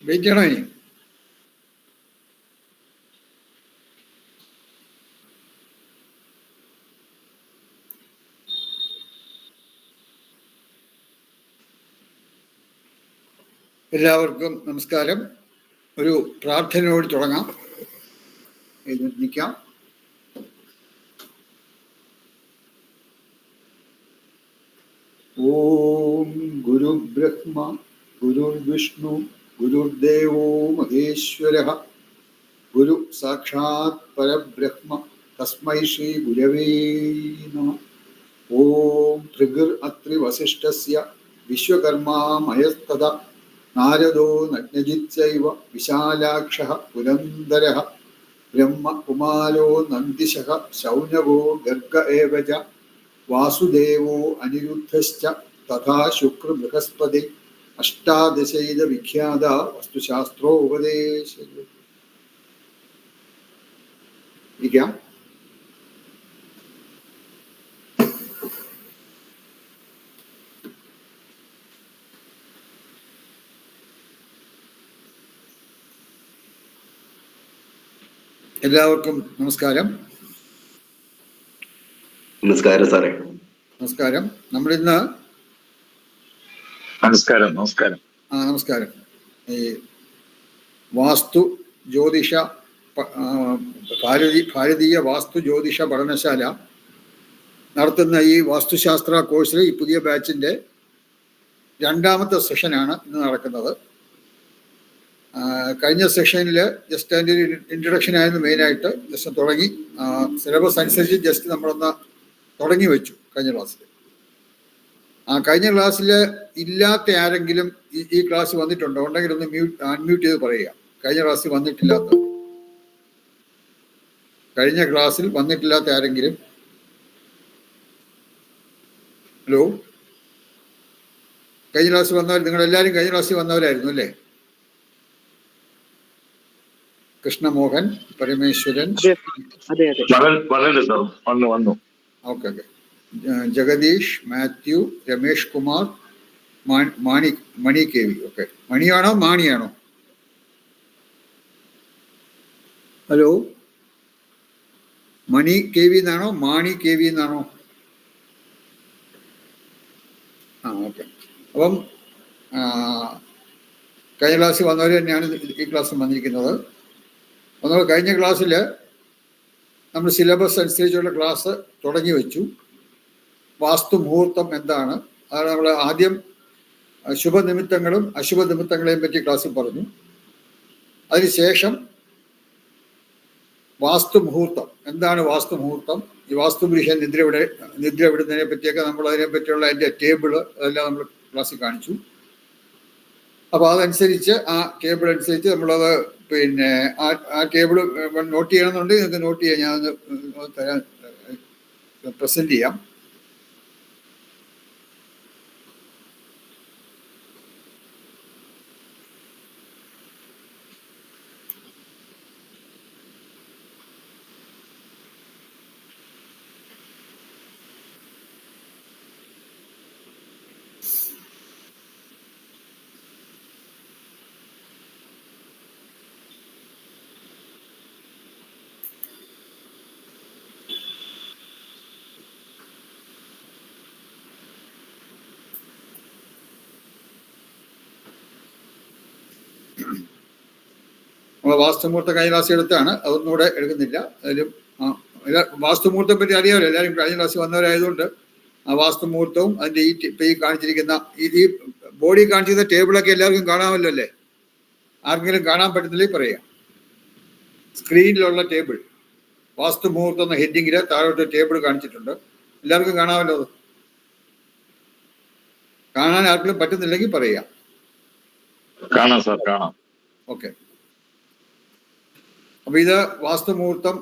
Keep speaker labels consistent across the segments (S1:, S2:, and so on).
S1: Wait ചെയ്യണോ ഇനി? എല്ലാവർക്കും നമസ്കാരം. ഒരു പ്രാർത്ഥനയോട് തുടങ്ങാം. നിൽക്കാം. ഓം ഗുരുബ്രഹ്മ ഗുരുർവിഷ്ണു ഗുരുർദേവോ മഹേശ്വരഃ ഗുരു സാക്ഷാത് പരബ്രഹ്മ തസ്മൈ ശ്രീ ഗുരവേ നമഃ. ഓം ഭൃഗുർ അത്രി വസിഷ്ഠസ്യ വിശ്വകർമാ മയസ്തദാ നാരദോ നഗ്നജിത്സൈവ വിശാലാക്ഷഃ പുരന്ദരഃ ബ്രഹ്മ കുമാരോ നന്ദിശഃ ശൗനകോ ഗർഗ ഏവ ച വാസുദേവോ അനിരുദ്ധശ്ച തഥാ ശുക്ര ബൃഹസ്പതി അഷ്ടാദശൈത വിഖ്യാത വസ്തുശാസ്ത്രോപദേശ. ഇരിക്കാം. എല്ലാവർക്കും നമസ്കാരം.
S2: നമസ്കാരം സാറേ.
S1: നമസ്കാരം. നമ്മളിന്ന് നമസ്കാരം ഈ വാസ്തു ജ്യോതിഷ ഭാരതീയ വാസ്തു ജ്യോതിഷ പഠനശാല നടത്തുന്ന ഈ വാസ്തുശാസ്ത്ര കോഴ്സിൽ ഈ പുതിയ ബാച്ചിൻ്റെ രണ്ടാമത്തെ സെഷനാണ് ഇന്ന് നടക്കുന്നത്. കഴിഞ്ഞ സെഷനിൽ ജസ്റ്റ് അതിൻ്റെ ഒരു ഇൻട്രഡക്ഷൻ ആയിരുന്നു മെയിനായിട്ട്. ജസ്റ്റ് തുടങ്ങി സിലബസ് അനുസരിച്ച് ജസ്റ്റ് നമ്മളൊന്ന് തുടങ്ങി വെച്ചു കഴിഞ്ഞ ക്ലാസ്സിൽ. കഴിഞ്ഞ ക്ലാസ്സിൽ ഇല്ലാത്ത ആരെങ്കിലും ഈ ക്ലാസ് വന്നിട്ടുണ്ടോ? ഉണ്ടെങ്കിൽ ഒന്ന് അൺമ്യൂട്ട് ചെയ്ത് പറയുക. കഴിഞ്ഞ ക്ലാസ്സിൽ വന്നിട്ടില്ലാത്ത ആരെങ്കിലും? ഹലോ, കഴിഞ്ഞ ക്ലാസ്സിൽ വന്നവർ? നിങ്ങളെല്ലാവരും കഴിഞ്ഞ ക്ലാസ്സിൽ വന്നവരായിരുന്നു അല്ലേ? കൃഷ്ണമോഹൻ, പരമേശ്വരൻ, ഓക്കെ, ജഗദീഷ്, മാത്യു, രമേഷ് കുമാർ, മണി കെ വി. ഓക്കെ, മണിയാണോ മാണിയാണോ? ഹലോ, മണി കെ വി എന്നാണോ മാണി കെ വി എന്നാണോ? ഓക്കെ. അപ്പം കഴിഞ്ഞ ക്ലാസ്സിൽ വന്നവർ തന്നെയാണ് ഈ ക്ലാസ്സിൽ വന്നിരിക്കുന്നത്. നമ്മൾ കഴിഞ്ഞ ക്ലാസ്സിൽ നമ്മൾ സിലബസ് അനുസരിച്ചുള്ള ക്ലാസ് തുടങ്ങി വെച്ചു. വാസ്തു മുഹൂർത്തം എന്താണ്, അതാണ് നമ്മൾ ആദ്യം ശുഭനിമിത്തങ്ങളും അശുഭനിമിത്തങ്ങളെയും പറ്റി ക്ലാസ്സിൽ പറഞ്ഞു. അതിനുശേഷം വാസ്തു മുഹൂർത്തം എന്താണ്, വാസ്തു മുഹൂർത്തം, ഈ വാസ്തു പുരുഷൻ നിദ്ര വിടുന്നതിനെ പറ്റിയൊക്കെ നമ്മൾ അതിനെപ്പറ്റിയുള്ള അതിൻ്റെ ടേബിള് അതെല്ലാം നമ്മൾ ക്ലാസ്സിൽ കാണിച്ചു. അപ്പോൾ അതനുസരിച്ച് ആ ടേബിൾ അനുസരിച്ച് നമ്മളത് പിന്നെ ആ ടേബിൾ നോട്ട് ചെയ്യണമെന്നുണ്ടെങ്കിൽ നിങ്ങൾക്ക് നോട്ട് ചെയ്യാം. ഞാനൊന്ന് തരാൻ പ്രസൻറ്റ് ചെയ്യാം. നമ്മൾ വാസ്തുമുഹൂർത്ത കഴിഞ്ഞ ക്ലാസ് എടുത്താണ്, അതൊന്നും കൂടെ എടുക്കുന്നില്ല. അതിലും വാസ്തുമുഹൂർത്തത്തെ പറ്റി അറിയാമല്ലോ എല്ലാവരും, കഴിഞ്ഞ ക്ലാസ് വന്നവരായതുകൊണ്ട് ആ വാസ്തുമുഹൂർത്തവും അതിൻ്റെ ഈ കാണിച്ചിരിക്കുന്ന ഈ ബോഡി കാണിച്ചിരുന്ന ടേബിളൊക്കെ എല്ലാവർക്കും കാണാമല്ലോ അല്ലേ? ആർക്കെങ്കിലും കാണാൻ പറ്റുന്നില്ലെങ്കിൽ പറയാം. സ്ക്രീനിലുള്ള ടേബിൾ വാസ്തുമുഹൂർത്തം എന്ന ഹെഡിങ്ങിൽ താഴോട്ട് ടേബിൾ കാണിച്ചിട്ടുണ്ട്. എല്ലാവർക്കും കാണാമല്ലോ. അത് കാണാൻ ആർക്കെങ്കിലും പറ്റുന്നില്ലെങ്കിൽ പറയാം.
S3: കാണാം സാർ, കാണാം.
S1: ഓക്കെ. അപ്പൊ ഇത് വാസ്തുമുഹൂർത്തം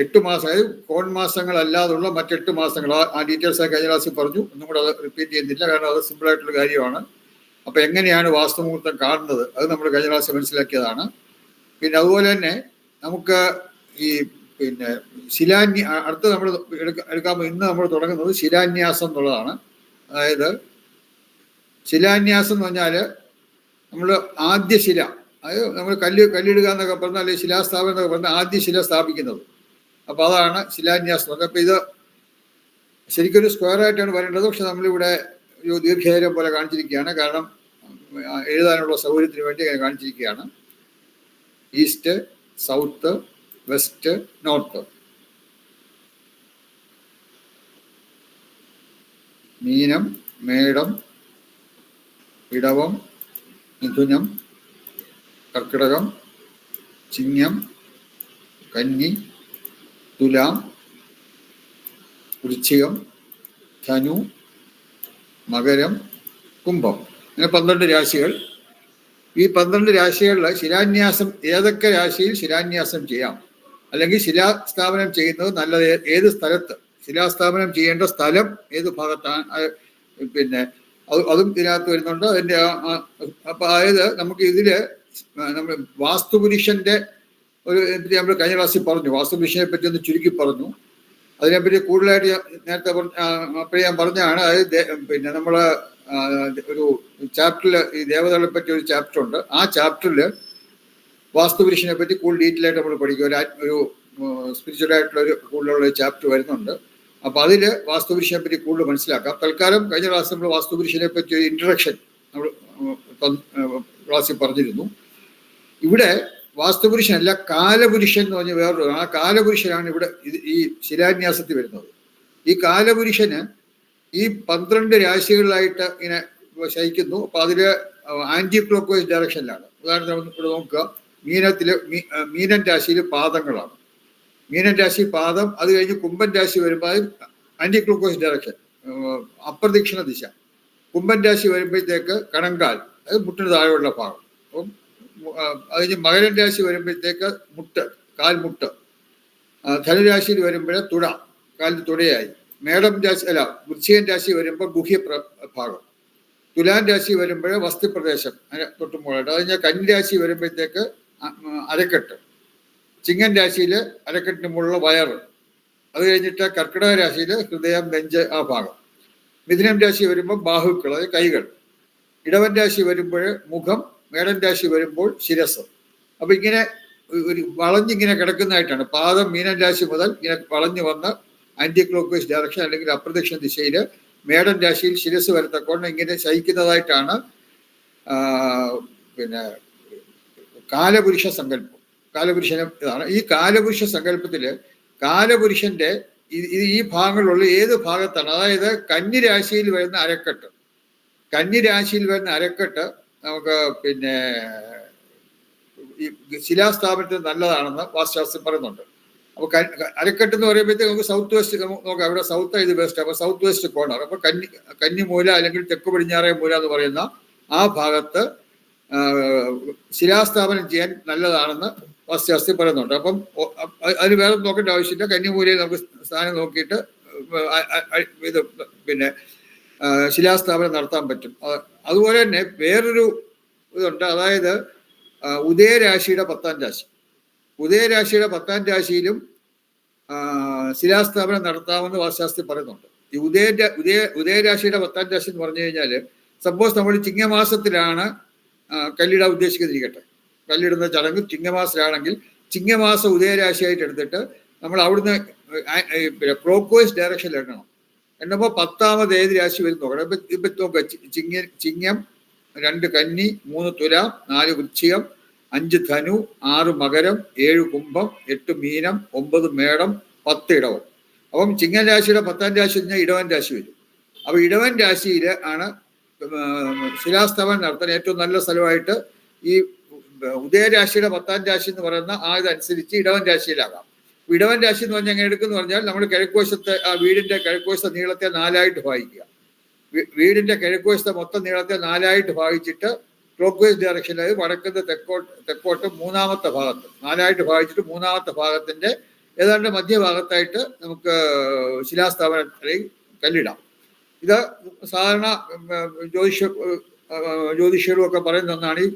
S1: 8 മാസം, അതായത് കോൺ മാസങ്ങൾ അല്ലാതുള്ള മറ്റ് 8 മാസങ്ങൾ, ആ ഡീറ്റെയിൽസ് കഴിഞ്ഞ ക്ലാസ്സിൽ പറഞ്ഞു. ഒന്നും കൂടെ അത് റിപ്പീറ്റ് ചെയ്യുന്നില്ല, കാരണം അത് സിമ്പിളായിട്ടുള്ള കാര്യമാണ്. അപ്പൊ എങ്ങനെയാണ് വാസ്തുമുഹൂർത്തം കാണുന്നത് അത് നമ്മൾ കഴിഞ്ഞ ക്ലാസ്സിൽ മനസ്സിലാക്കിയതാണ്. പിന്നെ അതുപോലെ തന്നെ നമുക്ക് ഈ പിന്നെ അടുത്ത് നമ്മൾ എടുക്കാൻ ഇന്ന് നമ്മൾ തുടങ്ങുന്നത് ശിലാന്യാസം എന്നുള്ളതാണ്. അതായത് ശിലാന്യാസം എന്ന് പറഞ്ഞാൽ നമ്മൾ ആദ്യ ശില, അത് നമ്മൾ കല്ലിടുക എന്നൊക്കെ പറഞ്ഞാൽ, അല്ലെങ്കിൽ ശിലാസ്ഥാപനം എന്നൊക്കെ പറഞ്ഞാൽ ആദ്യ ശില സ്ഥാപിക്കുന്നത്. അപ്പോൾ അതാണ് ശിലാന്യാസം. അപ്പോൾ ഇത് ശരിക്കൊരു സ്ക്വയർ ആയിട്ടാണ് വരേണ്ടത്. പക്ഷെ നമ്മളിവിടെ ഒരു ദീർഘചതുരം പോലെ കാണിച്ചിരിക്കുകയാണ്. കാരണം എഴുതാനുള്ള സൗകര്യത്തിന് വേണ്ടി കാണിച്ചിരിക്കുകയാണ്. East, south, west, north. മീനം, മേടം, ഇടവം, മിഥുനം, കർക്കിടകം, ചിങ്ങം, കന്നി, തുലാം, വൃശ്ചികം, ധനു, മകരം, കുംഭം. അങ്ങനെ 12 രാശികൾ. ഈ 12 രാശികളിൽ ശിലാന്യാസം ഏതൊക്കെ രാശിയിൽ ശിലാന്യാസം ചെയ്യാം, അല്ലെങ്കിൽ ശിലാസ്ഥാപനം ചെയ്യുന്നത് നല്ലത് ഏത് സ്ഥലത്ത്, ശിലാസ്ഥാപനം ചെയ്യേണ്ട സ്ഥലം ഏത് ഭാഗത്താണ്, പിന്നെ അതും ഇതിനകത്ത് വരുന്നുണ്ട്. അതിൻ്റെ അപ്പം അതായത് നമുക്ക് ഇതില് നമ്മൾ വാസ്തുപുരുഷന്റെ ഒരു നമ്മൾ കഴിഞ്ഞ ക്ലാസ്സിൽ പറഞ്ഞു, വാസ്തുപുരുഷനെ പറ്റി ഒന്ന് ചുരുക്കി പറഞ്ഞു. അതിനെപ്പറ്റി കൂടുതലായിട്ട് നേരത്തെ അപ്പോഴേ ഞാൻ പറഞ്ഞതാണ്. അതായത് പിന്നെ നമ്മൾ ഒരു ചാപ്റ്ററിൽ ഈ ദേവതകളെ പറ്റി ഒരു ചാപ്റ്റർ ഉണ്ട്. ആ ചാപ്റ്ററിൽ വാസ്തുപുരുഷനെ പറ്റി കൂടുതൽ ഡീറ്റെയിൽ ആയിട്ട് നമ്മൾ പഠിക്കും. ഒരു സ്പിരിച്വൽ ആയിട്ടുള്ള ഒരു കൂടുതലുള്ള ഒരു ചാപ്റ്റർ വരുന്നുണ്ട്. അപ്പോൾ അതിൽ വാസ്തുപുരുഷനെ പറ്റി കൂടുതൽ മനസ്സിലാക്കാം. തൽക്കാലം കഴിഞ്ഞ ക്ലാസ്സിൽ നമ്മൾ വാസ്തുപുരുഷനെ പറ്റി ഒരു ഇൻട്രഡക്ഷൻ നമ്മൾ ക്ലാസ്സിൽ പറഞ്ഞിരുന്നു. ഇവിടെ വാസ്തുപുരുഷനല്ല, കാലപുരുഷൻ എന്ന് പറഞ്ഞ വേറൊരു, ആ കാലപുരുഷനാണ് ഇവിടെ ഈ ശിലാന്യാസത്തിൽ വരുന്നത്. ഈ കാലപുരുഷന് ഈ 12 രാശികളിലായിട്ട് ഇങ്ങനെ ശയിക്കുന്നു. അപ്പൊ അതില് ആന്റി ക്ലോക്ക് വൈസ് ഡയറക്ഷനിലാണ്. ഉദാഹരണത്തിന് ഇവിടെ നോക്കുക, മീനൻ രാശിയിൽ പാദങ്ങളാണ്. മീനൻ രാശി പാദം, അത് കഴിഞ്ഞ് കുംഭൻ രാശി വരുമ്പോൾ ആന്റി ക്ലോക്ക് വൈസ് ഡയറക്ഷൻ, അപ്രദക്ഷിണ ദിശ. കുംഭൻ രാശി വരുമ്പോഴത്തേക്ക് കണങ്കാൽ, അത് മുട്ടിന് താഴെയുള്ള ഭാഗം. അപ്പം അത് കഴിഞ്ഞ് മകരൻ രാശി വരുമ്പോഴത്തേക്ക് മുട്ട്, കാൽമുട്ട്. ധനുരാശിയിൽ വരുമ്പോഴേ തുട, കാലിന് തുടയായി. മേടം രാശി വൃശ്ചികൻ രാശി വരുമ്പോൾ ഗുഹ്യ ഭാഗം. തുലാൻ രാശി വരുമ്പോൾ വസ്തുപ്രദേശം, അതിന് തൊട്ടുമുകളായിട്ട്. അത് കഴിഞ്ഞാൽ കന്നി വരുമ്പോഴത്തേക്ക് അരക്കെട്ട്. ചിങ്ങൻ രാശിയിൽ അരക്കെട്ടിന് മുകളിലുള്ള വയറ്. അത് കഴിഞ്ഞിട്ട് കർക്കിടക രാശിയിൽ ഹൃദയം, നെഞ്ച്, ആ ഭാഗം. മിഥുനം രാശി വരുമ്പോൾ ബാഹുക്കൾ, അതായത് കൈകൾ. ഇടവൻ രാശി വരുമ്പോൾ മുഖം. മേടൻ രാശി വരുമ്പോൾ ശിരസ്. അപ്പൊ ഇങ്ങനെ ഒരു വളഞ്ഞിങ്ങനെ കിടക്കുന്നതായിട്ടാണ്. പാദം മീനൻ രാശി മുതൽ ഇങ്ങനെ വളഞ്ഞു വന്ന് ആന്റി ക്ലോക്ക് വൈസ് ഡയറക്ഷൻ അല്ലെങ്കിൽ അപ്രദക്ഷിണ ദിശയിൽ മേടൻ രാശിയിൽ ശിരസ് വരത്തക്കൊണ്ട് ഇങ്ങനെ ശയിക്കുന്നതായിട്ടാണ് പിന്നെ കാലപുരുഷ സങ്കല്പം. കാലപുരുഷനും ഇതാണ്. ഈ കാലപുരുഷ സങ്കല്പത്തില് കാലപുരുഷന്റെ ഈ ഭാഗങ്ങളിലുള്ള ഏത് ഭാഗത്താണ്, അതായത് കന്നി രാശിയിൽ വരുന്ന അരക്കെട്ട്, കന്നി രാശിയിൽ വരുന്ന അരക്കെട്ട് നമുക്ക് പിന്നെ ഈ ശിലാസ്ഥാപനത്തിന് നല്ലതാണെന്ന് വാസ്തുശാസ്ത്രം പറയുന്നുണ്ട്. അപ്പൊ അരക്കെട്ട് എന്ന് പറയുമ്പോഴത്തേക്ക് നമുക്ക് സൗത്ത് വെസ്റ്റ് നോക്കാം. ഇവിടെ സൗത്ത് ഇത് വെസ്റ്റ്. അപ്പൊ സൗത്ത് വെസ്റ്റ് കോർണർ. അപ്പൊ കന്നി മൂല അല്ലെങ്കിൽ തെക്ക് പടിഞ്ഞാറേ മൂല എന്ന് പറയുന്ന ആ ഭാഗത്ത് ശിലാസ്ഥാപനം ചെയ്യാൻ നല്ലതാണെന്ന് വാസ്തുശാസ്ത്രം പറയുന്നുണ്ട്. അപ്പം അതിന് വേറെ നോക്കേണ്ട ആവശ്യമില്ല. കന്നിമൂലയിൽ നമുക്ക് സ്ഥാനം നോക്കിയിട്ട് ഇത് പിന്നെ ശിലാസ്ഥാപനം നടത്താൻ പറ്റും. അതുപോലെ തന്നെ വേറൊരു ഇതുണ്ട്. അതായത് ഉദയരാശിയുടെ 10ാം രാശി, ഉദയരാശിയുടെ 10ാം രാശിയിലും ശിലാസ്ഥാപനം നടത്താമെന്ന് വാസ്തുശാസ്ത്രം പറയുന്നുണ്ട്. ഈ ഉദയരാശിയുടെ 10ാം രാശി എന്ന് പറഞ്ഞു കഴിഞ്ഞാൽ, സപ്പോസ് നമ്മൾ ചിങ്ങമാസത്തിലാണ് കല്ലിടാൻ ഉദ്ദേശിക്കുന്നിരിക്കട്ടെ, കല്ലിടുന്ന ചടങ്ങ് ചിങ്ങമാസത്തിലാണെങ്കിൽ ചിങ്ങമാസം ഉദയരാശിയായിട്ട് എടുത്തിട്ട് നമ്മൾ അവിടുന്ന് ക്ലോക്ക് വൈസ് ഡയറക്ഷനിൽ എണ്ണണം. എണ്ണുമ്പോൾ 10ാമത് ഏത് രാശി വരും നോക്കണം. ഇപ്പൊ നോക്കുക, ചിങ്ങം, 2 കന്നി, 3 തുലാം, 4 വൃശ്ചികം, 5 ധനു, 6 മകരം, 7 കുംഭം, 8 മീനം, 9 മേടം, 10 ഇടവം. അപ്പം ചിങ്ങൻ രാശിയുടെ 10ാം രാശി കഴിഞ്ഞാൽ ഇടവൻ രാശി വരും. അപ്പൊ ഇടവൻ രാശിയിൽ ആണ് ശിലാസ്ഥാപനം നടത്താൻ ഏറ്റവും നല്ല സ്ഥലമായിട്ട്. ഈ ഉദയരാശിയുടെ 10ാം രാശി എന്ന് പറയുന്ന ആ ഇതനുസരിച്ച് ഇടവൻ രാശിയിലാകാം. ഇടവൻ രാശി എന്ന് പറഞ്ഞാൽ എങ്ങനെ എടുക്കുന്നു പറഞ്ഞാൽ, നമ്മൾ കിഴക്കുവശത്തെ ആ വീടിന്റെ കിഴക്കുവശത്തെ നീളത്തെ 4ആയിട്ട് ഭാഗിക്കുക. വീടിന്റെ കിഴക്കുവശത്തെ മൊത്തം നീളത്തെ 4ആയിട്ട് ഭാഗിച്ചിട്ട് ക്ലോക്ക് വൈസ് ഡയറക്ഷനിൽ വടക്കുന്ന തെക്കോട്ട് 3ാമത്തെ ഭാഗത്ത് 4ആയിട്ട് ഭാഗിച്ചിട്ട് 3ാമത്തെ ഭാഗത്തിന്റെ ഏതാണ്ട് മധ്യഭാഗത്തായിട്ട് നമുക്ക് ശിലാസ്ഥാപനം അല്ലെങ്കിൽ കല്ലിടാം. ഇത് സാധാരണ ജ്യോതിഷികളും ഒക്കെ പറയുന്ന ഒന്നാണ് ഈ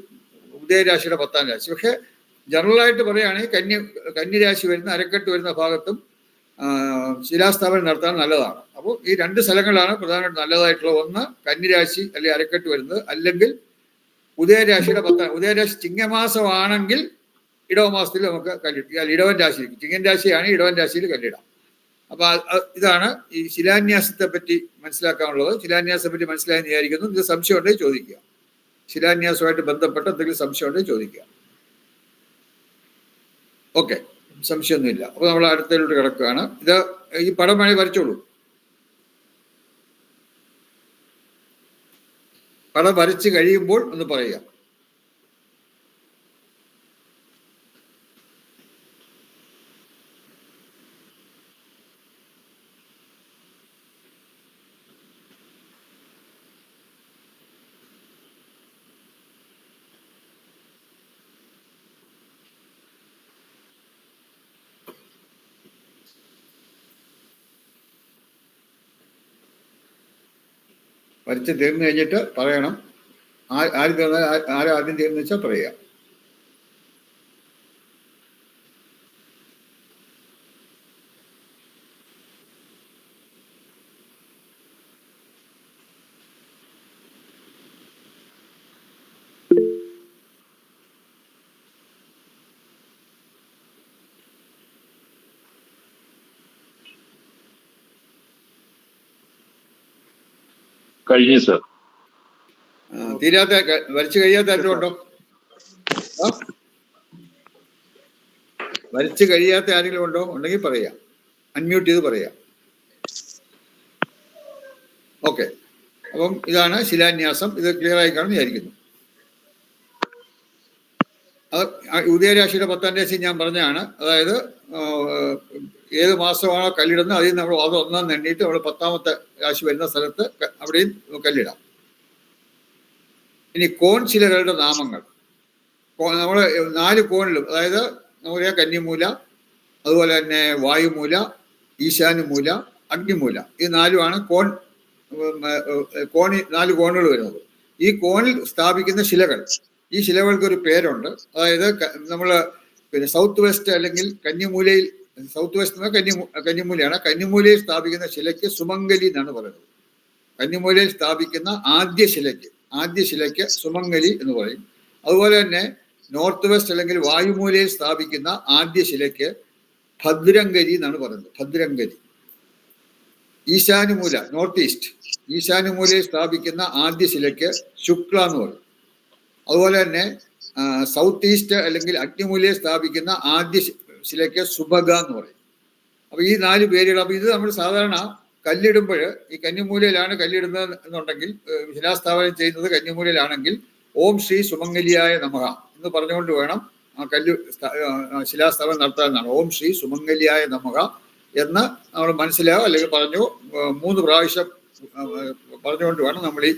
S1: ഉദയരാശിയുടെ 10ാം രാശി. പക്ഷെ ജനറലായിട്ട് പറയുകയാണെങ്കിൽ കന്നി രാശി വരുന്ന അരക്കെട്ട് വരുന്ന ഭാഗത്തും ശിലാസ്ഥാപനം നടത്താൻ നല്ലതാണ്. അപ്പോൾ ഈ 2 സ്ഥലങ്ങളാണ് പ്രധാനമായിട്ട് നല്ലതായിട്ടുള്ള. ഒന്ന് കന്നി രാശി അല്ലെങ്കിൽ അരക്കെട്ട് വരുന്നത്, അല്ലെങ്കിൽ ഉദയരാശിയുടെ 10 ഉദയരാശി ചിങ്ങമാസമാണെങ്കിൽ ഇടവമാസത്തിൽ നമുക്ക് കല്ലിടാം. ഇടവൻ രാശിയിൽ ചിങ്ങൻ രാശിയാണ് ഇടവൻ രാശിയിൽ കല്ലിടാം. അപ്പൊ ഇതാണ് ഈ ശിലാന്യാസത്തെ പറ്റി മനസ്സിലാക്കാനുള്ളത്. ശിലാന്യാസത്തെ പറ്റി മനസ്സിലായെന്ന് വിചാരിക്കുന്നു. ഇത് സംശയം ഉണ്ടെങ്കിൽ ചോദിക്കുക. ശിലാന്യാസമായിട്ട് ബന്ധപ്പെട്ട എന്തെങ്കിലും സംശയം ഉണ്ടെങ്കിൽ ചോദിക്കുക. ഓക്കെ, സംശയമൊന്നുമില്ല. അപ്പൊ നമ്മൾ അടുത്തതിലോട്ട് കിടക്കുകയാണ്. ഇത് ഈ പടം വേണേൽ വരച്ചോളൂ. പടം വരച്ച് കഴിയുമ്പോൾ ഒന്ന് പറയുക. വരച്ച് തീർന്നു കഴിഞ്ഞിട്ട് പറയണം. ആര് തീർന്ന ആദ്യം തീർന്നു വെച്ചാൽ പറയുക.
S3: കഴിഞ്ഞു സർ.
S1: തീരാത്ത വരച്ചു കഴിയാത്ത ആരും ഉണ്ടോ? വരച്ചു കഴിയാത്ത ആരെങ്കിലും ഉണ്ടോ? ഉണ്ടെങ്കിൽ പറയാം, അൺമ്യൂട്ട് ചെയ്ത് പറയാം. ഓക്കെ, അപ്പം ഇതാണ് ശിലാന്യാസം. ഇത് ക്ലിയർ ആയി കാണുമെന്ന് വിചാരിക്കുന്നു. അത് ഉദയരാശിയുടെ 10-ാം രാശി ഞാൻ പറഞ്ഞതാണ്. അതായത് ഏത് മാസമാണോ കല്ലിടുന്നത് അതിൽ നമ്മൾ അത് ഒന്നാം എണ്ണിയിട്ട് നമ്മൾ 10ാമത്തെ രാശി വരുന്ന സ്ഥലത്ത് അവിടെയും കല്ലിടാം. ഇനി കോൺ ശിലകളുടെ നാമങ്ങൾ. നമ്മൾ 4 കോണിലും, അതായത് നമുക്കറിയാം കന്നിമൂല, അതുപോലെ തന്നെ വായുമൂല, ഈശാനുമൂല, അഗ്നിമൂല, ഈ 4മാണ് കോണി 4 കോണുകൾ വരുന്നത്. ഈ കോണിൽ സ്ഥാപിക്കുന്ന ശിലകൾ, ഈ ശിലകൾക്ക് ഒരു പേരുണ്ട്. അതായത് നമ്മൾ പിന്നെ സൗത്ത് വെസ്റ്റ് അല്ലെങ്കിൽ കന്നിമൂലയിൽ, സൗത്ത് വെസ്റ്റ് കന്നിമൂലയാണ്. കന്നിമൂലയിൽ സ്ഥാപിക്കുന്ന ശിലയ്ക്ക് സുമംഗലി എന്നാണ് പറയുന്നത്. കന്നിമൂലയിൽ സ്ഥാപിക്കുന്ന ആദ്യ ശിലയ്ക്ക് സുമംഗലി എന്ന് പറയും. അതുപോലെ തന്നെ നോർത്ത് വെസ്റ്റ് അല്ലെങ്കിൽ വായുമൂലയിൽ സ്ഥാപിക്കുന്ന ആദ്യ ശിലയ്ക്ക് ഭദ്രങ്കരി എന്നാണ് പറയുന്നത്. ഭദ്രങ്കരി. ഈശാനുമൂല, നോർത്ത് ഈസ്റ്റ്, ഈശാനുമൂലയിൽ സ്ഥാപിക്കുന്ന ആദ്യ ശിലയ്ക്ക് ശുക്ല എന്ന് പറയും. അതുപോലെ തന്നെ സൗത്ത് ഈസ്റ്റ് അല്ലെങ്കിൽ അഗ്നിമൂലയിൽ സ്ഥാപിക്കുന്ന ആദ്യ ശിലയ്ക്ക് സുഭഗ എന്ന് പറയും. അപ്പൊ ഈ 4 പേരുകൾ. അപ്പൊ ഇത് നമ്മൾ സാധാരണ കല്ലിടുമ്പോൾ ഈ കന്നിമൂലയിലാണ് കല്ലിടുന്നത് എന്നുണ്ടെങ്കിൽ, ശിലാസ്ഥാപനം ചെയ്യുന്നത് കന്നിമൂലയിലാണെങ്കിൽ ഓം ശ്രീ സുമംഗലിയായ നമഃ എന്ന് പറഞ്ഞുകൊണ്ട് വേണം ആ ശിലാസ്ഥാപനം നടത്താനാണ്. ഓം ശ്രീ സുമംഗലിയായ നമഃ എന്ന് നമ്മൾ മനസ്സിലാവും, അല്ലെങ്കിൽ 3 പ്രാവശ്യം പറഞ്ഞുകൊണ്ട് വേണം നമ്മൾ ഈ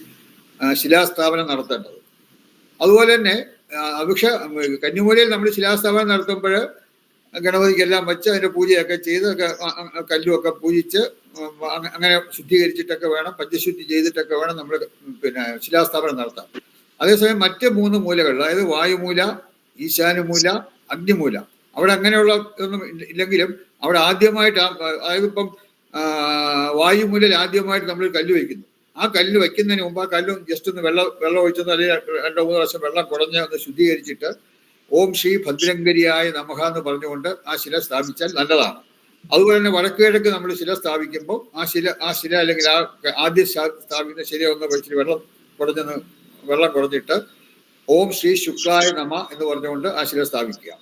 S1: ശിലാസ്ഥാപനം നടത്തേണ്ടത്. അതുപോലെ തന്നെ കന്നിമൂലയിൽ നമ്മൾ ശിലാസ്ഥാപനം നടത്തുമ്പോൾ ഗണപതിക്കെല്ലാം വെച്ച് അതിൻ്റെ പൂജയൊക്കെ ചെയ്ത് കല്ലുമൊക്കെ പൂജിച്ച് അങ്ങനെ ശുദ്ധീകരിച്ചിട്ടൊക്കെ വേണം, പഞ്ചശുദ്ധി ചെയ്തിട്ടൊക്കെ വേണം നമ്മൾ പിന്നെ ശിലാസ്ഥാപനം നടത്താൻ. അതേസമയം മറ്റ് 3 മൂലകൾ, അതായത് വായുമൂല, ഈശാനുമൂല, അഗ്നിമൂല, അവിടെ അങ്ങനെയുള്ള ഇതൊന്നും ഇല്ലെങ്കിലും അവിടെ ആദ്യമായിട്ട്, അതായത് ഇപ്പം വായുമൂലയിൽ ആദ്യമായിട്ട് നമ്മൾ കല്ല് വയ്ക്കുന്നു. ആ കല്ല് വയ്ക്കുന്നതിന് മുമ്പ് ആ കല്ല് ജസ്റ്റ് ഒന്ന് വെള്ളം ഒഴിച്ചൊന്ന്, അല്ലെങ്കിൽ 2-3 പ്രാവശ്യം വെള്ളം കുടഞ്ഞ് ഒന്ന് ശുദ്ധീകരിച്ചിട്ട് ഓം ശ്രീ ഭദ്രങ്കരിയായ നമഃ എന്ന് പറഞ്ഞുകൊണ്ട് ആ ശില സ്ഥാപിച്ചാൽ നല്ലതാണ്. അതുപോലെ തന്നെ വടക്ക് കിഴക്ക് നമ്മൾ ശില സ്ഥാപിക്കുമ്പോൾ ആ ശില അല്ലെങ്കിൽ ആ ആദ്യം സ്ഥാപിക്കുന്ന ശില ഒന്ന് വെച്ചിട്ട് വെള്ളം കുടഞ്ഞിട്ട് ഓം ശ്രീ ശുക്ലായ നമ എന്ന് പറഞ്ഞുകൊണ്ട് ആ ശില സ്ഥാപിക്കുക.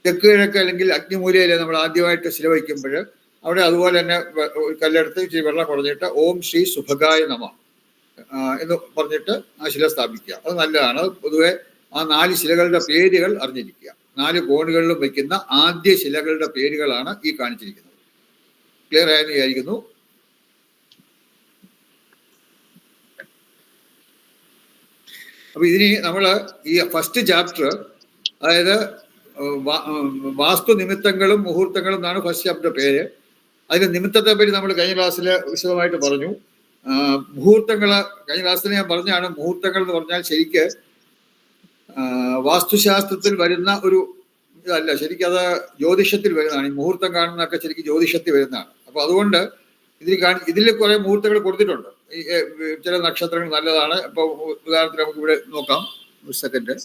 S1: തെക്ക് കിഴക്ക് അല്ലെങ്കിൽ അഗ്നിമൂലയിൽ നമ്മൾ ആദ്യമായിട്ട് ശില വയ്ക്കുമ്പോൾ അവിടെ അതുപോലെ തന്നെ കല്ലെടുത്ത് ഇച്ചിരി വെള്ളം കുടഞ്ഞിട്ട് ഓം ശ്രീ സുഭഗായ നമ എന്ന് പറഞ്ഞിട്ട് ആ ശില സ്ഥാപിക്കുക. അത് നല്ലതാണ്. പൊതുവെ ആ 4 ശിലകളുടെ പേരുകൾ അറിഞ്ഞിരിക്കുക. 4 കോണുകളിലും വയ്ക്കുന്ന ആദ്യ ശിലകളുടെ പേരുകളാണ് ഈ കാണിച്ചിരിക്കുന്നത്. ക്ലിയർ ആയെന്ന് വിചാരിക്കുന്നു. അപ്പൊ ഇതിന് നമ്മൾ ഈ ഫസ്റ്റ് ചാപ്റ്റർ, അതായത് വാസ്തു നിമിത്തങ്ങളും മുഹൂർത്തങ്ങളും എന്നാണ് ഫസ്റ്റ് ചാപ്റ്റർ പേര്. അതിന്റെ നിമിത്തത്തെ പറ്റി നമ്മൾ കഴിഞ്ഞ ക്ലാസ്സിൽ വിശദമായിട്ട് പറഞ്ഞു. മുഹൂർത്തങ്ങൾ കഴിഞ്ഞ ക്ലാസ്സിൽ ഞാൻ പറഞ്ഞാണ്. മുഹൂർത്തങ്ങൾ എന്ന് പറഞ്ഞാൽ ശരിക്ക് വാസ്തുശാസ്ത്രത്തിൽ വരുന്ന ഒരു ഇതല്ല, ശരിക്കും അത് ജ്യോതിഷത്തിൽ വരുന്നതാണ്. ഈ മുഹൂർത്തം കാണുന്നതൊക്കെ ശരിക്കും ജ്യോതിഷത്തിൽ വരുന്നതാണ്. അപ്പൊ അതുകൊണ്ട് ഇതിൽ കുറെ മുഹൂർത്തങ്ങൾ കൊടുത്തിട്ടുണ്ട്. ചില നക്ഷത്രങ്ങൾ നല്ലതാണ്. ഇപ്പൊ ഉദാഹരണത്തിന് നമുക്ക് ഇവിടെ നോക്കാം. ഒരു സെക്കൻഡ്.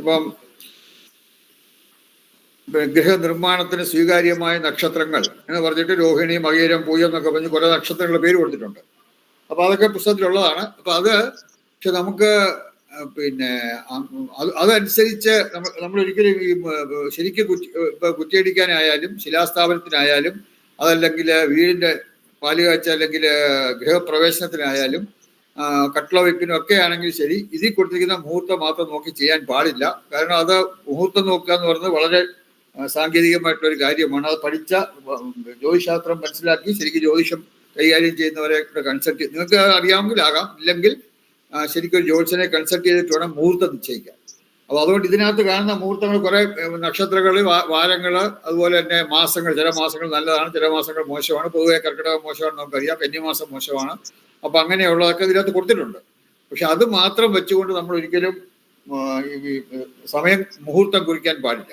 S1: ഇപ്പം ഗൃഹനിർമ്മാണത്തിന് സ്വീകാര്യമായ നക്ഷത്രങ്ങൾ എന്ന് പറഞ്ഞിട്ട് രോഹിണി, മകീരം, പൂയം എന്നൊക്കെ പറഞ്ഞ് കുറെ നക്ഷത്രങ്ങളുടെ പേര് കൊടുത്തിട്ടുണ്ട്. അപ്പൊ അതൊക്കെ പുസ്തകത്തിലുള്ളതാണ്. അപ്പൊ അത് പക്ഷെ നമുക്ക് പിന്നെ അതനുസരിച്ച് നമ്മൾ ഒരിക്കലും ഈ ശരിക്കും കുറ്റിയടിക്കാനായാലും ശിലാസ്ഥാപനത്തിനായാലും അതല്ലെങ്കിൽ വീടിന്റെ പാലുകാഴ്ച അല്ലെങ്കിൽ ഗൃഹപ്രവേശനത്തിനായാലും കട്ടിള വയ്പ്പിനും ഒക്കെ ആണെങ്കിൽ ശരി, ഇതിൽ കൊടുത്തിരിക്കുന്ന മുഹൂർത്തം മാത്രം നോക്കി ചെയ്യാൻ പാടില്ല. കാരണം അത് മുഹൂർത്തം നോക്കുക എന്ന് പറയുന്നത് വളരെ സാങ്കേതികമായിട്ടുള്ള ഒരു കാര്യമാണ്. അത് പഠിച്ച ജ്യോതിശാസ്ത്രം മനസ്സിലാക്കി ശരിക്കും ജ്യോതിഷം കൈകാര്യം ചെയ്യുന്നവരെ കൺസൾട്ട് നിങ്ങൾക്ക് അറിയാമെങ്കിലാകാം, ഇല്ലെങ്കിൽ ശരിക്കും ഒരു ജ്യോത്സ്യനെ കൺസൾട്ട് ചെയ്തിട്ട് വേണം മുഹൂർത്തം നിശ്ചയിക്കാൻ. അപ്പോൾ അതുകൊണ്ട് ഇതിനകത്ത് കാണുന്ന മുഹൂർത്തങ്ങൾ കുറെ നക്ഷത്രങ്ങൾ, വാരങ്ങൾ, അതുപോലെ തന്നെ മാസങ്ങൾ. ചില മാസങ്ങൾ നല്ലതാണ്, ചില മാസങ്ങൾ മോശമാണ്. പൊതുവെ കർക്കിടകം മോശമാണെന്ന് നമുക്കറിയാം, കന്നിമാസം മോശമാണ്. അപ്പൊ അങ്ങനെയുള്ളതൊക്കെ ഇതിനകത്ത് കൊടുത്തിട്ടുണ്ട്. പക്ഷെ അത് മാത്രം വെച്ചുകൊണ്ട് നമ്മൾ ഒരിക്കലും സമയം മുഹൂർത്തം കുറിക്കാൻ പാടില്ല.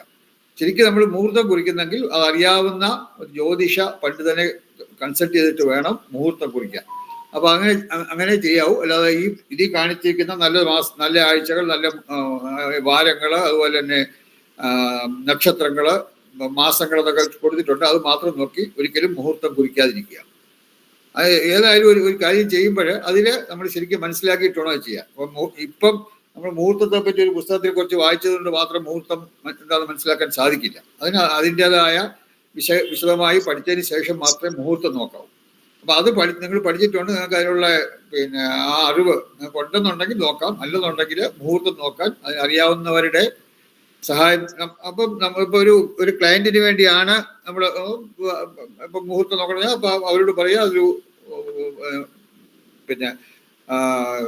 S1: ശരിക്കും നമ്മൾ മുഹൂർത്തം കുറിക്കുന്നെങ്കിൽ അത് അറിയാവുന്ന ജ്യോതിഷ പണ്ഡിതനെ കൺസൾട്ട് ചെയ്തിട്ട് വേണം മുഹൂർത്തം കുറിക്കാൻ. അപ്പൊ അങ്ങനെ ചെയ്യാവൂ. അല്ലാതെ ഇതിൽ കാണിച്ചിരിക്കുന്ന നല്ല ആഴ്ചകൾ, നല്ല വാരങ്ങള്, അതുപോലെ തന്നെ നക്ഷത്രങ്ങള്, മാസങ്ങൾ എന്നൊക്കെ കൊടുത്തിട്ടുണ്ട്. അത് മാത്രം നോക്കി ഒരിക്കലും മുഹൂർത്തം കുറിക്കാതിരിക്കുക. ഏതായാലും ഒരു കാര്യം ചെയ്യുമ്പോൾ അതില് നമ്മൾ ശരിക്കും മനസ്സിലാക്കിയിട്ട് വേണം ചെയ്യാം. ഇപ്പം നമ്മൾ മുഹൂർത്തത്തെ പറ്റി ഒരു പുസ്തകത്തെ കുറിച്ച് വായിച്ചതുകൊണ്ട് മാത്രം മുഹൂർത്തം എന്താണെന്ന് മനസ്സിലാക്കാൻ സാധിക്കില്ല. അതിൻ്റെതായ വിശദമായി പഠിച്ചതിന് ശേഷം മാത്രമേ മുഹൂർത്തം നോക്കാവൂ. അപ്പൊ അത് നിങ്ങൾ പഠിച്ചിട്ടുണ്ട്, നിങ്ങൾക്ക് അതിനുള്ള പിന്നെ ആ അറിവ് നിങ്ങൾക്ക് ഉണ്ടെന്നുണ്ടെങ്കിൽ നോക്കാം, അല്ലെന്നുണ്ടെങ്കിൽ മുഹൂർത്തം നോക്കാൻ അറിയാവുന്നവരുടെ സഹായം. അപ്പം നമ്മളിപ്പോ ഒരു ക്ലയന്റിന് വേണ്ടിയാണ് നമ്മൾ ഇപ്പൊ മുഹൂർത്തം നോക്കണത്. അപ്പൊ അവരോട് പറയുക അതൊരു പിന്നെ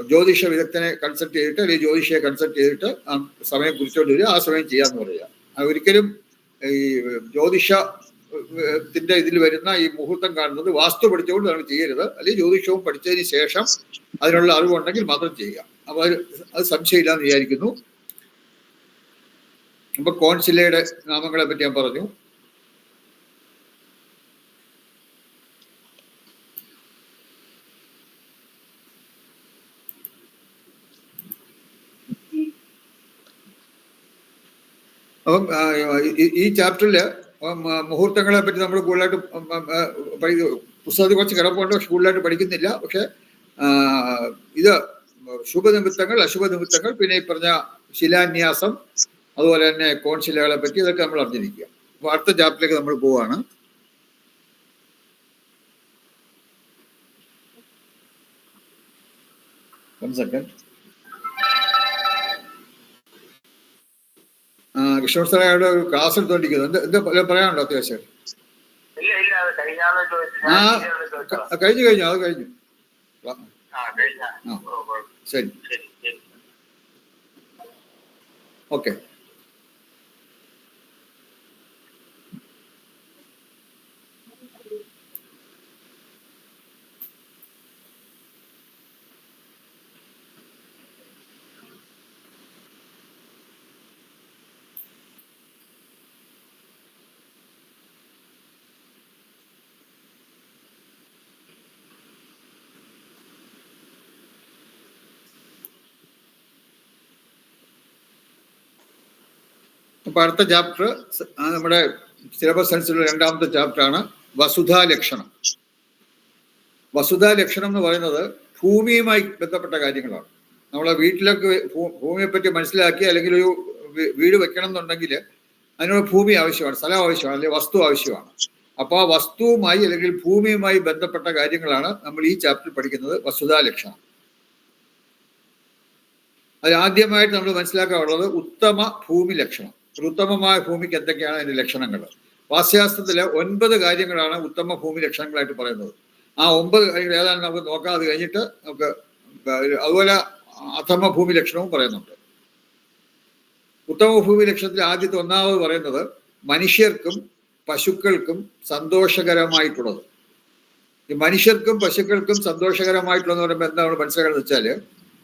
S1: ജ്യോതിഷ വിദഗ്ധനെ കൺസൾട്ട് ചെയ്തിട്ട് അല്ലെങ്കിൽ ജ്യോതിഷയെ കൺസൾട്ട് ചെയ്തിട്ട് സമയം കുറിച്ചോണ്ട് വരിക, ആ സമയം ചെയ്യാന്ന് പറയുക. ഒരിക്കലും ഈ ജ്യോതിഷത്തിന്റെ ഇതിൽ വരുന്ന ഈ മുഹൂർത്തം കാണുന്നത് വാസ്തു പഠിച്ചുകൊണ്ട് നമ്മൾ ചെയ്യരുത്. അല്ലെങ്കിൽ ജ്യോതിഷവും പഠിച്ചതിന് ശേഷം അതിനുള്ള അറിവുണ്ടെങ്കിൽ മാത്രം ചെയ്യുക. അപ്പൊ അത് സംശയമില്ലാന്ന് വിചാരിക്കുന്നു. അപ്പൊ കോൺസിലയുടെ നാമങ്ങളെ പറ്റി ഞാൻ പറഞ്ഞു. അപ്പം ഈ ചാപ്റ്ററില് മുഹൂർത്തങ്ങളെ പറ്റി നമ്മൾ കൂടുതലായിട്ട് പുസ്തകത്തിൽ കുറച്ച് കിടപ്പുണ്ട്, പക്ഷെ കൂടുതലായിട്ട് പഠിക്കുന്നില്ല. പക്ഷെ ഇത് ശുഭനിമിത്തങ്ങൾ, അശുഭനിമിത്തങ്ങൾ, പിന്നെ ഈ പറഞ്ഞ ശിലാന്യാസം, അതുപോലെ തന്നെ കോൺശിലകളെ പറ്റി ഇതൊക്കെ നമ്മൾ അറിഞ്ഞിരിക്കുക. അപ്പൊ അടുത്ത ചാപ്റ്ററിലേക്ക് നമ്മൾ പോവാണ്. കൃഷ്ണ സാറയുടെ ഒരു ക്ലാസ് എടുത്തോണ്ടിരിക്കുന്നത്. എന്താ പറയാനുണ്ടോ അത്യാവശ്യം? കഴിഞ്ഞു അത് കഴിഞ്ഞു. ശരി, ഓക്കെ. അപ്പൊ അടുത്ത ചാപ്റ്റർ നമ്മുടെ സിലബസ് അനുസരിച്ചുള്ള രണ്ടാമത്തെ ചാപ്റ്ററാണ് വസുധാ ലക്ഷണം. വസുധാ ലക്ഷണം എന്ന് പറയുന്നത് ഭൂമിയുമായി ബന്ധപ്പെട്ട കാര്യങ്ങളാണ്. നമ്മളെ വീട്ടിലൊക്കെ ഭൂമിയെ പറ്റി മനസ്സിലാക്കി അല്ലെങ്കിൽ ഒരു വീട് വെക്കണം എന്നുണ്ടെങ്കിൽ അതിനുള്ള ഭൂമി ആവശ്യമാണ്, സ്ഥലം ആവശ്യമാണ്, അല്ലെങ്കിൽ വസ്തു ആവശ്യമാണ്. അപ്പോൾ ആ വസ്തുവുമായി അല്ലെങ്കിൽ ഭൂമിയുമായി ബന്ധപ്പെട്ട കാര്യങ്ങളാണ് നമ്മൾ ഈ ചാപ്റ്ററിൽ പഠിക്കുന്നത്, വസുധാ ലക്ഷണം. അതിലാദ്യമായിട്ട് നമ്മൾ മനസ്സിലാക്കാനുള്ളത് ഉത്തമ ഭൂമി ലക്ഷണം. ഒരു ഉത്തമമായ ഭൂമിക്ക് എന്തൊക്കെയാണ് അതിന്റെ ലക്ഷണങ്ങൾ? വാസ്തുശാസ്ത്രത്തിലെ 9 കാര്യങ്ങളാണ് ഉത്തമ ഭൂമി ലക്ഷണങ്ങളായിട്ട് പറയുന്നത്. ആ 9 കാര്യങ്ങൾ ഏതാണ് നമുക്ക് നോക്കാം. അത് കഴിഞ്ഞിട്ട് നമുക്ക് അതുപോലെ അധമ ഭൂമി ലക്ഷണവും പറയുന്നുണ്ട്. ഉത്തമ ഭൂമി ലക്ഷണത്തിൽ ആദ്യത്തെ ഒന്നാമത് പറയുന്നത് മനുഷ്യർക്കും പശുക്കൾക്കും സന്തോഷകരമായിട്ടുള്ളത്. ഈ മനുഷ്യർക്കും പശുക്കൾക്കും സന്തോഷകരമായിട്ടുള്ളതെന്ന് പറയുമ്പോൾ എന്താണ് മനസ്സിലാക്കുന്നത് വെച്ചാൽ,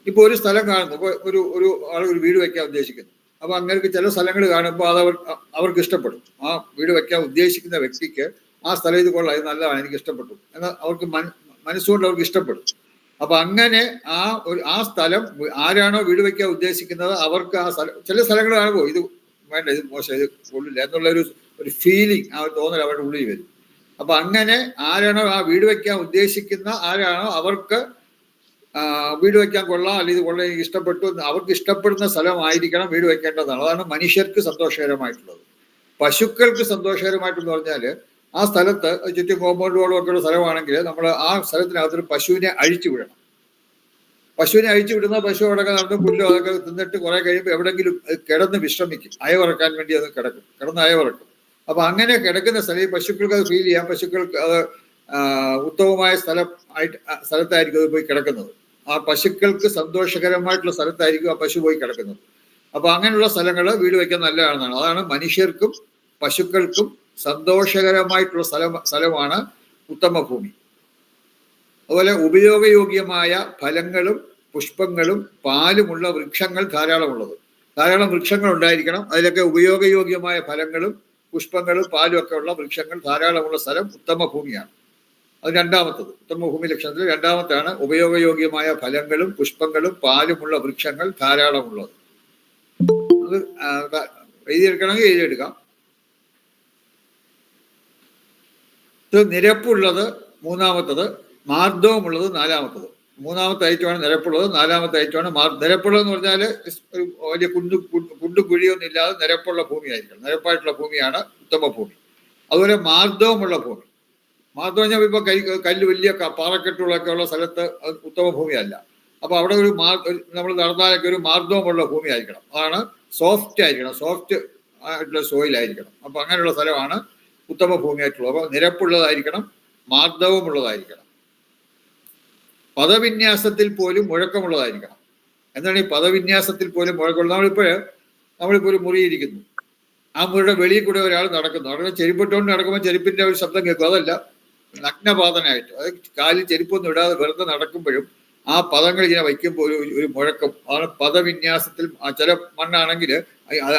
S1: ഇപ്പൊ ഒരു സ്ഥലം കാണുന്നു, ഒരു ആൾ ഒരു വീട് വെക്കാൻ ഉദ്ദേശിക്കുന്നു. അപ്പൊ അങ്ങനെ ചില സ്ഥലങ്ങൾ കാണുമ്പോൾ അത് അവർക്ക് ഇഷ്ടപ്പെടും. ആ വീട് വെക്കാൻ ഉദ്ദേശിക്കുന്ന വ്യക്തിക്ക് ആ സ്ഥലം ഇത് കൊള്ളാം, ഇത് നല്ലതാണ്, എനിക്ക് ഇഷ്ടപ്പെട്ടു എന്നാൽ അവർക്ക് മനസ്സുകൊണ്ട് അവർക്ക് ഇഷ്ടപ്പെടും. അപ്പൊ അങ്ങനെ ആ സ്ഥലം ആരാണോ വീട് വെക്കാൻ ഉദ്ദേശിക്കുന്നത് അവർക്ക് ആ സ്ഥലം, ചില സ്ഥലങ്ങൾ കാണുമ്പോൾ ഇത് വേണ്ട, ഇത് മോശം, ഇത് കൊള്ളില്ല എന്നുള്ളൊരു ഫീലിംഗ്, ആ ഒരു തോന്നൽ അവരുടെ ഉള്ളിൽ വരും. അപ്പൊ അങ്ങനെ ആരാണോ ആ വീട് വെക്കാൻ ഉദ്ദേശിക്കുന്ന ആരാണോ അവർക്ക് വീട് വെക്കാൻ കൊള്ളാം, അല്ലെങ്കിൽ ഇത് കൊള്ളാം, എനിക്ക് ഇഷ്ടപ്പെട്ടു, അവർക്ക് ഇഷ്ടപ്പെടുന്ന സ്ഥലമായിരിക്കണം വീട് വെക്കേണ്ടതാണ്. അതാണ് മനുഷ്യർക്ക് സന്തോഷകരമായിട്ടുള്ളത്. പശുക്കൾക്ക് സന്തോഷകരമായിട്ടെന്ന് പറഞ്ഞാൽ ആ സ്ഥലത്ത് ചുറ്റും കോമ്പൗണ്ട് വാളും ഒക്കെ ഉള്ള സ്ഥലമാണെങ്കിൽ നമ്മൾ ആ സ്ഥലത്തിനകത്തൊരു പശുവിനെ അഴിച്ചു വിടണം. പശുവിനെ അഴിച്ചു വിടുന്ന പശു അവിടെയൊക്കെ നടന്ന് പുല്ലോ അതൊക്കെ തിന്നിട്ട് കുറെ കഴിയുമ്പോൾ എവിടെയെങ്കിലും കിടന്ന് വിശ്രമിക്കും, അയവിറക്കാൻ വേണ്ടി അത് കിടന്ന് അയവിറക്കും. അപ്പൊ അങ്ങനെ കിടക്കുന്ന സ്ഥലം ഈ പശുക്കൾക്ക് അത് ഫീൽ ചെയ്യാം, പശുക്കൾക്ക് അത് ഉത്തമമായ സ്ഥലത്തായിരിക്കും അത് പോയി കിടക്കുന്നത്. ആ പശുക്കൾക്ക് സന്തോഷകരമായിട്ടുള്ള സ്ഥലത്തായിരിക്കും ആ പശു പോയി കിടക്കുന്നത്. അപ്പൊ അങ്ങനെയുള്ള സ്ഥലങ്ങൾ വീട് വയ്ക്കാൻ നല്ലതാണെന്നാണ്. അതാണ് മനുഷ്യർക്കും പശുക്കൾക്കും സന്തോഷകരമായിട്ടുള്ള സ്ഥലമാണ് ഉത്തമഭൂമി. അതുപോലെ ഉപയോഗയോഗ്യമായ ഫലങ്ങളും പുഷ്പങ്ങളും പാലുമുള്ള വൃക്ഷങ്ങൾ ധാരാളം വൃക്ഷങ്ങൾ ഉണ്ടായിരിക്കണം. അതിലൊക്കെ ഉപയോഗയോഗ്യമായ ഫലങ്ങളും പുഷ്പങ്ങളും പാലും ഒക്കെ ഉള്ള വൃക്ഷങ്ങൾ ധാരാളമുള്ള സ്ഥലം ഉത്തമഭൂമിയാണ്. അത് രണ്ടാമത്തത്, ഉത്തമഭൂമി ലക്ഷണത്തിൽ രണ്ടാമത്താണ് ഉപയോഗയോഗ്യമായ ഫലങ്ങളും പുഷ്പങ്ങളും പാലുമുള്ള വൃക്ഷങ്ങൾ ധാരാളമുള്ളത്. അത് എഴുതിയെടുക്കണമെങ്കിൽ എഴുതിയെടുക്കാം. നിരപ്പുള്ളത് മൂന്നാമത്തത്, മാർദ്ദവമുള്ളത് നാലാമത്തത്. മൂന്നാമത്തെ ഐറ്റമാണ് നിരപ്പുള്ളത്, നാലാമത്തെ ഐറ്റമാണ് നിരപ്പുള്ളതെന്ന് പറഞ്ഞാൽ വലിയ കുണ്ടും കുഴിയൊന്നും ഇല്ലാതെ നിരപ്പുള്ള ഭൂമിയായിരിക്കണം. നിരപ്പായിട്ടുള്ള ഭൂമിയാണ് ഉത്തമ ഭൂമി. അതുപോലെ മാർദ്ദവമുള്ള ഭൂമി. മാർദ്ദവം ഞാൻ ഇപ്പൊ കല്ല് വലിയ പാറക്കെട്ടുകളൊക്കെ ഉള്ള സ്ഥലത്ത് ഉത്തമ ഭൂമിയല്ല. അപ്പൊ അവിടെ നമ്മൾ നടന്നാലൊക്കെ ഒരു മാർദ്ദവമുള്ള ഭൂമി ആയിരിക്കണം. അതാണ് സോഫ്റ്റ് ആയിരിക്കണം, സോഫ്റ്റ് ആയിട്ടുള്ള സോയിൽ ആയിരിക്കണം. അപ്പൊ അങ്ങനെയുള്ള സ്ഥലമാണ് ഉത്തമ ഭൂമിയായിട്ടുള്ളത്. അപ്പൊ നിരപ്പുള്ളതായിരിക്കണം, മാർദ്ദവമുള്ളതായിരിക്കണം. പദവിന്യാസത്തിൽ പോലും മുഴക്കമുള്ളതായിരിക്കണം. എന്താണ് ഈ പദവിന്യാസത്തിൽ പോലും മുഴക്കമുള്ളത്? നമ്മളിപ്പോ ഒരു മുറിയിരിക്കുന്നു, ആ മുറിയുടെ വെളിയിൽ കൂടെ ഒരാൾ നടക്കുന്നു, ചെരുപ്പിട്ടുകൊണ്ട് നടക്കുമ്പോൾ ചെരുപ്പിന്റെ ഒരു ശബ്ദം കേൾക്കും. അതല്ല, നഗ്നപാതനായിട്ട്, അത് കാലിൽ ചെരുപ്പൊന്നും ഇടാതെ വെറുതെ നടക്കുമ്പോഴും ആ പദങ്ങൾ ഇങ്ങനെ വയ്ക്കുമ്പോൾ ഒരു മുഴക്കം. അതാണ് പദവിന്യാസത്തിൽ. ചില മണ്ണാണെങ്കിൽ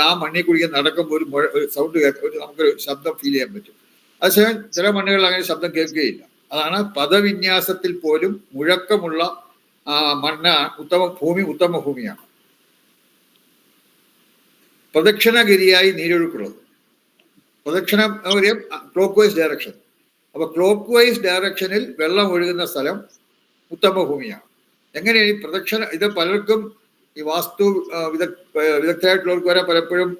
S1: ആ മണ്ണിൽ കൂടി നടക്കുമ്പോൾ ഒരു സൗണ്ട് നമുക്കൊരു ശബ്ദം ഫീൽ ചെയ്യാൻ പറ്റും. അതേസമയം ചില മണ്ണുകളിൽ അങ്ങനെ ശബ്ദം കേൾക്കുകയില്ല. അതാണ് പദവിന്യാസത്തിൽ പോലും മുഴക്കമുള്ള മണ്ണ് ഉത്തമ ഭൂമിയാണ്. പ്രദക്ഷിണഗതിയായി നീരൊഴുക്കുള്ളത്. പ്രദക്ഷിണം ക്ലോക്ക് വൈസ് ഡയറക്ഷൻ. അപ്പൊ ക്ലോക്ക് വൈസ് ഡയറക്ഷനിൽ വെള്ളം ഒഴുകുന്ന സ്ഥലം ഉത്തമ ഭൂമിയാണ്. എങ്ങനെയാണ് ഈ പ്രദക്ഷിണ? ഇത് പലർക്കും ഈ വാസ്തു വിദഗ്ധരായിട്ടുള്ളവർക്ക് വരെ പലപ്പോഴും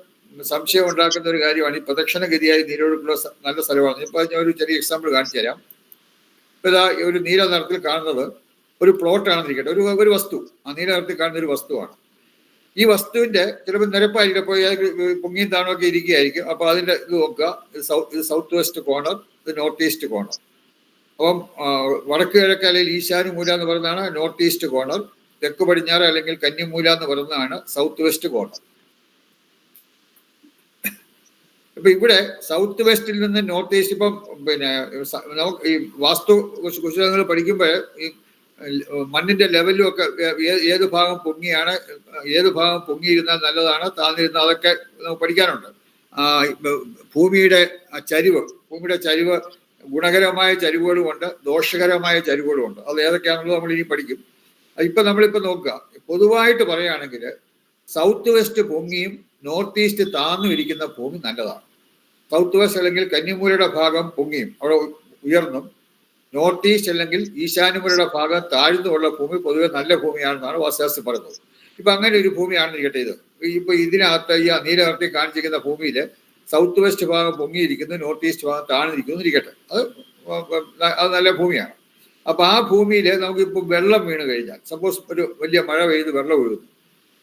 S1: സംശയം ഉണ്ടാക്കുന്ന ഒരു കാര്യമാണ്. ഈ പ്രദക്ഷിണഗതിയായി നീരൊഴുക്കുള്ള നല്ല സ്ഥലമാണ്. ഇപ്പൊ ഞാൻ ഒരു ചെറിയ എക്സാമ്പിൾ കാണിച്ചു തരാം. ഇപ്പൊ ഇതാ ഒരു നീല നിറത്തിൽ കാണുന്നത് ഒരു പ്ലോട്ടാണെന്നിരിക്കട്ടെ, ഒരു വസ്തു. ആ നീല നിറത്തിൽ കാണുന്ന ഒരു വസ്തുവാണ്. ഈ വസ്തുവിന്റെ ചിലപ്പോൾ നിരപ്പായിരിക്കും, അപ്പോൾ പൊങ്ങിയും താണൊക്കെ ഇരിക്കുകയായിരിക്കും. അപ്പൊ അതിന്റെ ഇത് നോക്കുക, ഇത് സൗത്ത് വെസ്റ്റ് കോർണർ, ഇത് നോർത്ത് ഈസ്റ്റ് കോർണർ. അപ്പം വടക്ക് കിഴക്ക് അല്ലെങ്കിൽ ഈശാനുമൂല എന്ന് പറയുന്നതാണ് നോർത്ത് ഈസ്റ്റ് കോർണർ. തെക്ക് പടിഞ്ഞാറ് അല്ലെങ്കിൽ കന്നിമൂല എന്ന് പറയുന്നതാണ് സൗത്ത് വെസ്റ്റ് കോർണർ. ഇപ്പൊ ഇവിടെ സൗത്ത് വെസ്റ്റിൽ നിന്ന് നോർത്ത് ഈസ്റ്റ്, ഇപ്പം നമുക്ക് ഈ വാസ്തു കുശലങ്ങൾ പഠിക്കുമ്പോൾ ഈ മണ്ണിന്റെ ലെവലും ഒക്കെ ഏത് ഭാഗം പൊങ്ങിയാണ്, ഏത് ഭാഗം പൊങ്ങിയിരുന്നാൽ നല്ലതാണ്, താഴ്ന്നിരുന്നാൽ, അതൊക്കെ നമുക്ക് പഠിക്കാനുണ്ട്. ഭൂമിയുടെ ചരിവ് ഗുണകരമായ ചരിവുകളുമുണ്ട്, ദോഷകരമായ ചരിവുകളുമുണ്ട്. അത് ഏതൊക്കെയാണെന്നുള്ളത് നമ്മൾ ഇനി പഠിക്കും. നമ്മളിപ്പോ നോക്കുക, പൊതുവായിട്ട് പറയുകയാണെങ്കിൽ സൗത്ത് വെസ്റ്റ് പൊങ്ങിയും നോർത്ത് ഈസ്റ്റ് താഴ്ന്നു ഇരിക്കുന്ന ഭൂമി നല്ലതാണ്. സൗത്ത് വെസ്റ്റ് അല്ലെങ്കിൽ കന്നിമൂലയുടെ ഭാഗം പൊങ്ങിയും അവിടെ ഉയർന്നും, നോർത്ത് ഈസ്റ്റ് അല്ലെങ്കിൽ ഈശാനുമൂലയുടെ ഭാഗം താഴ്ന്നുമുള്ള ഭൂമി പൊതുവെ നല്ല ഭൂമിയാണെന്നാണ് വാസ്തുശാസ്ത്രം പറയുന്നത്. ഇപ്പൊ അങ്ങനെ ഒരു ഭൂമിയാണെന്നിരിക്കട്ടെ ഇത്. ഇപ്പൊ ഇതിനകത്ത് ഈ നീല നിറത്തിൽ കാണിച്ചിരിക്കുന്ന ഭൂമിയിൽ സൗത്ത് വെസ്റ്റ് ഭാഗം പൊങ്ങിയിരിക്കുന്നു, നോർത്ത് ഈസ്റ്റ് ഭാഗം താഴ്ന്നിരിക്കുന്നു ഇരിക്കട്ടെ, അത് നല്ല ഭൂമിയാണ്. അപ്പൊ ആ ഭൂമിയിൽ നമുക്കിപ്പോ വെള്ളം വീണ് കഴിഞ്ഞാൽ, സപ്പോസ് ഒരു വലിയ മഴ പെയ്ത് വെള്ളം ഒഴുകുന്നു,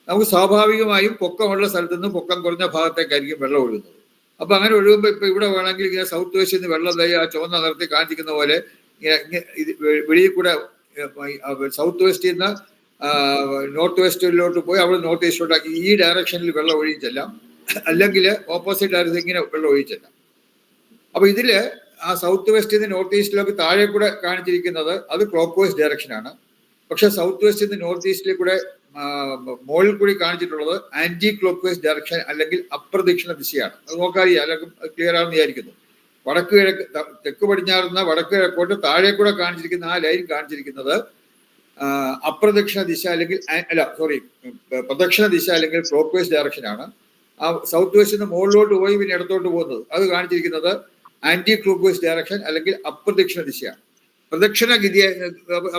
S1: നമുക്ക് സ്വാഭാവികമായും പൊക്കമുള്ള സ്ഥലത്ത് നിന്ന് പൊക്കം കുറഞ്ഞ ഭാഗത്തേക്കായിരിക്കും വെള്ളം ഒഴുകുന്നത്. അപ്പൊ അങ്ങനെ ഒഴുകുമ്പോൾ ഇപ്പൊ ഇവിടെ വേണമെങ്കിൽ ഇങ്ങനെ സൗത്ത് വെസ്റ്റിൽ നിന്ന് വെള്ളം ആ ചുവന്ന നിറത്തിൽ കാണിച്ചിരിക്കുന്ന പോലെ വെളിയിൽ കൂടെ സൗത്ത് വെസ്റ്റിൽ നിന്ന് നോർത്ത് വെസ്റ്റിലോട്ട് പോയി അവിടെ നോർത്ത് ഈസ്റ്റിലോട്ടാക്കി ഈ ഡയറക്ഷനിൽ വെള്ളം ഒഴിച്ചെല്ലാം, അല്ലെങ്കിൽ ഓപ്പോസിറ്റ് ഡയറക്ഷൻ ഇങ്ങനെ വെള്ളം ഒഴിച്ചെല്ലാം. അപ്പൊ ഇതില് ആ സൗത്ത് വെസ്റ്റിൽ നിന്ന് നോർത്ത് ഈസ്റ്റിലേക്ക് താഴെ കൂടെ കാണിച്ചിരിക്കുന്നത് അത് ക്ലോക്ക് വൈസ് ഡയറക്ഷനാണ്. പക്ഷെ സൗത്ത് വെസ്റ്റിൽ നിന്ന് നോർത്ത് ഈസ്റ്റിലേക്ക് കൂടെ മുകളിൽ കൂടി കാണിച്ചിട്ടുള്ളത് ആന്റി ക്ലോക്ക് വൈസ് ഡയറക്ഷൻ അല്ലെങ്കിൽ അപ്രദക്ഷിണ ദിശയാണ്. അത് നോക്കാറിയാം, അല്ലെങ്കിൽ ക്ലിയർ ആണെന്ന് വിചാരിക്കുന്നു. വടക്ക് കിഴക്ക് തെക്ക് പടിഞ്ഞാറുന്ന വടക്ക് കിഴക്കോട്ട് താഴെ കൂടെ കാണിച്ചിരിക്കുന്ന ആ ലൈൻ കാണിച്ചിരിക്കുന്നത് അപ്രദക്ഷിണ ദിശ അല്ലെങ്കിൽ പ്രദക്ഷിണ ദിശ അല്ലെങ്കിൽ ക്ലോക്ക് വൈസ് ഡയറക്ഷൻ ആണ്. ആ സൗത്ത് വെസ്റ്റിൽ നിന്ന് മുകളിലോട്ട് പോയി പിന്നെ ഇടത്തോട്ട് പോകുന്നത് അത് കാണിച്ചിരിക്കുന്നത് ആന്റി ക്ലോക്ക് വൈസ് ഡയറക്ഷൻ അല്ലെങ്കിൽ അപ്രദക്ഷിണ ദിശയാണ്. പ്രദക്ഷിണ ഗതി.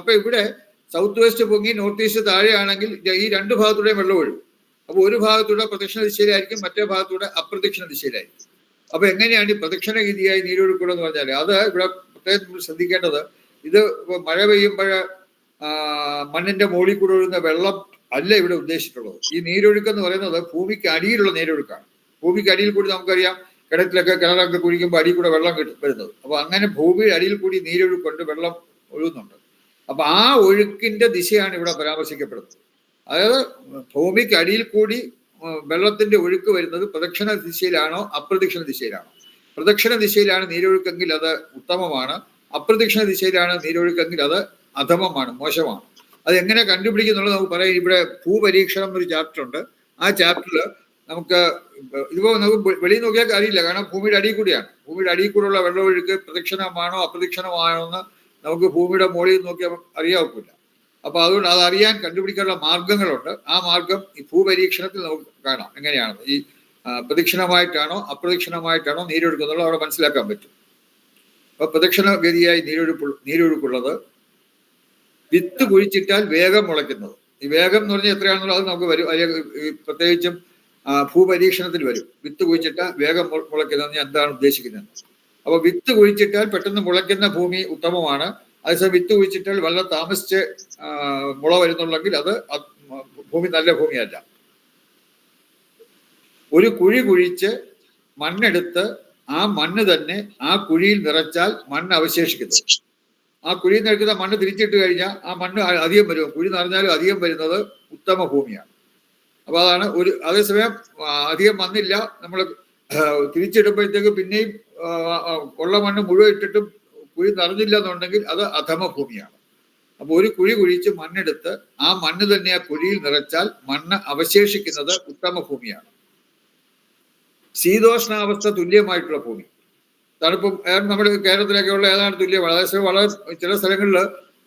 S1: അപ്പൊ ഇവിടെ സൗത്ത് വെസ്റ്റ് പൊങ്ങി നോർത്ത് ഈസ്റ്റ് താഴെയാണെങ്കിൽ ഈ രണ്ട് ഭാഗത്തൂടെ വെള്ളം ഒഴുകും. അപ്പൊ ഒരു ഭാഗത്തൂടെ പ്രദക്ഷിണ ദിശയിലായിരിക്കും, മറ്റേ ഭാഗത്തൂടെ അപ്രദക്ഷിണ ദിശയിലായിരിക്കും. അപ്പൊ എങ്ങനെയാണ് ഈ പ്രദക്ഷിണ ഗതിയായി നീരൊഴുക്കുള്ളത് എന്ന് പറഞ്ഞാൽ അത് ഇവിടെ പ്രത്യേകം ശ്രദ്ധിക്കേണ്ടത്, ഇത് മഴ പെയ്യുമ്പോൾ മണ്ണിന്റെ മുകളിൽ കൂടെ ഒഴുകുന്ന വെള്ളം അല്ല ഇവിടെ ഉദ്ദേശിച്ചിട്ടുള്ളത്. ഈ നീരൊഴുക്ക് എന്ന് പറയുന്നത് ഭൂമിക്ക് അടിയിലുള്ള നീരൊഴുക്കാണ്. ഭൂമിക്ക് അടിയിൽ കൂടി നമുക്കറിയാം കിണറൊക്കെ കുഴിക്കുമ്പോൾ അടിയിൽ കൂടെ വെള്ളം വരുന്നത്. അപ്പൊ അങ്ങനെ ഭൂമിയുടെ അടിയിൽ കൂടി നീരൊഴുക്കുണ്ട്, വെള്ളം ഒഴുകുന്നുണ്ട്. അപ്പൊ ആ ഒഴുക്കിന്റെ ദിശയാണ് ഇവിടെ പരാമർശിക്കപ്പെടുന്നത്. അതായത് ഭൂമിക്ക് അടിയിൽ കൂടി വെള്ളത്തിന്റെ ഒഴുക്ക് വരുന്നത് പ്രദക്ഷിണ ദിശയിലാണോ അപ്രദക്ഷിണ ദിശയിലാണോ? പ്രദക്ഷിണ ദിശയിലാണ് നീരൊഴുക്കെങ്കിൽ അത് ഉത്തമമാണ്, അപ്രദക്ഷിണ ദിശയിലാണ് നീരൊഴുക്കെങ്കിൽ അത് അധമമാണ്, മോശമാണ്. അത് എങ്ങനെ കണ്ടുപിടിക്കുന്നുള്ളത് നമുക്ക് പറയാം. ഇവിടെ ഭൂപരീക്ഷണം എന്നൊരു ചാപ്റ്റർ ഉണ്ട്. ആ ചാപ്റ്ററിൽ നമുക്ക് ഇതിപ്പോ നമുക്ക് വെളിയിൽ നോക്കിയാൽ അറിയില്ല, കാരണം ഭൂമിയുടെ അടിയിൽ കൂടിയാണ്. ഭൂമിയുടെ അടിയിൽ കൂടെയുള്ള വെള്ളമൊഴുക്ക് പ്രദക്ഷിണമാണോ അപ്രദക്ഷിണമാണോ എന്ന് നമുക്ക് ഭൂമിയുടെ മുകളിൽ നോക്കിയാൽ അറിയാവില്ല. അപ്പൊ അതുകൊണ്ട് അത് അറിയാൻ കണ്ടുപിടിക്കാനുള്ള മാർഗങ്ങളുണ്ട്. ആ മാർഗം ഈ ഭൂപരീക്ഷണത്തിൽ നമുക്ക് കാണാം. എങ്ങനെയാണ് ഈ പ്രദക്ഷിണമായിട്ടാണോ അപ്രദക്ഷിണമായിട്ടാണോ നീരൊഴുക്കുന്നുള്ളത് അവിടെ മനസ്സിലാക്കാൻ പറ്റും. അപ്പൊ പ്രദക്ഷിണ ഗതിയായി നീരൊഴുക്കുള്ളത് വിത്ത് കുഴിച്ചിട്ടാൽ വേഗം മുളയ്ക്കുന്നത്. ഈ വേഗം എന്ന് പറഞ്ഞാൽ എത്രയാണെന്നുള്ളത് അത് നമുക്ക് വരും, പ്രത്യേകിച്ചും ഭൂപരീക്ഷണത്തിൽ വരും. വിത്ത് കുഴിച്ചിട്ടാൽ വേഗം മുളയ്ക്കുന്നത് എന്താണ് ഉദ്ദേശിക്കുന്നത്? അപ്പൊ വിത്ത് കുഴിച്ചിട്ടാൽ പെട്ടെന്ന് മുളയ്ക്കുന്ന ഭൂമി ഉത്തമമാണ്. അതേസമയം വിത്ത് കുഴിച്ചിട്ടാൽ വളരെ താമസിച്ച് മുള വരുന്നുള്ളെങ്കിൽ അത് ഭൂമി നല്ല ഭൂമിയല്ല. ഒരു കുഴി കുഴിച്ച് മണ്ണെടുത്ത് ആ മണ്ണ് തന്നെ ആ കുഴിയിൽ നിറച്ചാൽ മണ്ണ് അവശേഷിക്കുന്നു. ആ കുഴിയിൽ നിറയ്ക്കുന്ന മണ്ണ് തിരിച്ചിട്ട് കഴിഞ്ഞാൽ ആ മണ്ണ് അധികം വരും. കുഴി നിറഞ്ഞാലും അധികം വരുന്നത് ഉത്തമ ഭൂമിയാണ്. അപ്പൊ അതാണ് ഒരു. അതേസമയം അധികം വന്നില്ല, നമ്മൾ തിരിച്ചിടുമ്പോഴത്തേക്ക് പിന്നെയും ഉള്ള മണ്ണ് മുഴുവൻ ഇട്ടിട്ടും കുഴി നിറഞ്ഞില്ല എന്നുണ്ടെങ്കിൽ അത് അധമ ഭൂമിയാണ്. അപ്പൊ ഒരു കുഴി കുഴിച്ച് മണ്ണെടുത്ത് ആ മണ്ണ് തന്നെ ആ കുഴിയിൽ നിറച്ചാൽ മണ്ണ് അവശേഷിക്കുന്നത് ഉത്തമ ഭൂമിയാണ്. ശീതോഷ്ണാവസ്ഥ തുല്യമായിട്ടുള്ള ഭൂമി, തണുപ്പും നമ്മുടെ കേരളത്തിലൊക്കെ ഉള്ള ഏതാണ് തുല്യമാണ്. അതേസമയം വളരെ ചില സ്ഥലങ്ങളിൽ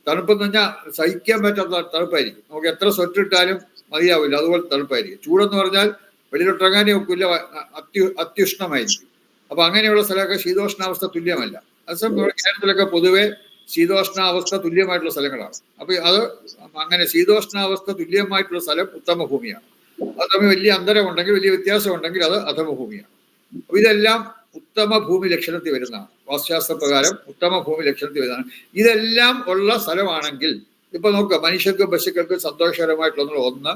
S1: തണുപ്പെന്ന് പറഞ്ഞാൽ സഹിക്കാൻ പറ്റാത്ത തണുപ്പായിരിക്കും. നമുക്ക് എത്ര സ്വെറ്റർ ഇട്ടാലും മതിയാവില്ല, അതുപോലെ തണുപ്പായിരിക്കും. ചൂടെന്ന് പറഞ്ഞാൽ വെളിയിലിട്ടിറങ്ങാനേ ഒക്കില്ല, അത്യുഷ്ണമായിരിക്കും. അപ്പൊ അങ്ങനെയുള്ള സ്ഥലമൊക്കെ ശീതോഷ്ണാവസ്ഥ തുല്യമല്ല. അതേസമയം നമ്മുടെ കേരളത്തിലൊക്കെ പൊതുവെ ശീതോഷ്ണാവസ്ഥ തുല്യമായിട്ടുള്ള സ്ഥലങ്ങളാണ്. അപ്പൊ അത് അങ്ങനെ ശീതോഷ്ണാവസ്ഥ തുല്യമായിട്ടുള്ള സ്ഥലം ഉത്തമ ഭൂമിയാണ്. അത് തമ്മിൽ വലിയ അന്തരം ഉണ്ടെങ്കിൽ, വലിയ വ്യത്യാസം ഉണ്ടെങ്കിൽ അത് അധമ ഭൂമിയാണ്. അപ്പൊ ഇതെല്ലാം ഉത്തമ ഭൂമി ലക്ഷണത്തിൽ വരുന്നതാണ്. വാസ്തുശാസ്ത്ര പ്രകാരം ഉത്തമ ഭൂമി ലക്ഷണത്തിൽ വരുന്നതാണ്. ഇതെല്ലാം ഉള്ള സ്ഥലമാണെങ്കിൽ ഇപ്പൊ നോക്കുക, മനുഷ്യർക്കും പശുക്കൾക്കും സന്തോഷകരമായിട്ടുള്ള ഒന്ന്,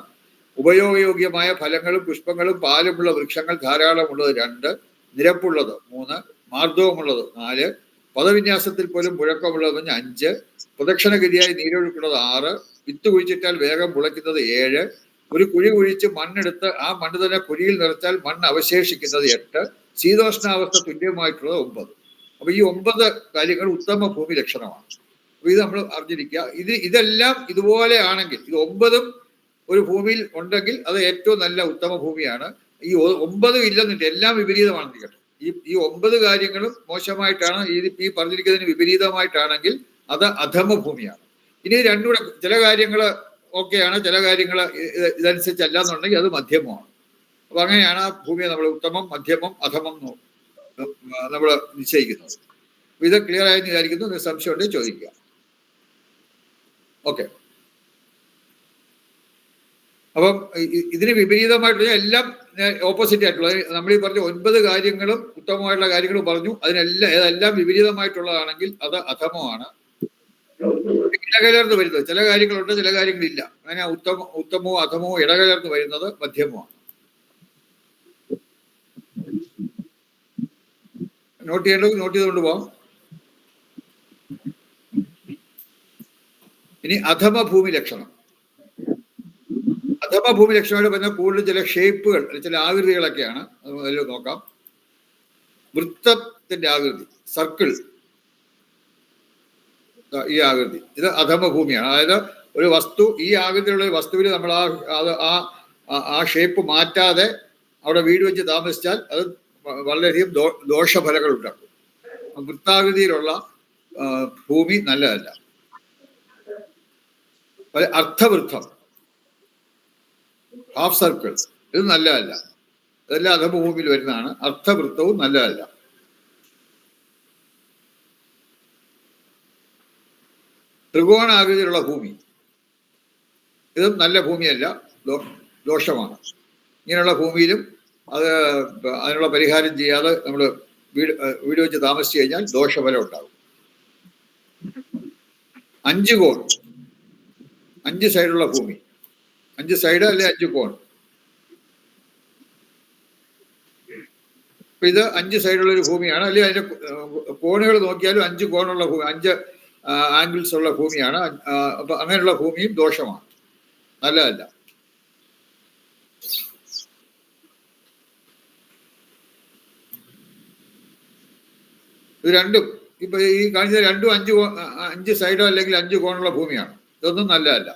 S1: ഉപയോഗയോഗ്യമായ ഫലങ്ങളും പുഷ്പങ്ങളും പാലുമുള്ള വൃക്ഷങ്ങൾ ധാരാളമുള്ളത് 2, നിരപ്പുള്ളത് 3, മാർദ്ദവമുള്ളത് 4, പദവിന്യാസത്തിൽ പോലും മുഴക്കമുള്ളത് 5, പ്രദക്ഷിണഗതിയായി നീരൊഴുക്കുള്ളത് 6, വിത്ത് കുഴിച്ചിട്ടാൽ വേഗം മുളയ്ക്കുന്നത് 7, ഒരു കുഴി കുഴിച്ച് മണ്ണെടുത്ത് ആ മണ്ണ് തന്നെ കുഴിയിൽ നിറച്ചാൽ മണ്ണ് അവശേഷിക്കുന്നത് 8, ശീതോഷ്ണാവസ്ഥ തുല്യമായിട്ടുള്ളത് 9. അപ്പൊ ഈ 9 കാര്യങ്ങൾ ഉത്തമ ഭൂമി ലക്ഷണമാണ്. അപ്പൊ ഇത് നമ്മൾ അറിഞ്ഞിരിക്കുക. ഇതെല്ലാം ഇതുപോലെ ആണെങ്കിൽ, ഇത് 9 ഒരു ഭൂമിയിൽ ഉണ്ടെങ്കിൽ അത് ഏറ്റവും നല്ല ഉത്തമ ഭൂമിയാണ്. ഈ 9 ഇല്ലെന്നിട്ട് എല്ലാം വിപരീതമാണെന്ന് കേട്ടോ. ഈ 9 കാര്യങ്ങളും മോശമായിട്ടാണ്, ഈ പറഞ്ഞിരിക്കുന്നതിന് വിപരീതമായിട്ടാണെങ്കിൽ അത് അധമ ഭൂമിയാണ്. ഇനി രണ്ടുകൂടെ ചില കാര്യങ്ങൾ ഓക്കെയാണ്, ചില കാര്യങ്ങൾ ഇതനുസരിച്ചല്ല എന്നുണ്ടെങ്കിൽ അത് മധ്യമമാണ്. അപ്പൊ അങ്ങനെയാണ് ആ ഭൂമിയെ നമ്മൾ ഉത്തമം, മധ്യമം, അധമം നമ്മൾ നിശ്ചയിക്കുന്നത്. ഇത് ക്ലിയർ ആയെന്ന് വിചാരിക്കുന്നു. സംശയം ഉണ്ടെങ്കിൽ ചോദിക്കുക. ഓക്കെ. അപ്പം ഇതിന് വിപരീതമായിട്ടുള്ള എല്ലാം ഓപ്പോസിറ്റ് ആയിട്ടുള്ള, നമ്മൾ ഈ പറഞ്ഞ 9 കാര്യങ്ങളും ഉത്തമമായിട്ടുള്ള കാര്യങ്ങളും പറഞ്ഞു. ഏതെല്ലാം വിപരീതമായിട്ടുള്ളതാണെങ്കിൽ അത് അധമമാണ്. ഇടകലർന്ന് വരുന്നത് ചില കാര്യങ്ങളുണ്ട്, ചില കാര്യങ്ങളില്ല. അങ്ങനെ ഉത്തമവും അധമവും ഇടകലർന്ന് വരുന്നത് മധ്യമമാണ്. നോട്ട് ചെയ്യേണ്ടത് നോട്ട് ചെയ്തുകൊണ്ട് പോവാം. ഇനി അധമ ഭൂമി ലക്ഷണം. അധമ ഭൂമി ലക്ഷണമായിട്ട് പറഞ്ഞാൽ കൂടുതൽ ചില ഷേപ്പുകൾ, ചില ആകൃതികളൊക്കെയാണ്. അതിൽ നോക്കാം. വൃത്തത്തിന്റെ ആകൃതി, സർക്കിൾ, ഈ ആകൃതി, ഇത് അധമ ഭൂമിയാണ്. അതായത് ഒരു വസ്തു ഈ ആകൃതിയിലുള്ള ഒരു വസ്തുവിൽ നമ്മൾ ആ ഷേപ്പ് മാറ്റാതെ അവിടെ വീട് വെച്ച് താമസിച്ചാൽ അത് വളരെയധികം ദോഷഫലങ്ങൾ ഉണ്ടാക്കും. വൃത്താകൃതിയിലുള്ള ഭൂമി നല്ലതല്ല. അർത്ഥവൃത്തം, ഹാഫ് സർക്കിൾ, ഇത് നല്ലതല്ല. അതെല്ലാം അധഭൂമിയിൽ വരുന്നതാണ്. അർത്ഥവൃത്തവും നല്ലതല്ല. ത്രികോണാകൃതിയിലുള്ള ഭൂമി, ഇതും നല്ല ഭൂമിയല്ല, ദോഷമാണ്. ഇങ്ങനെയുള്ള ഭൂമിയിലും അതിനുള്ള പരിഹാരം ചെയ്യാതെ നമ്മൾ വീട് വെച്ച് താമസിച്ചു കഴിഞ്ഞാൽ ദോഷഫലം ഉണ്ടാകും. 5 കോൺ, 5 സൈഡുള്ള ഭൂമി, 5 സൈഡ് അല്ലെ 5 കോൺ. ഇത് 5 സൈഡുള്ള ഒരു ഭൂമിയാണ്, അല്ലെ അതിന്റെ കോണുകൾ നോക്കിയാലും 5 കോണുള്ള ഭൂമി, 5 ആംഗിൾസ് ഉള്ള ഭൂമിയാണ്. അപ്പൊ അങ്ങനെയുള്ള ഭൂമിയും ദോഷമാണ്, നല്ലതല്ല. ഇത് രണ്ടും ഇപ്പൊ ഈ കാണിച്ച രണ്ടും 5 സൈഡോ അല്ലെങ്കിൽ 5 കോണുള്ള ഭൂമിയാണ്. ഇതൊന്നും നല്ലതല്ല.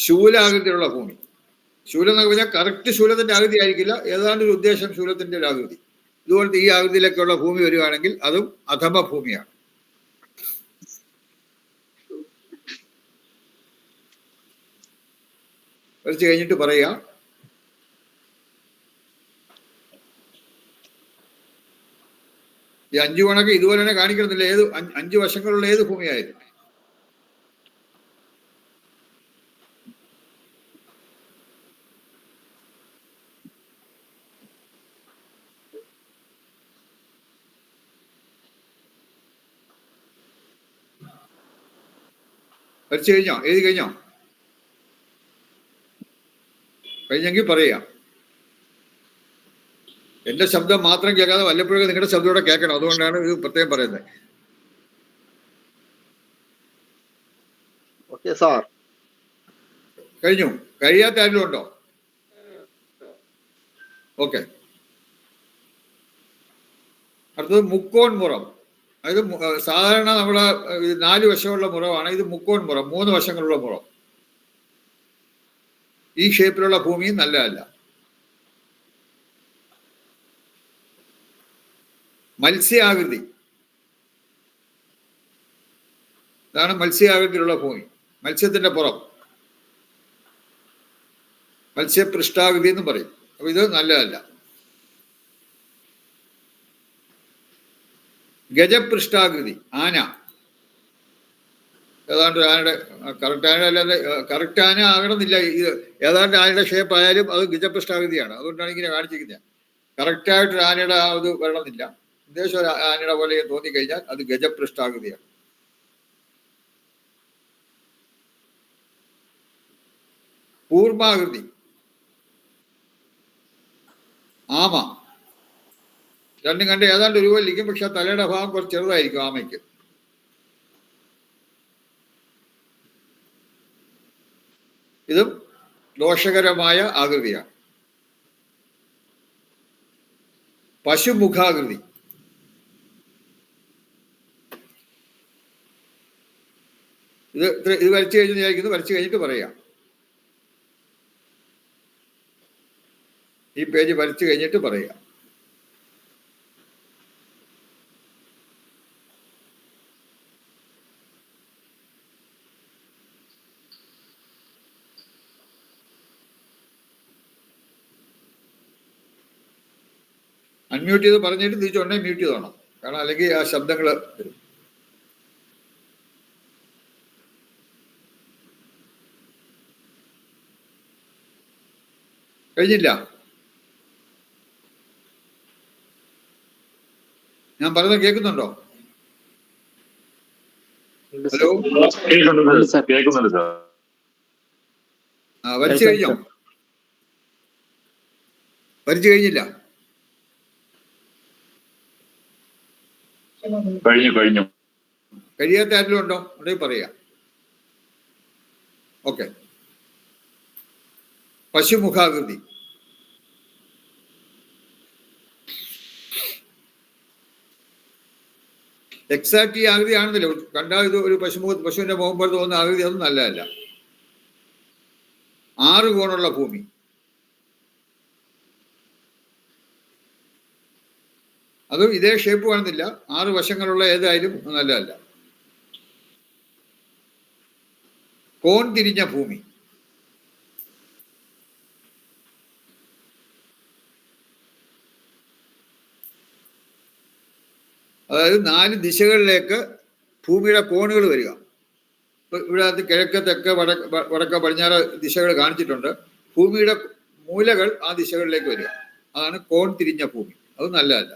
S1: ശൂലാകൃതിയുള്ള ഭൂമി, ശൂലം എന്നൊക്കെ പറഞ്ഞാൽ കറക്റ്റ് ശൂലത്തിന്റെ ആകൃതി ആയിരിക്കില്ല, ഏതാണ്ട് ഒരു ഉദ്ദേശം ശൂലത്തിന്റെ ഒരു ആകൃതി. ഇതുപോലത്തെ ഈ ആകൃതിയിലൊക്കെയുള്ള ഭൂമി വരികയാണെങ്കിൽ അതും അധമ ഭൂമിയാണ്. വരച്ച് കഴിഞ്ഞിട്ട് പറയാ. ഈ 5 കോണൊക്കെ ഇതുപോലെ തന്നെ കാണിക്കണമെന്നില്ല, ഏത് 5 വശങ്ങളുള്ള ഏത് ഭൂമിയായിരുന്നു. വരച്ചു കഴിഞ്ഞോ? എഴുതി കഴിഞ്ഞോ? കഴിഞ്ഞെങ്കിൽ പറയാം. എന്റെ ശബ്ദം മാത്രം കേൾക്കാതെ വല്ലപ്പോഴും നിങ്ങളുടെ ശബ്ദം കൂടെ കേൾക്കണം, അതുകൊണ്ടാണ് ഇത് പ്രത്യേകം പറയുന്നത്. കഴിഞ്ഞു? കഴിയാത്ത ആരെങ്കിലും ഉണ്ടോ? ഓക്കെ. അടുത്തത് മുക്കോൺ മുറം. അതായത് സാധാരണ നമ്മുടെ 4 വശമുള്ള മുറമാണ്, ഇത് മുക്കോൺ മുറം, 3 വശങ്ങളുള്ള മുറം. ഈ ഷേപ്പിലുള്ള ഭൂമിയും നല്ലതല്ല. മത്സ്യാകൃതി, ഇതാണ് മത്സ്യാകൃതിയിലുള്ള ഭൂമി, മത്സ്യത്തിന്റെ പുറം, മത്സ്യപൃഷ്ഠാകൃതി എന്ന് പറയും. അപ്പൊ ഇത് നല്ലതല്ല. ഗജപൃഷ്ഠാകൃതി, ആന, ഏതാണ്ട് ആനയുടെ കറക്റ്റ് ആന അല്ലാതെ കറക്റ്റ് ആന ആകണമെന്നില്ല, ഇത് ഏതാണ്ട് ആനയുടെ ഷേപ്പ് ആയാലും അത് ഗജപൃഷ്ഠാകൃതിയാണ്. അതുകൊണ്ടാണ് ഇങ്ങനെ കാണിച്ചിരിക്കുന്നത്. കറക്റ്റായിട്ടൊരു ആനയുടെ ആ ഇത് വരണമെന്നില്ല, ഉദ്ദേശം ഒരു ആനയുടെ പോലെ തോന്നിക്കഴിഞ്ഞാൽ അത് ഗജപൃഷ്ഠാകൃതിയാണ്. കൂർമാകൃതി, ആമ, രണ്ടും കണ്ട് ഏതാണ്ട് ഒരുപോലെ ഇരിക്കും, പക്ഷെ തലയുടെ ഭാഗം കുറച്ച് ചെറുതായിരിക്കും ആമയ്ക്ക്. ഇതും ദോഷകരമായ ആകൃതിയാണ്. പശുമുഖാകൃതി, ഇത് വരച്ചു കഴിഞ്ഞ് വിചാരിക്കുന്നു, വരച്ചു കഴിഞ്ഞിട്ട് പറയാം. ഈ പേജ് വരച്ചു കഴിഞ്ഞിട്ട് പറയാം. അൺമ്യൂട്ട് ചെയ്ത് പറഞ്ഞിട്ട് തിരിച്ചുകൊണ്ടേ മ്യൂട്ട് ചെയ്തോണം, കാരണം അല്ലെങ്കിൽ ആ ശബ്ദങ്ങൾ വരും. കഴിഞ്ഞില്ല? ഞാൻ പറയുന്നത് കേൾക്കുന്നുണ്ടോ? ഹലോ,
S3: കേൾക്കുന്നുണ്ട് സാർ.
S1: വരച്ചു കഴിഞ്ഞോ? വരച്ചു കഴിഞ്ഞില്ല?
S3: കഴിഞ്ഞു.
S1: കഴിയാത്ത ആരെങ്കിലും ഉണ്ടോ? ഉണ്ടെങ്കിൽ പറയാം. ഓക്കെ. പശുമുഖാകൃതി, എക്സാക്ട് ഈ ആകൃതി ആണെന്നില്ല, കണ്ടാൽ ഇത് ഒരു പശുവിന്റെ മുഖം പോലെ തോന്നുന്ന ആകൃതി ഒന്നും നല്ലതല്ല. 6 കോണുള്ള ഭൂമി, അതും ഇതേ ഷേപ്പ് കാണുന്നില്ല, 6 വശങ്ങളുള്ള ഏതായാലും നല്ലതല്ല. കോൺ തിരിഞ്ഞ ഭൂമി, അതായത് 4 ദിശകളിലേക്ക് ഭൂമിയുടെ കോണുകൾ വരിക. ഇവിടെ അത് കിഴക്ക്, തെക്ക്, വടക്ക്, പടിഞ്ഞാറ് ദിശകൾ കാണിച്ചിട്ടുണ്ട്. ഭൂമിയുടെ മൂലകൾ ആ ദിശകളിലേക്ക് വരിക, അതാണ് കോൺ തിരിഞ്ഞ ഭൂമി. അത് നല്ലതല്ല.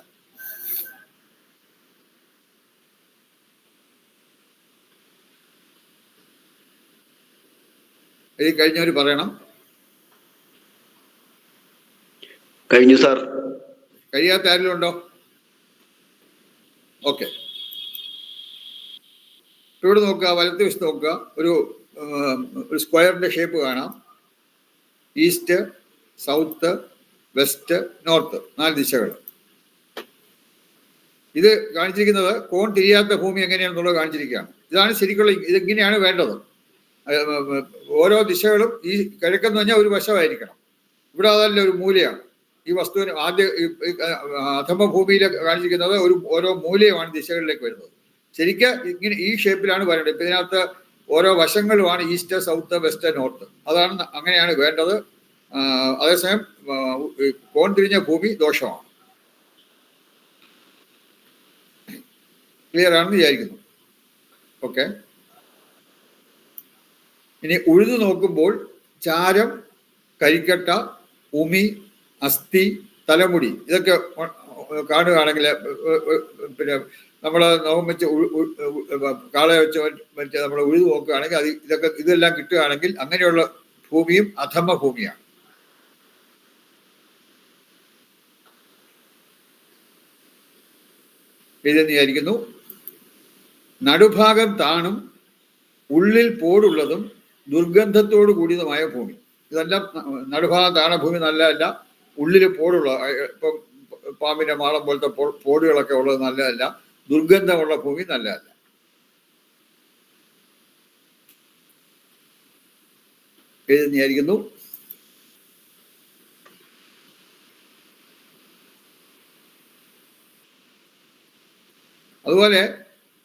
S1: ഇത് കഴിഞ്ഞവർ പറയണം.
S2: കഴിഞ്ഞു സാർ.
S1: കഴിയാത്ത ആരെങ്കിലും ഉണ്ടോ? ഓക്കെ, ഇവിടെ നോക്കുക, വലത്ത് വശത്ത് നോക്കുക, ഒരു സ്ക്വയറിന്റെ ഷേപ്പ് കാണാം. ഈസ്റ്റ്, സൗത്ത്, വെസ്റ്റ്, നോർത്ത്, 4 ദിശകൾ. ഇത് കാണിച്ചിരിക്കുന്നത് കോൺ തിരിയാത്ത ഭൂമി എങ്ങനെയാണെന്നുള്ളത് കാണിച്ചിരിക്കുകയാണ്. ഇതാണ് ശരിക്കുള്ള, ഇതിങ്ങനെയാണ് വേണ്ടത്. ഓരോ ദിശകളും ഈ കിഴക്കെന്ന് പറഞ്ഞാൽ ഒരു വശമായിരിക്കണം. ഇവിടെ അതല്ല, ഒരു മൂലയാണ്. ഈ വസ്തുവിന് ആദ്യം അധമ ഭൂമിയിൽ കാണിച്ചിരിക്കുന്നത് ഓരോ മൂലയുമാണ് ദിശകളിലേക്ക് വരുന്നത്. ശരിക്കും ഇങ്ങനെ ഈ ഷേപ്പിലാണ് വരേണ്ടത്. ഇപ്പം ഇതിനകത്ത് ഓരോ വശങ്ങളുമാണ് ഈസ്റ്റ്, സൗത്ത്, വെസ്റ്റ്, നോർത്ത്. അതാണ്, അങ്ങനെയാണ് വേണ്ടത്. അതേസമയം കോൺ തിരിഞ്ഞ ഭൂമി ദോഷമാണ്. ക്ലിയർ ആണെന്ന് വിചാരിക്കുന്നു. ഓക്കെ, ഇനി ഉഴുതു നോക്കുമ്പോൾ ചാരം, കരിക്കട്ട, ഉമി, അസ്ഥി, തലമുടി ഇതൊക്കെ കാണുകയാണെങ്കിൽ, പിന്നെ നമ്മൾ നോകം വെച്ച് കാളയെ വെച്ച് നമ്മൾ ഉഴുതു നോക്കുകയാണെങ്കിൽ ഇതെല്ലാം കിട്ടുകയാണെങ്കിൽ അങ്ങനെയുള്ള ഭൂമിയും അധമ ഭൂമിയാണ്. ഇതെന്ന് വിചാരിക്കുന്നു. നടുഭാഗം താണും ഉള്ളിൽ പോടുള്ളതും ദുർഗന്ധത്തോടു കൂടിയതുമായ ഭൂമി. ഇതെല്ലാം നടുഭാഗം താണ ഭൂമി നല്ലതല്ല. ഉള്ളിൽ പോടുള്ള, ഇപ്പം പാമ്പിന്റെ മാളം പോലത്തെ പോടുകളൊക്കെ ഉള്ളത് നല്ലതല്ല. ദുർഗന്ധമുള്ള ഭൂമി നല്ലതല്ല. എഴുതുന്ന വിചാരിക്കുന്നു. അതുപോലെ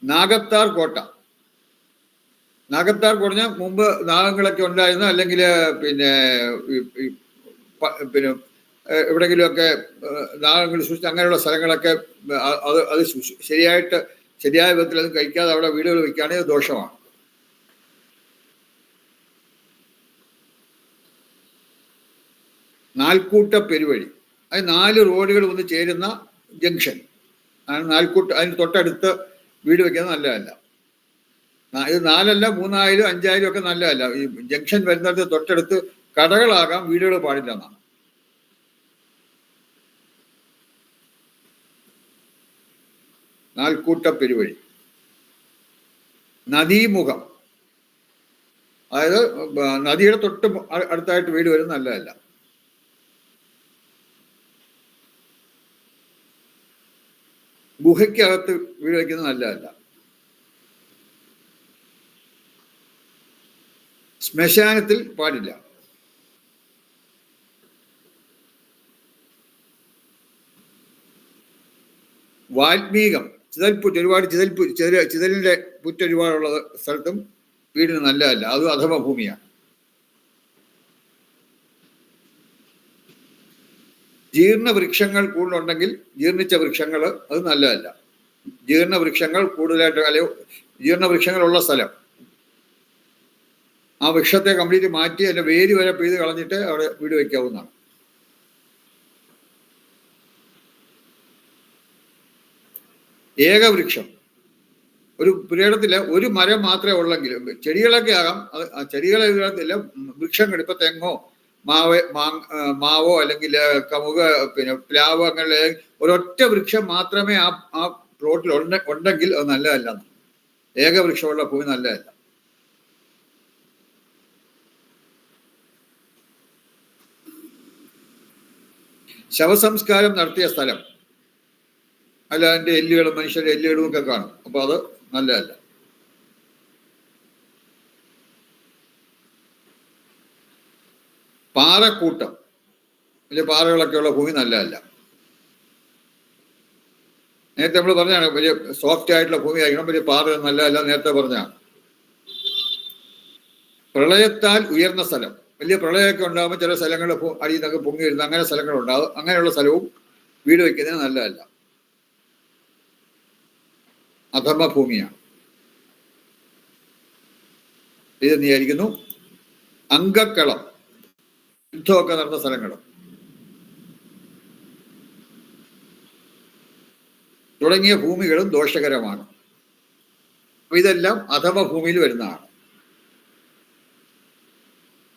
S1: നാഗത്താർ കോട്ട. നാഗത്താർ കുറഞ്ഞ മുമ്പ് നാഗങ്ങളൊക്കെ ഉണ്ടായിരുന്ന, അല്ലെങ്കിൽ പിന്നെ എവിടെയെങ്കിലുമൊക്കെ നാഗങ്ങൾ സൃഷ്ടിച്ച് അങ്ങനെയുള്ള സ്ഥലങ്ങളൊക്കെ അത് ശരിയായ വിധത്തിൽ അത് കഴിക്കാതെ അവിടെ വീടുകൾ വയ്ക്കുകയാണെങ്കിൽ ദോഷമാണ്. നാൽക്കൂട്ട പെരുവഴി, അത് 4 റോഡുകൾ ഒന്ന് ചേരുന്ന ജംഗ്ഷൻ ആണ് നാൽക്കൂട്ട. അതിന് തൊട്ടടുത്ത് വീട് വയ്ക്കുന്നത് നല്ലതല്ല. ഇത് 4 അല്ല, 3 ആയാലും 5 ആയാലും ഒക്കെ നല്ലതല്ല. ഈ ജംഗ്ഷൻ വരുന്നിടത്ത് തൊട്ടടുത്ത് കടകളാകാം, വീടുകൾ പാടില്ല എന്നാണ്. നാൽക്കൂട്ട പെരുവഴി. നദീമുഖം, അതായത് നദിയുടെ തൊട്ട് അടുത്തായിട്ട് വീട് വരുന്നത് നല്ലതല്ല. ഗുഹയ്ക്കകത്ത് വീട് വയ്ക്കുന്നത് നല്ലതല്ല. ശ്മശാനത്തിൽ പാടില്ല. വാൽമീകം, ചിതൽപുറ്റ്, ഒരുപാട് ചിതലിന്റെ പുറ്റ് ഒരുപാടുള്ള സ്ഥലത്തും വീടിന് നല്ലതല്ല. അത് അധമ ഭൂമിയാണ്. ജീർണ വൃക്ഷങ്ങൾ കൂടുതലുണ്ടെങ്കിൽ, ജീർണിച്ച വൃക്ഷങ്ങൾ, അത് നല്ലതല്ല. ജീർണ വൃക്ഷങ്ങൾ കൂടുതലായിട്ട്, അല്ലെങ്കിൽ ജീർണ വൃക്ഷങ്ങളുള്ള സ്ഥലം, ആ വൃക്ഷത്തെ കംപ്ലീറ്റ് മാറ്റി അതിന്റെ വേര് വരെ പിഴുത് കളഞ്ഞിട്ട് അവിടെ വീട് വയ്ക്കാവുന്നതാണ്. ഏകവൃക്ഷം, ഒരു പുരയിടത്തില് ഒരു മരം മാത്രമേ ഉള്ളെങ്കിലും, ചെടികളൊക്കെ ആകാം, ചെടികളെ ഇതിനകത്തില്ല, വൃക്ഷങ്ങൾ, ഇപ്പൊ തെങ്ങോ മാവോ അല്ലെങ്കിൽ കമുക, പിന്നെ പ്ലാവ്, അങ്ങനെ ഒരൊറ്റ വൃക്ഷം മാത്രമേ ആ പ്ലോട്ടിൽ ഉണ്ടെങ്കിൽ അത് നല്ലതല്ല. ഏകവൃക്ഷമുള്ള ഭൂമി നല്ലതല്ല. ശവസംസ്കാരം നടത്തിയ സ്ഥലം, അല്ല അതിൻ്റെ എല്ലുകളും മനുഷ്യരുടെ എല്ലുകളും ഒക്കെ കാണും. അപ്പോൾ അത് നല്ലതല്ല. പാറക്കൂട്ടം, വലിയ പാറകളൊക്കെ ഉള്ള ഭൂമി നല്ലതല്ല. നേരത്തെ നമ്മൾ പറഞ്ഞാണ് വലിയ സോഫ്റ്റ് ആയിട്ടുള്ള ഭൂമി ആയിരിക്കണം, വലിയ പാറ നല്ലതല്ല, നേരത്തെ പറഞ്ഞാണ്. പ്രളയത്താൽ ഉയർന്ന സ്ഥലം, വലിയ പ്രളയമൊക്കെ ഉണ്ടാകുമ്പോൾ ചില സ്ഥലങ്ങൾ അടിയിൽ നിന്നൊക്കെ പൊങ്ങി വരുന്ന അങ്ങനെ സ്ഥലങ്ങളുണ്ടാകും. അങ്ങനെയുള്ള സ്ഥലവും വീട് വയ്ക്കുന്നതിന് നല്ലതല്ല, അധർമ്മ ഭൂമിയാണ്. ഇതെന്ന് വിചാരിക്കുന്നു. അങ്കക്കളം, യുദ്ധമൊക്കെ നടന്ന സ്ഥലങ്ങൾ തുടങ്ങിയ ഭൂമികളും ദോഷകരമാണ്. ഇതെല്ലാം അധമ ഭൂമിയിൽ വരുന്നതാണ്.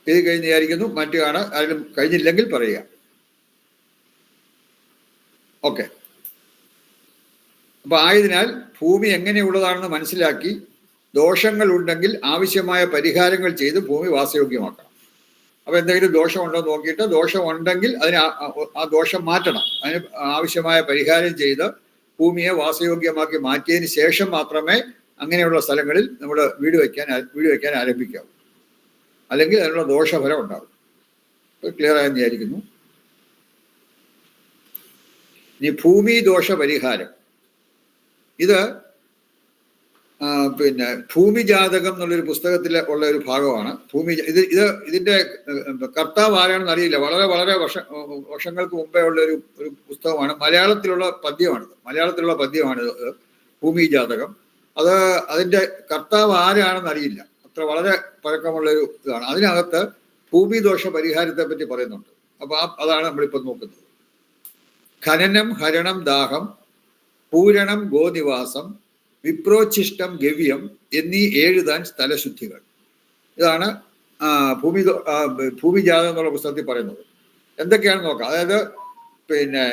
S1: ഇത് കഴിഞ്ഞ് വിചാരിക്കുന്നു. മറ്റു കാണാൻ ആരും കഴിഞ്ഞില്ലെങ്കിൽ പറയുക. ഓക്കെ. അപ്പൊ ആയതിനാൽ ഭൂമി എങ്ങനെയുള്ളതാണെന്ന് മനസ്സിലാക്കി ദോഷങ്ങൾ ഉണ്ടെങ്കിൽ ആവശ്യമായ പരിഹാരങ്ങൾ ചെയ്ത് ഭൂമി വാസയോഗ്യമാക്കണം. അപ്പൊ എന്തെങ്കിലും ദോഷമുണ്ടോ എന്ന് നോക്കിയിട്ട് ദോഷമുണ്ടെങ്കിൽ അതിന് ആ ദോഷം മാറ്റണം. അതിന് ആവശ്യമായ പരിഹാരം ചെയ്ത് ഭൂമിയെ വാസയോഗ്യമാക്കി മാറ്റിയതിന് ശേഷം മാത്രമേ അങ്ങനെയുള്ള സ്ഥലങ്ങളിൽ നമ്മൾ വീട് വയ്ക്കാൻ ആരംഭിക്കാവൂ. അല്ലെങ്കിൽ അതിനുള്ള ദോഷഫലം ഉണ്ടാകും. ക്ലിയർ ആയെന്ന് വിചാരിക്കുന്നു. ഇനി ഭൂമി ദോഷ പരിഹാരം. ഇത് പിന്നെ ഭൂമിജാതകം എന്നുള്ളൊരു പുസ്തകത്തിൽ ഉള്ള ഒരു ഭാഗമാണ്. ഇതിന്റെ കർത്താവ് ആരാണെന്ന് അറിയില്ല. വളരെ വളരെ വർഷങ്ങൾക്ക് മുമ്പേ ഉള്ള ഒരു പുസ്തകമാണ്. മലയാളത്തിലുള്ള പദ്യമാണിത് ഭൂമിജാതകം. അതിന്റെ കർത്താവ് ആരാണെന്ന് അറിയില്ല. അത്ര വളരെ പഴക്കമുള്ളൊരു ഇതാണ്. അതിനകത്ത് ഭൂമിദോഷ പരിഹാരത്തെ പറ്റി പറയുന്നുണ്ട്. അപ്പൊ അതാണ് നമ്മളിപ്പോൾ നോക്കുന്നത്. ഖനനം, ഹരണം, ദാഹം, പൂരണം, ഗോനിവാസം, വിപ്രോച്ഛിഷ്ടം, ഗവ്യം എന്നീ 7 താൻ സ്ഥലശുദ്ധികൾ. ഇതാണ് ഭൂമിജാതകം എന്നുള്ള പുസ്തകത്തിൽ പറയുന്നത്. എന്തൊക്കെയാണെന്ന് നോക്കാം. അതായത് പിന്നെ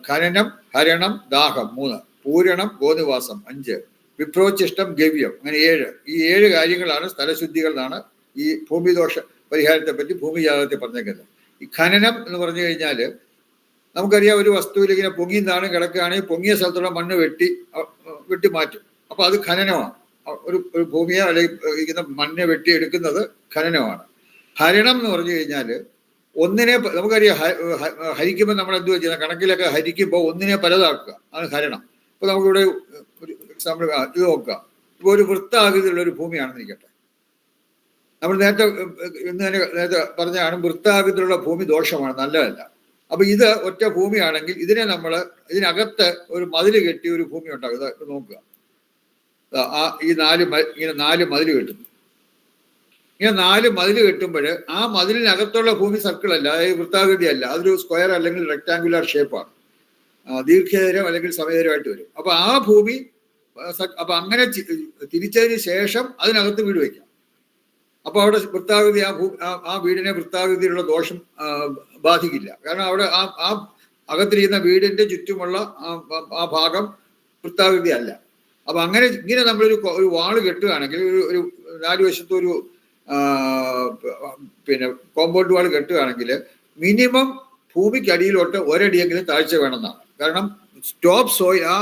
S1: ഖനനം, ഹരണം, ദാഹം 3, പൂരണം, ഗോനിവാസം 5, വിപ്രോച്ഛിഷ്ടം, ഗവ്യം അങ്ങനെ 7. ഈ 7 കാര്യങ്ങളാണ് സ്ഥലശുദ്ധികൾ എന്നാണ് ഈ ഭൂമിദോഷ പരിഹാരത്തെ പറ്റി ഭൂമിജാതകത്തിൽ പറഞ്ഞേക്കുന്നത്. ഈ ഖനനം എന്ന് പറഞ്ഞു കഴിഞ്ഞാൽ നമുക്കറിയാം, ഒരു വസ്തുവിൽ ഇങ്ങനെ പൊങ്ങിയും താണും കിടക്കുകയാണെങ്കിൽ പൊങ്ങിയ സ്ഥലത്തുള്ള മണ്ണ് വെട്ടി മാറ്റും. അപ്പൊ അത് ഖനനമാണ്. ഒരു ഭൂമിയെ അല്ലെങ്കിൽ ഇരിക്കുന്ന മണ്ണിനെ വെട്ടി എടുക്കുന്നത് ഖനനമാണ്. ഹരണം എന്ന് പറഞ്ഞു കഴിഞ്ഞാൽ ഒന്നിനെ നമുക്കറിയാം, ഹരിക്കുമ്പോൾ നമ്മൾ എന്ത് ചെയ്യുന്നത്, കണക്കിലൊക്കെ ഹരിക്കുമ്പോൾ ഒന്നിനെ പലതാക്കുക, അത് ഹരണം. ഇപ്പൊ നമുക്കിവിടെ ഒരു എക്സാമ്പിൾ ഇത് നോക്കുക. ഇപ്പൊ ഒരു വൃത്താകൃതിയുള്ള ഒരു ഭൂമിയാണെന്ന് ഇരിക്കട്ടെ. നമ്മൾ നേരത്തെ പറഞ്ഞാണ് വൃത്താകൃതിയിലുള്ള ഭൂമി ദോഷമാണ്, നല്ലതല്ല. അപ്പൊ ഇത് ഒറ്റ ഭൂമിയാണെങ്കിൽ ഇതിനകത്ത് ഒരു മതില് കെട്ടി ഒരു ഭൂമി ഉണ്ടാകും. ഇത് നോക്കുക. ഇങ്ങനെ 4 മതില് കെട്ടുന്നു. ഇങ്ങനെ 4 മതില് കെട്ടുമ്പോൾ ആ മതിലിനകത്തുള്ള ഭൂമി സർക്കിൾ അല്ല, അതായത് വൃത്താകൃതി അല്ല, അതൊരു സ്ക്വയർ അല്ലെങ്കിൽ റെക്ടാങ്കുലർ ഷേപ്പാണ്. ദീർഘചതുരം അല്ലെങ്കിൽ സമചതുരമായിട്ട് വരും. അപ്പൊ ആ ഭൂമി അപ്പൊ അങ്ങനെ തിരിച്ചതിന് ശേഷം അതിനകത്ത് വീട് വയ്ക്കാം. അപ്പൊ അവിടെ വൃത്താകൃതി ആ വീടിനെ വൃത്താകൃതിയിലുള്ള ദോഷം ബാധിക്കില്ല. കാരണം അവിടെ ആ അകത്തിരിക്കുന്ന വീടിന്റെ ചുറ്റുമുള്ള ആ ഭാഗം വൃത്താകൃതി അല്ല. അപ്പൊ ഇങ്ങനെ നമ്മളൊരു വാള് കെട്ടുകയാണെങ്കിൽ ഒരു 4 വശത്തും ഒരു പിന്നെ കോമ്പൗണ്ട് വാൾ കെട്ടുകയാണെങ്കിൽ മിനിമം ഭൂമിക്കടിയിലോട്ട് ഒരടിയെങ്കിലും താഴ്ച വേണമെന്നാണ്. കാരണം ടോപ്പ് സോയിൽ ആ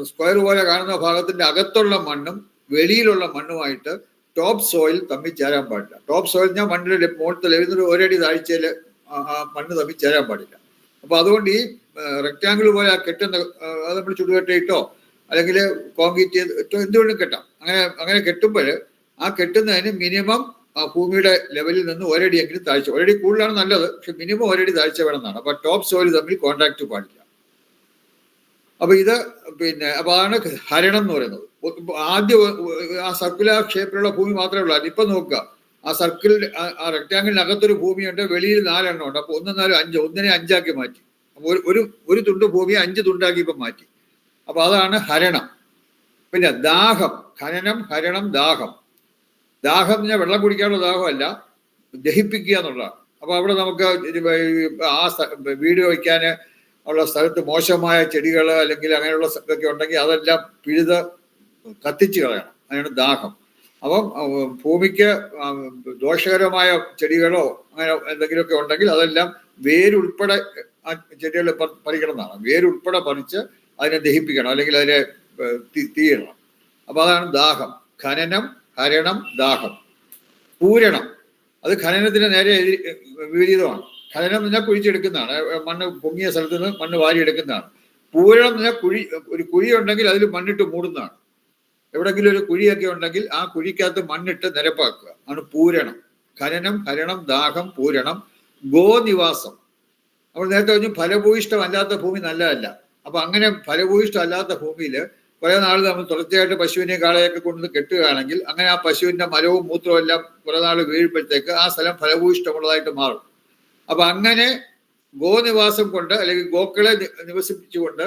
S1: സ്ക്വയർ പോലെ കാണുന്ന ഭാഗത്തിന്റെ അകത്തുള്ള മണ്ണും വെളിയിലുള്ള മണ്ണുമായിട്ട് ടോപ്പ് സോയിൽ തമ്മിൽ ചേരാൻ പാടില്ല. ടോപ്പ് സോയിൽ ഞാൻ മണ്ണിന്റെ മുകളിൽ ലഭിക്കുന്ന 1 അടി താഴ്ചയിൽ ആ മണ്ണ് തമ്മിൽ ചേരാൻ പാടില്ല. അപ്പൊ അതുകൊണ്ട് ഈ റെക്ടാങ്കിൾ പോലെ കെട്ടുന്ന അത് നമ്മൾ ചുടുകെട്ടയിട്ടോ അല്ലെങ്കിൽ കോൺക്രീറ്റ് ചെയ്തിട്ടോ എന്തുകൊണ്ടും കെട്ടാം. അങ്ങനെ കെട്ടുമ്പോൾ ആ കെട്ടുന്നതിന് മിനിമം ആ ഭൂമിയുടെ ലെവലിൽ നിന്ന് 1 അടിയെങ്കിലും താഴ്ച, 1 അടി കൂടുതലാണ് നല്ലത്, പക്ഷെ മിനിമം 1 അടി താഴ്ച വേണമെന്നാണ്. അപ്പൊ ടോപ്പ് സോയിൽ തമ്മിൽ കോൺടാക്ട് പാടില്ല. അപ്പൊ അപ്പൊ അതാണ് ഹരണം എന്ന് പറയുന്നത്. ആദ്യം ആ സർക്കുലർ ഷേപ്പിലുള്ള ഭൂമി മാത്രമേ ഉള്ളൂ. ഇപ്പൊ നോക്കുക, ആ ആ റെക്ടാങ്കിളിനകത്തൊരു ഭൂമിയുണ്ട്, വെളിയിൽ 4 എണ്ണം ഉണ്ട്. അപ്പൊ 1, 4, 5, ഒന്നിനെ 5 ആക്കി മാറ്റി. അപ്പൊ ഒരു തുണ്ട് ഭൂമിയെ 5 തുണ്ടാക്കി ഇപ്പൊ മാറ്റി. അപ്പൊ അതാണ് ഹരണം. പിന്നെ ദാഹം, ഖനനം, ഹരണം, ദാഹം. ദാഹം എന്ന് പറഞ്ഞാൽ വെള്ളം കുടിക്കാനുള്ള ദാഹമല്ല, ദഹിപ്പിക്കുക എന്നുള്ളതാണ്. അപ്പൊ അവിടെ നമുക്ക് ആ വീട് വയ്ക്കാൻ ഉള്ള സ്ഥലത്ത് മോശമായ ചെടികൾ അല്ലെങ്കിൽ അങ്ങനെയുള്ള ഇതൊക്കെ ഉണ്ടെങ്കിൽ അതെല്ലാം പിഴുത് കത്തിച്ച് കളയണം. അതിനാണ് ദാഹം. അപ്പം ഭൂമിക്ക് ദോഷകരമായ ചെടികളോ അങ്ങനെ എന്തെങ്കിലുമൊക്കെ ഉണ്ടെങ്കിൽ അതെല്ലാം വേരുൾപ്പെടെ ആ ചെടികൾ പറിക്കണം എന്നാണ്. വേരുൾപ്പെടെ പറിച്ച് അതിനെ ദഹിപ്പിക്കണം, അല്ലെങ്കിൽ അതിനെ തീയിടണം. അപ്പൊ അതാണ് ദാഹം. ഖനനം, ഹരണം, ദാഹം. പൂരണം അത് ഖനനത്തിന് നേരെ വിപരീതമാണ്. ഖനനം എന്ന് പറഞ്ഞാൽ കുഴിച്ചെടുക്കുന്നതാണ്, മണ്ണ് പൊങ്ങിയ സ്ഥലത്ത് നിന്ന് മണ്ണ് വാരിയെടുക്കുന്നതാണ്. പൂരണം എന്ന് പറഞ്ഞാൽ ഒരു കുഴി ഉണ്ടെങ്കിൽ അതിൽ മണ്ണിട്ട് മൂടുന്നതാണ്. എവിടെങ്കിലും ഒരു കുഴിയൊക്കെ ഉണ്ടെങ്കിൽ ആ കുഴിക്കകത്ത് മണ്ണിട്ട് നിരപ്പാക്കുക ആണ് പൂരണം. ഖനനം, ഹരണം, ദാഹം, പൂരണം. ഗോനിവാസം, നമ്മൾ നേരത്തെ പറഞ്ഞു ഫലഭൂയിഷ്ടമല്ലാത്ത ഭൂമി നല്ലതല്ല. അപ്പൊ അങ്ങനെ ഫലഭൂയിഷ്ടമല്ലാത്ത ഭൂമിയിൽ കുറെ നാൾ നമ്മൾ തുടർച്ചയായിട്ട് പശുവിനെയും കാളയൊക്കെ കൊണ്ടുവന്ന് കെട്ടുകയാണെങ്കിൽ അങ്ങനെ ആ പശുവിന്റെ മലവും മൂത്രവും എല്ലാം കുറെ നാൾ വീഴുമ്പോഴത്തേക്ക് ആ സ്ഥലം ഫലഭൂയിഷ്ടമുള്ളതായിട്ട് മാറും. അപ്പൊ അങ്ങനെ ഗോനിവാസം കൊണ്ട് അല്ലെങ്കിൽ ഗോക്കളെ നിവസിപ്പിച്ചുകൊണ്ട്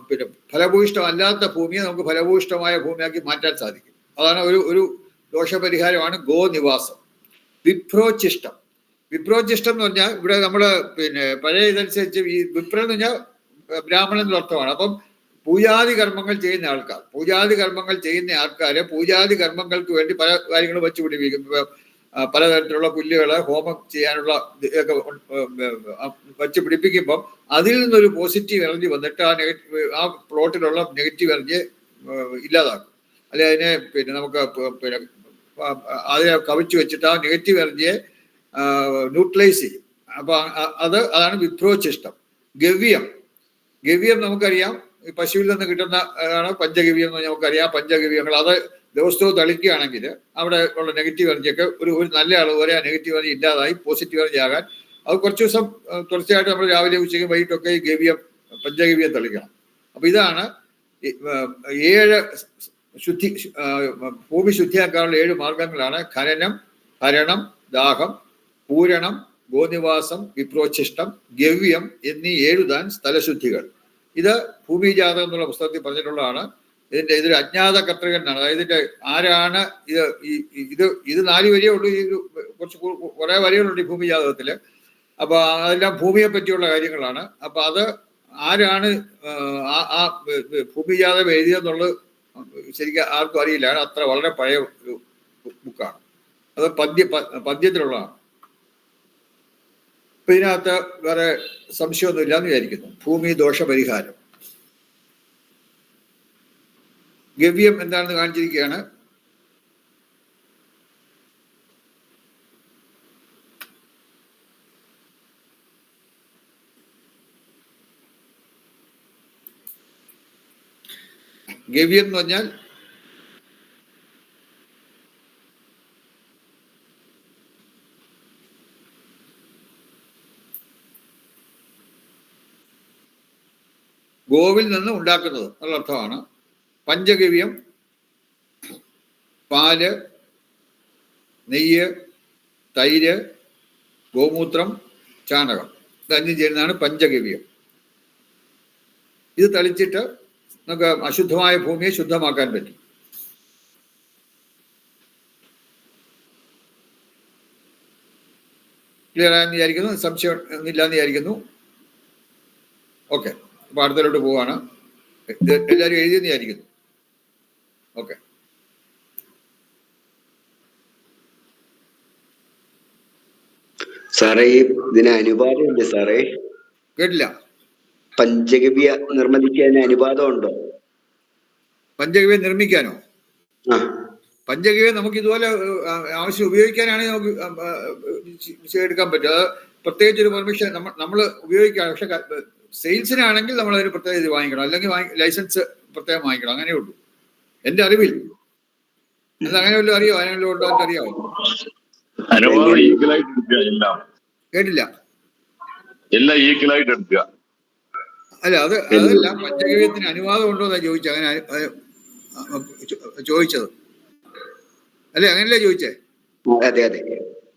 S1: പിന്നെ ഫലഭൂയിഷ്ടമല്ലാത്ത ഭൂമിയെ നമുക്ക് ഫലഭൂയിഷ്ടമായ ഭൂമിയാക്കി മാറ്റാൻ സാധിക്കും. അതാണ് ഒരു ദോഷപരിഹാരമാണ് ഗോനിവാസം. വിപ്രോച്ചിഷ്ടം. വിപ്രോച്ചിഷ്ടം എന്ന് പറഞ്ഞാൽ ഇവിടെ നമ്മള് പിന്നെ പഴയ ഇതനുസരിച്ച് ഈ വിപ്ര എന്ന് പറഞ്ഞാൽ ബ്രാഹ്മണൻ എന്നുള്ള അർത്ഥമാണ്. അപ്പം പൂജാതി കർമ്മങ്ങൾ ചെയ്യുന്ന ആൾക്കാർ, പൂജാതി കർമ്മങ്ങൾ ചെയ്യുന്ന ആൾക്കാരെ പൂജാതി കർമ്മങ്ങൾക്ക് വേണ്ടി പല കാര്യങ്ങളും വെച്ച് പിടിപ്പിക്കും. പലതരത്തിലുള്ള പുല്ലുകള് ഹോമം ചെയ്യാനുള്ള ഒക്കെ വെച്ച് പിടിപ്പിക്കുമ്പം അതിൽ നിന്നൊരു പോസിറ്റീവ് എനർജി വന്നിട്ട് ആ പ്ലോട്ടിലുള്ള നെഗറ്റീവ് എനർജി ഇല്ലാതാക്കും. അല്ലെ അതിനെ പിന്നെ നമുക്ക് പിന്നെ അതിനെ കവിച്ചു വെച്ചിട്ട് ആ നെഗറ്റീവ് എനർജിയെ ന്യൂട്രലൈസ് ചെയ്യും. അപ്പൊ അതാണ് വിപ്രോച്ചിഷ്ടം. ഗവ്യം. ഗവ്യം നമുക്കറിയാം, പശുവിൽ നിന്ന് കിട്ടുന്ന ആണ് പഞ്ചഗവ്യം എന്ന് നമുക്കറിയാം. പഞ്ചഗവ്യങ്ങൾ അത് ദിവസവും തളിക്കുകയാണെങ്കിൽ അവിടെ ഉള്ള നെഗറ്റീവ് എനർജിയൊക്കെ ഒരു നല്ല അളവ് വരെ ആ നെഗറ്റീവ് എനർജി ഇല്ലാതായി പോസിറ്റീവ് എനർജി ആകാൻ അത് കുറച്ച് ദിവസം തുടർച്ചയായിട്ട് നമ്മൾ രാവിലെ ഉച്ചയ്ക്ക് വൈകിട്ടൊക്കെ ഈ ഗവ്യം, പഞ്ചഗവ്യം തളിക്കണം. അപ്പൊ ഇതാണ് 7 ഭൂമി ശുദ്ധിയാക്കാനുള്ള 7 മാർഗങ്ങളാണ് ഖനനം, ഹരണം, ദാഹം, പൂരണം, ഗോനിവാസം, വിപ്രോച്ഛിഷ്ടം, ഗവ്യം എന്നീ 7 താൻ സ്ഥലശുദ്ധികൾ. ഇത് ഭൂമിജാതകം എന്നുള്ള പുസ്തകത്തിൽ പറഞ്ഞിട്ടുള്ളതാണ്. ഇതൊരു അജ്ഞാത കർത്തൃകൻ എന്നാണ്. അതായത് ഇതിന്റെ ആരാണ് ഇത് 4 വരിയേ ഉള്ളൂ. കുറച്ച് കുറെ വരികളുണ്ട് ഈ ഭൂമിജാതകത്തില്. അപ്പൊ അതെല്ലാം ഭൂമിയെ പറ്റിയുള്ള കാര്യങ്ങളാണ്. അപ്പൊ അത് ആരാണ് ആ ഭൂമിജാതകം എഴുതിയെന്നുള്ളത് ശരിക്കും ആർക്കും അറിയില്ല. അത്ര വളരെ പഴയ ഒരു ബുക്കാണ്. അത് പദ്യത്തിലുള്ളതാണ്. അപ്പൊ ഇതിനകത്ത് വേറെ സംശയമൊന്നുമില്ല എന്ന് വിചാരിക്കുന്നു. ഭൂമി ദോഷപരിഹാരം. ഗവ്യം എന്താണെന്ന് കാണിച്ചിരിക്കുകയാണ്. ഗവ്യം എന്ന് പറഞ്ഞാൽ ഗോവിൽ നിന്ന് ഉണ്ടാക്കുന്നത് എന്നുള്ള അർത്ഥമാണ്. പഞ്ചഗവ്യം പാല്, നെയ്യ്, തൈര്, ഗോമൂത്രം, ചാണകം ഇതഞ്ഞും ചേരുന്നതാണ് പഞ്ചഗവ്യം. ഇത് തളിച്ചിട്ട് നമുക്ക് അശുദ്ധമായ ഭൂമിയെ ശുദ്ധമാക്കാൻ പറ്റും. ക്ലിയർ ആയെന്ന് വിചാരിക്കുന്നു. സംശയം ഒന്നുമില്ലാന്ന് വിചാരിക്കുന്നു. ഓക്കെ, അപ്പൊ അടുത്തലോട്ട് പോവാണ്. എല്ലാവരും എഴുതിയെന്ന് വിചാരിക്കുന്നു. ഓക്കെ,
S2: സാറേ ഇതിന് അനുപാതമുണ്ട് സാറേ.
S1: കേട്ടില്ല.
S2: പഞ്ചഗവ്യ നിർമ്മിക്കാൻ അനുപാതം ഉണ്ടോ?
S1: പഞ്ചഗവ്യം നിർമ്മിക്കാനോ? പഞ്ചഗവ്യം നമുക്ക് ഇതുപോലെ ആവശ്യം ഉപയോഗിക്കാനാണെങ്കിൽ നമുക്ക് എടുക്കാൻ പറ്റും. അത് പ്രത്യേകിച്ച് ഒരു പെർമിഷൻ നമ്മൾ ഉപയോഗിക്കാം. പക്ഷെ സെയിൽസിനാണെങ്കിൽ നമ്മൾ അതിന് പ്രത്യേക ഇത് വാങ്ങിക്കണം, അല്ലെങ്കിൽ ലൈസൻസ് പ്രത്യേകം വാങ്ങിക്കണം. അങ്ങനെ ഉള്ളൂ എന്റെ അറിവിൽ. അത് അങ്ങനെ വല്ലതും അറിയോ? അങ്ങനെ വല്ലതും അറിയാമോ? കേട്ടില്ല.
S3: എല്ലാം ഈക്വലായിട്ട് എടുക്കുക.
S1: അല്ല, അതല്ല, പഞ്ചഗവ്യത്തിന് അനുവാദം ഉണ്ടോ എന്നാ ചോദിച്ചത്. അങ്ങനെ ചോദിച്ചത് അല്ലെ? അങ്ങനല്ലേ ചോദിച്ചേ?
S2: അതെ അതെ.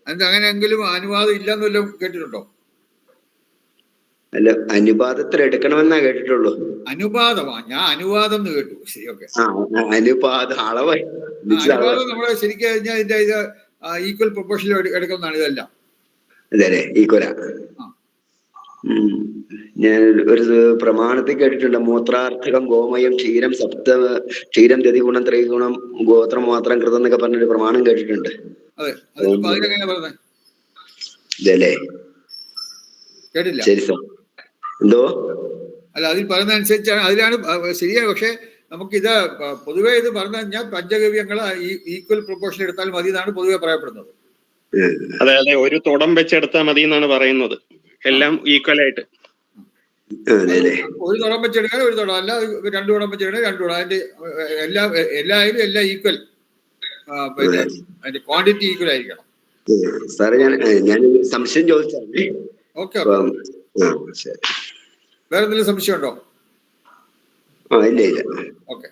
S1: അത് അങ്ങനെയെങ്കിലും അനുവാദം ഇല്ലെന്ന് വല്ലതും കേട്ടിട്ടുണ്ടോ?
S2: അല്ല, അനുപാതത്തിൽ എടുക്കണമെന്നാ കേട്ടിട്ടുള്ളൂ.
S1: അനുപാതമാ? ഞാൻ അനുവാദം എന്ന് കേട്ടു. ശരി, ഓക്കെ.
S2: അനുപാതം അളവായി
S1: അനുപാതം നമ്മള് ശരിക്കും കഴിഞ്ഞാൽ ഇതിന്റെ ഇത് ഈക്വൽ പ്രൊപ്പോർഷനിൽ എടുക്കുന്നതാണ് ഇതെല്ലാം.
S2: അതെ, ഈക്വലാ. ഞാൻ ഒരു പ്രമാണത്തിൽ കേട്ടിട്ടുണ്ട്. മൂത്രാർത്ഥകം ഗോമയം ക്ഷീരം ക്ഷീരം ദതിഗുണം ത്രൈഗുണം ഗോത്രം മാത്രം കൃതം എന്നൊക്കെ പറഞ്ഞൊരു പ്രമാണം കേട്ടിട്ടുണ്ട്. ഇതല്ലേ?
S1: കേട്ടില്ല.
S2: ശരി സാർ. എന്തോ
S1: അല്ല, അതിൽ പറയുന്ന അനുസരിച്ചാണ്, അതിലാണ് ശരിയാണ്. പക്ഷെ നമുക്കിത് പൊതുവെ ഇത് പറഞ്ഞു കഴിഞ്ഞാൽ പഞ്ചഗവ്യങ്ങൾ ഈക്വൽ പ്രൊപ്പോർഷൻ എടുത്താൽ മതി എന്നാണ് പൊതുവെ പറയപ്പെടുന്നത്.
S4: അതെ അതെ, ഒരു തുടം വെച്ചെടുത്താൽ മതി എന്നാണ് പറയുന്നത്, എല്ലാം ഈക്വൽ ആയിട്ട്.
S1: ഒരു തുടം വെച്ചെടുക്കാൻ ഒരു തുടം, അല്ല 2 തുടം വെച്ചെടുക്കാൻ 2 തുടം. അതിന്റെ എല്ലാവരും എല്ലാം ഈക്വൽ, അതിന്റെ ക്വാണ്ടിറ്റി ഈക്വൽ ആയിരിക്കണം.
S2: സാറേ, ഞാൻ സംശയം ചോദിച്ചാണ്.
S1: ഓക്കെ, വേറെ എന്തെങ്കിലും സംശയം ഉണ്ടോ?
S2: ഇല്ല ഇല്ല.
S1: ഓക്കെ.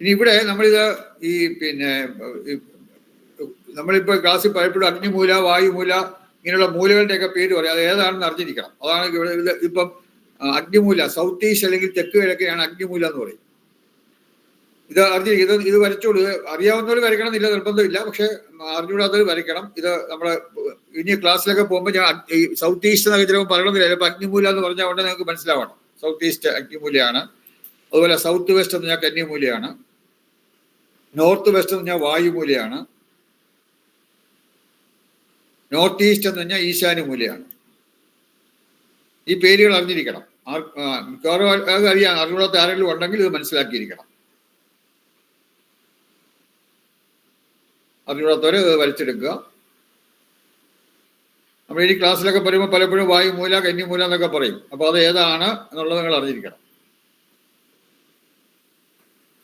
S1: ഇനി ഇവിടെ നമ്മളിത് ഈ നമ്മളിപ്പോ ക്ലാസ്സിൽ പലപ്പോഴും അഗ്നിമൂല, വായുമൂല, ഇങ്ങനെയുള്ള മൂലകളുടെയൊക്കെ പേര് പറയാം. അത് ഏതാണെന്ന് അറിഞ്ഞിരിക്കണം. അതാണ് ഇവിടെ ഇപ്പം അഗ്നിമൂല സൗത്ത് ഈസ്റ്റ് അല്ലെങ്കിൽ തെക്ക് കിഴക്കെയാണ് അഗ്നിമൂല എന്ന് പറയും. ഇത് അറിഞ്ഞിരിക്കും. ഇത് വരച്ചോളൂ. അറിയാവുന്നവർ വരയ്ക്കണം എന്നില്ല, നിർബന്ധമില്ല. പക്ഷെ അറിഞ്ഞുകൂടാത്തവർ വരയ്ക്കണം. ഇത് നമ്മളെ ഇനി ക്ലാസ്സിലൊക്കെ പോകുമ്പോൾ ഞാൻ ഈ സൗത്ത് ഈസ്റ്റ് എന്നൊക്കെ ചിലപ്പോൾ പറയണമെന്നില്ല. ഇപ്പൊ അഗ്നിമൂല എന്ന് പറഞ്ഞാൽ കൊണ്ട് നിങ്ങൾക്ക് മനസ്സിലാവണം. സൗത്ത് ഈസ്റ്റ് അഗ്നിമൂലയാണ്. അതുപോലെ സൗത്ത് വെസ്റ്റ് എന്ന് പറഞ്ഞാൽ കന്യമൂലയാണ്. നോർത്ത് വെസ്റ്റ് എന്ന് പറഞ്ഞാൽ വായുമൂലയാണ്. നോർത്ത് ഈസ്റ്റ് എന്ന് പറഞ്ഞാൽ ഈശാന്യമൂലയാണ്. ഈ പേരുകൾ അറിഞ്ഞിരിക്കണം. മിക്കവാറും അറിയാം. അറിഞ്ഞൂടാത്ത ആരെങ്കിലും ഉണ്ടെങ്കിൽ ഇത് മനസ്സിലാക്കിയിരിക്കണം. അറിഞ്ഞൂടാത്തവരെ ഇത് വരച്ചെടുക്കുക. നമ്മൾ ഇനി ക്ലാസ്സിലൊക്കെ പറയുമ്പോൾ പലപ്പോഴും വായുമൂല, കന്യമൂല എന്നൊക്കെ പറയും. അപ്പൊ അത് ഏതാണ് എന്നുള്ളത് നിങ്ങൾ അറിഞ്ഞിരിക്കണം.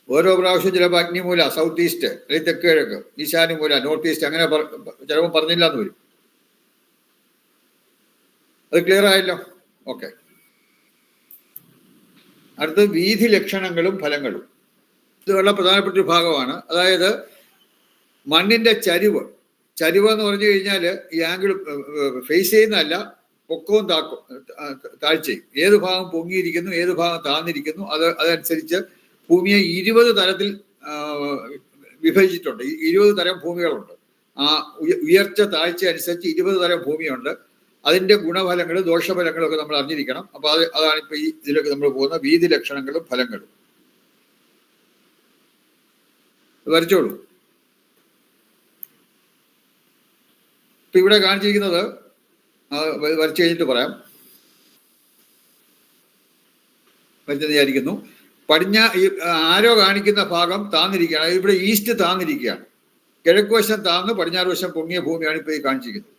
S1: ഓരോ പ്രാവശ്യം ചിലപ്പോൾ അഗ്നിമൂല സൗത്ത് ഈസ്റ്റ് അല്ലെങ്കിൽ തെക്ക് കിഴക്ക്, ഈശാന്യമൂല നോർത്ത് ഈസ്റ്റ്, അങ്ങനെ ചിലപ്പോൾ പറഞ്ഞില്ല എന്ന് വരും. അത് ക്ലിയർ ആയല്ലോ? ഓക്കെ. അടുത്ത് വീതി ലക്ഷണങ്ങളും ഫലങ്ങളും. ഇത് വളരെ പ്രധാനപ്പെട്ട ഒരു ഭാഗമാണ്. അതായത് മണ്ണിന്റെ ചരിവ് എന്ന് പറഞ്ഞു കഴിഞ്ഞാൽ ഈ ആംഗിൾ ഫേസ് ചെയ്യുന്നതല്ല, പൊക്കവും താഴ്ചയും. ഏത് ഭാഗം പൊങ്ങിയിരിക്കുന്നു, ഏത് ഭാഗം താഴ്ന്നിരിക്കുന്നു, അതനുസരിച്ച് ഭൂമിയെ 20 തരത്തിൽ വിഭജിച്ചിട്ടുണ്ട്. 20 തരം ഭൂമികളുണ്ട്. ആ ഉയർച്ച താഴ്ച അനുസരിച്ച് 20 തരം ഭൂമിയുണ്ട്. അതിന്റെ ഗുണഫലങ്ങളും ദോഷഫലങ്ങളും ഒക്കെ നമ്മൾ അറിഞ്ഞിരിക്കണം. അപ്പൊ അതാണ് ഇപ്പൊ ഇതിലൊക്കെ നമ്മൾ പോകുന്ന വീതി ലക്ഷണങ്ങളും ഫലങ്ങളും. വരച്ചോളൂ. ഇപ്പൊ ഇവിടെ കാണിച്ചിരിക്കുന്നത് വരച്ചു കഴിഞ്ഞിട്ട് പറയാം. വരച്ചെന്ന് വിചാരിക്കുന്നു. ഈ ആരോ കാണിക്കുന്ന ഭാഗം താന്നിരിക്കുകയാണ്. ഇവിടെ ഈസ്റ്റ് താന്നിരിക്കുകയാണ്. കിഴക്ക് വശം താന്ന് പടിഞ്ഞാറ് വശം പൊങ്ങിയ ഭൂമിയാണ് ഇപ്പൊ ഈ കാണിച്ചിരിക്കുന്നത്.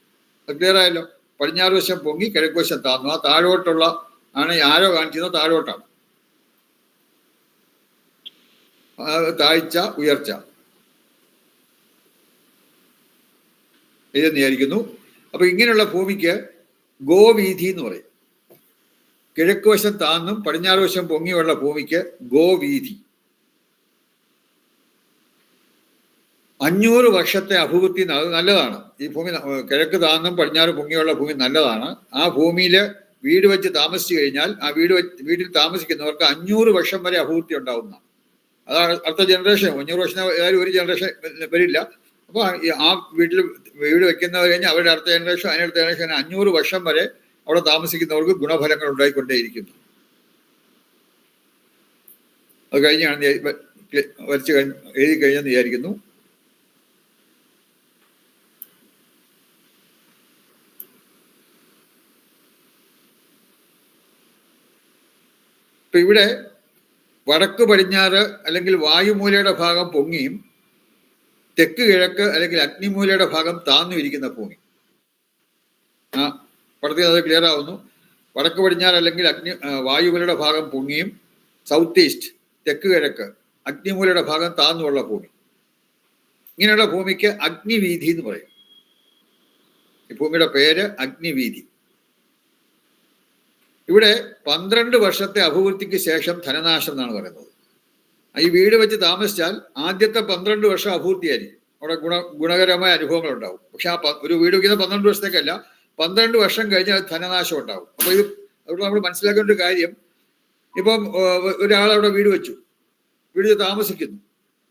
S1: അത് ക്ലിയർ ആയല്ലോ? പടിഞ്ഞാറ് വശം പൊങ്ങി കിഴക്ക് വശം താന്നു. ആ താഴോട്ടുള്ള ആണ് ആരോ കാണിക്കുന്നത്, താഴോട്ടാണ്. താഴ്ച ഉയർച്ച ഇതെന്ന് വിചാരിക്കുന്നു. അപ്പൊ ഇങ്ങനെയുള്ള ഭൂമിക്ക് ഗോവീഥി എന്ന് പറയും. കിഴക്ക് വശം താന്നും പടിഞ്ഞാറ് വശം പൊങ്ങിയുള്ള ഭൂമിക്ക് ഗോവീഥി. 500 വർഷത്തെ അഭിവൃദ്ധി അത് നല്ലതാണ്. ഈ ഭൂമി കിഴക്ക് താന്നും പടിഞ്ഞാറ് പൊങ്ങിയുള്ള ഭൂമി നല്ലതാണ്. ആ ഭൂമിയിൽ വീട് വെച്ച് താമസിച്ചു കഴിഞ്ഞാൽ ആ വീട്ടിൽ താമസിക്കുന്നവർക്ക് 500 വർഷം വരെ അഭിവൃദ്ധി ഉണ്ടാവുന്നതാണ്. അതാണ് അടുത്ത ജനറേഷൻ. 500 വർഷം ഏതായാലും ഒരു ജനറേഷൻ വരില്ല. അപ്പോൾ ആ വീട് വെക്കുന്നവർ കഴിഞ്ഞാൽ അവരുടെ അടുത്ത ജനറേഷൻ, അതിനടുത്ത ജനറേഷൻ 500 വർഷം വരെ അവിടെ താമസിക്കുന്നവർക്ക് ഗുണഫലങ്ങൾ ഉണ്ടായിക്കൊണ്ടേയിരിക്കുന്നു. അത് കഴിഞ്ഞാണ് എഴുതി കഴിഞ്ഞെന്ന് വിചാരിക്കുന്നു. ഇപ്പൊ ഇവിടെ വടക്ക് പടിഞ്ഞാറ് അല്ലെങ്കിൽ വായുമൂലയുടെ ഭാഗം പൊങ്ങിയും തെക്ക് കിഴക്ക് അല്ലെങ്കിൽ അഗ്നിമൂലയുടെ ഭാഗം താന്നും ഇരിക്കുന്ന ഭൂമി. പടത്തിൽ അത് ക്ലിയർ ആവുന്നു. വടക്ക് പടിഞ്ഞാറ് അല്ലെങ്കിൽ വായുമൂലയുടെ ഭാഗം പൊങ്ങിയും സൗത്ത് ഈസ്റ്റ് തെക്ക് കിഴക്ക് അഗ്നിമൂലയുടെ ഭാഗം താന്നുമുള്ള ഭൂമി. ഇങ്ങനെയുള്ള ഭൂമിക്ക് അഗ്നിവീഥി എന്ന് പറയും. ഈ ഭൂമിയുടെ പേര് അഗ്നിവീഥി. ഇവിടെ 12 വർഷത്തെ അഭിവൃദ്ധിക്ക് ശേഷം ധനനാശം എന്നാണ് പറയുന്നത്. ഈ വീട് വെച്ച് താമസിച്ചാൽ ആദ്യത്തെ 12 വർഷം അഭിവൃദ്ധിയായിരിക്കും. അവിടെ ഗുണകരമായ അനുഭവങ്ങൾ ഉണ്ടാവും. പക്ഷെ ഒരു വീട് വയ്ക്കുന്ന 12 വർഷത്തേക്കല്ല, 12 വർഷം കഴിഞ്ഞാൽ ധനനാശം ഉണ്ടാവും. അപ്പൊ അവിടെ നമ്മൾ മനസ്സിലാക്കേണ്ട ഒരു കാര്യം, ഇപ്പം ഒരാളവിടെ വീട് വെച്ചു, വീട് താമസിക്കുന്നു.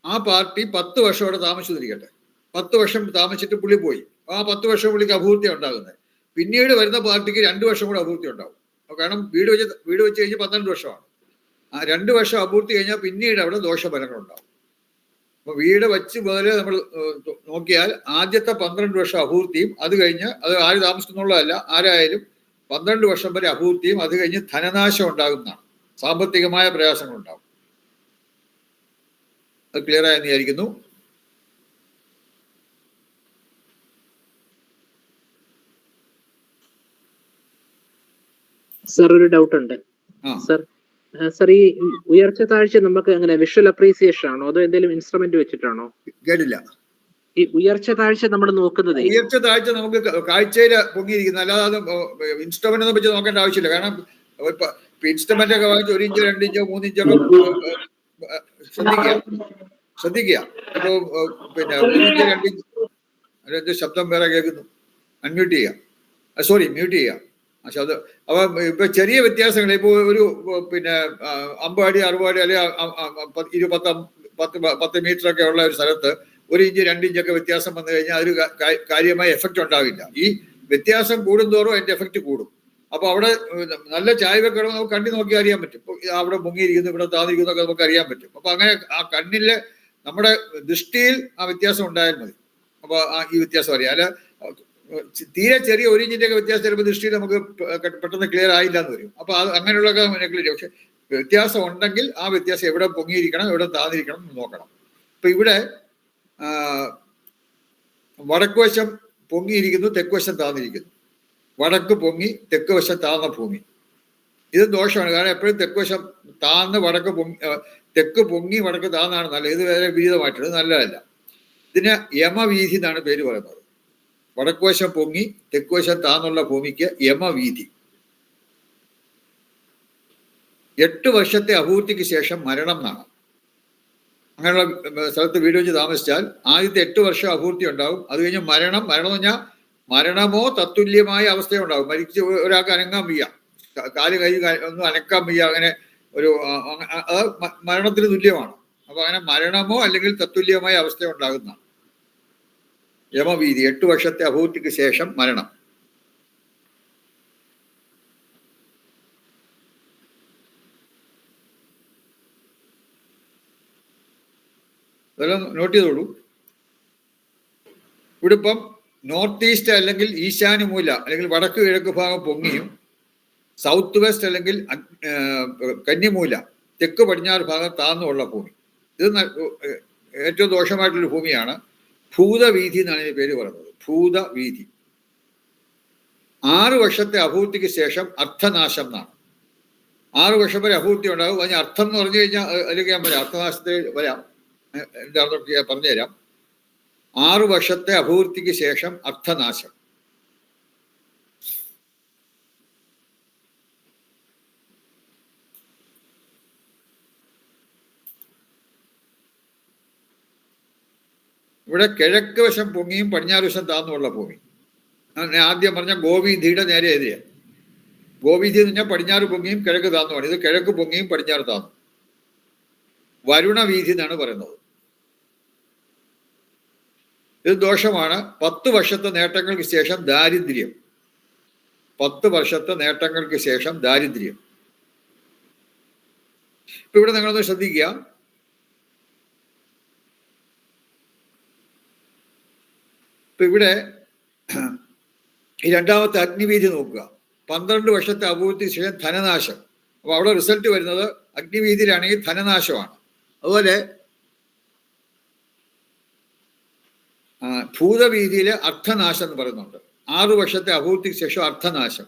S1: ആ പാർട്ടി 10 വർഷം അവിടെ താമസിച്ചിരിക്കട്ടെ. 10 വർഷം താമസിച്ചിട്ട് പുള്ളി പോയി. ആ 10 വർഷം പുള്ളിക്ക് അഭിവൃദ്ധി ഉണ്ടാകുന്നത്. പിന്നീട് വരുന്ന പാർട്ടിക്ക് 2 വർഷം കൂടെ അഭിവൃദ്ധി ഉണ്ടാവും. കാരണം വീട് വെച്ച് കഴിഞ്ഞ് 12 വർഷമാണ്. ആ 2 വർഷം അഭിവൃദ്ധി കഴിഞ്ഞാൽ പിന്നീട് അവിടെ ദോഷഫലങ്ങൾ ഉണ്ടാവും. അപ്പൊ വീട് വെച്ച് മുതൽ നമ്മൾ നോക്കിയാൽ ആദ്യത്തെ 12 വർഷം അഭിവൃദ്ധിയും അത് കഴിഞ്ഞ് അത് ആര് താമസിക്കുന്നുള്ളതല്ല, ആരായാലും 12 വർഷം വരെ അപൂർത്തിയും അത് കഴിഞ്ഞ് ധനനാശം ഉണ്ടാകുന്നതാണ്. സാമ്പത്തികമായ പ്രയാസങ്ങൾ ഉണ്ടാകും. അത് ക്ലിയർ ആയെന്ന് വിചാരിക്കുന്നു.
S5: സർ ഒരു ഡൗട്ട് ഉണ്ട് സർ. ഈ ഉയർച്ച താഴ്ച നമുക്ക് എങ്ങനെ വിഷ്വൽ അപ്രീസിയേഷൻ ആണോ അതോ എന്തെങ്കിലും ഇൻസ്ട്രുമെന്റ് വെച്ചിട്ടാണോ?
S1: കേട്ടില്ല.
S5: ഈ ഉയർച്ച താഴ്ച നമ്മൾ നോക്കുന്നത്
S1: ഉയർച്ച താഴ്ച നമുക്ക് കാഴ്ചയില് പൊങ്ങിയിരിക്കുന്നു, അല്ലാതെ ഇൻസ്ട്രുമെന്റ് ഒന്നും വെച്ച് നോക്കേണ്ട ആവശ്യമില്ല. കാരണം ഇൻസ്ട്രുമെന്റ് ഒക്കെ വാങ്ങിച്ച് 1 ഇഞ്ച് 2 ഇഞ്ചോ 3 ഇഞ്ചൊക്കെ ശ്രദ്ധിക്കുക. ഇപ്പൊ പിന്നെ 1 ഇഞ്ച് 2 ഇഞ്ച് അതിന്റെ ശബ്ദം വേറെ കേൾക്കുന്നു. അൺമ്യൂട്ട് ചെയ്യുക, സോറി മ്യൂട്ട് ചെയ്യുക ആ ശബ്ദം. അപ്പൊ ഇപ്പൊ ചെറിയ വ്യത്യാസങ്ങൾ ഇപ്പൊ ഒരു പിന്നെ 50 അടി 60 അടി അല്ലെങ്കിൽ 10 മീറ്റർ ഒക്കെ ഉള്ള ഒരു സ്ഥലത്ത് 1 ഇഞ്ച് 2 ഇഞ്ചൊക്കെ വ്യത്യാസം വന്നു കഴിഞ്ഞാൽ അതൊരു കാര്യമായ എഫക്റ്റ് ഉണ്ടാവില്ല. ഈ വ്യത്യാസം കൂടുന്തോറും അതിന്റെ എഫക്റ്റ് കൂടും. അപ്പൊ അവിടെ നല്ല ചായ്വൊക്കെ നമുക്ക് കണ്ണി നോക്കി അറിയാൻ പറ്റും. അവിടെ മുങ്ങിയിരിക്കുന്നു, ഇവിടെ താന്നിരിക്കുന്നു ഒക്കെ നമുക്ക് അറിയാൻ പറ്റും. അപ്പൊ അങ്ങനെ ആ കണ്ണിലെ നമ്മുടെ ദൃഷ്ടിയിൽ ആ വ്യത്യാസം ഉണ്ടായാൽ മതി. അപ്പൊ ഈ വ്യത്യാസം അറിയാം. അല്ല തീരെ ചെറിയ 1 ഇഞ്ചിന്റെ ഒക്കെ വ്യത്യാസം ചിലപ്പോൾ ദൃഷ്ടിയിൽ നമുക്ക് പെട്ടെന്ന് ക്ലിയർ ആയില്ല എന്ന് വരും. അപ്പൊ അത് അങ്ങനെയുള്ളതൊക്കെ ക്ലിയർ. പക്ഷെ വ്യത്യാസം ഉണ്ടെങ്കിൽ ആ വ്യത്യാസം എവിടെ പൊങ്ങിയിരിക്കണം എവിടെ താന്നിരിക്കണം എന്ന് നോക്കണം. ഇപ്പൊ ഇവിടെ വടക്ക് വശം പൊങ്ങിയിരിക്കുന്നു, തെക്ക് വശം താന്നിരിക്കുന്നു. വടക്ക് പൊങ്ങി തെക്ക് വശം താന്ന ഭൂമി. ഇത് ദോഷമാണ്. കാരണം എപ്പോഴും തെക്ക് വശം താന്ന് വടക്ക് തെക്ക് പൊങ്ങി വടക്ക് താന്നാണ് നല്ലത്. ഇത് വേറെ വിപരീതമായിട്ടുള്ളത് നല്ലതല്ല. ഇതിന് യമവീഥി എന്നാണ് പേര് പറയുന്നത്. വടക്ക് വശം പൊങ്ങി തെക്ക് വശം താന്നുള്ള ഭൂമിക്ക് യമവീഥി. 8 വർഷത്തെ അപൂർത്തിക്ക് ശേഷം മരണം എന്നാണ്. അങ്ങനെയുള്ള സ്ഥലത്ത് വീട് വെച്ച് താമസിച്ചാൽ ആദ്യത്തെ 8 വർഷം അപൂർത്തി ഉണ്ടാവും. അത് കഴിഞ്ഞ് മരണം എന്ന് പറഞ്ഞാൽ മരണമോ തത്തുല്യമായ അവസ്ഥയുണ്ടാവും. മരിച്ച് ഒരാൾക്ക് അനങ്ങാൻ വയ്യ, കാല് കൈ ഒന്നും അനക്കാൻ വയ്യ, അങ്ങനെ ഒരു മരണത്തിന് തുല്യമാണ്. അപ്പൊ അങ്ങനെ മരണമോ അല്ലെങ്കിൽ തത്തുല്യമായ അവസ്ഥ ഉണ്ടാകുന്നതാണ് യമവീതി. 8 വർഷത്തെ അപൂർത്തിക്ക് ശേഷം മരണം. അതെല്ലാം നോട്ട് ചെയ്തോളൂ. ഇവിടെ ഇപ്പം നോർത്ത് ഈസ്റ്റ് അല്ലെങ്കിൽ ഈശാന്യമൂല അല്ലെങ്കിൽ വടക്ക് കിഴക്ക് ഭാഗം പൊങ്ങിയും സൗത്ത് വെസ്റ്റ് അല്ലെങ്കിൽ കന്നിമൂല തെക്ക് പടിഞ്ഞാറ് ഭാഗം താന്നുമുള്ള ഭൂമി. ഇത് ഏറ്റവും ദോഷമായിട്ടുള്ളൊരു ഭൂമിയാണ്. ഭൂതവീഥി എന്നാണ് ഇതിന്റെ പേര് പറയുന്നത്. ഭൂതവീഥി. 6 വർഷത്തെ അപൂർത്തിക്ക് ശേഷം അർത്ഥനാശം എന്നാണ്. 6 വർഷം വരെ അപൂർത്തി ഉണ്ടാകും. അതിന് അർത്ഥം എന്ന് പറഞ്ഞു കഴിഞ്ഞാൽ അല്ലെങ്കിൽ ഞാൻ പറയാം, അർത്ഥനാശത്തിൽ വരാം, എന്താണെന്നൊക്കെ ഞാൻ പറഞ്ഞുതരാം. 6 വർഷത്തെ അപൂർത്തിക്ക് ശേഷം അർത്ഥനാശം. ഇവിടെ കിഴക്ക് വശം പൊങ്ങിയും പടിഞ്ഞാറ് വശം താന്നുമുള്ള ഭൂമി. ഞാൻ ആദ്യം പറഞ്ഞ ഗോവീധിയുടെ നേരെ എതിരെയാണ്. ഗോവീധി എന്ന് പറഞ്ഞാൽ പടിഞ്ഞാറ് പൊങ്ങിയും കിഴക്ക് താന്നുമാണ്. ഇത് കിഴക്ക് പൊങ്ങിയും പടിഞ്ഞാറ് താന്നു. വരുണവീഥി എന്നാണ് പറയുന്നത്. ഇത് ദോഷമാണ്. 10 വർഷത്തെ നേട്ടങ്ങൾക്ക് ശേഷം ദാരിദ്ര്യം. 10 വർഷത്തെ നേട്ടങ്ങൾക്ക് ശേഷം ദാരിദ്ര്യം. ഇപ്പൊ ഇവിടെ നിങ്ങളൊന്ന് ശ്രദ്ധിക്കുക. ഇപ്പൊ ഇവിടെ ഈ രണ്ടാമത്തെ അഗ്നിവീഥി നോക്കുക. 12 വർഷത്തെ അപൂർത്തിക്ക് ശേഷം ധനനാശം. അപ്പൊ അവിടെ റിസൾട്ട് വരുന്നത് അഗ്നിവീഥിയിലാണെങ്കിൽ ധനനാശമാണ്. അതുപോലെ ഭൂതവീതിയിലെ അർത്ഥനാശം എന്ന് പറയുന്നുണ്ട്. 6 വർഷത്തെ അപൂർത്തിക്ക് ശേഷം അർത്ഥനാശം.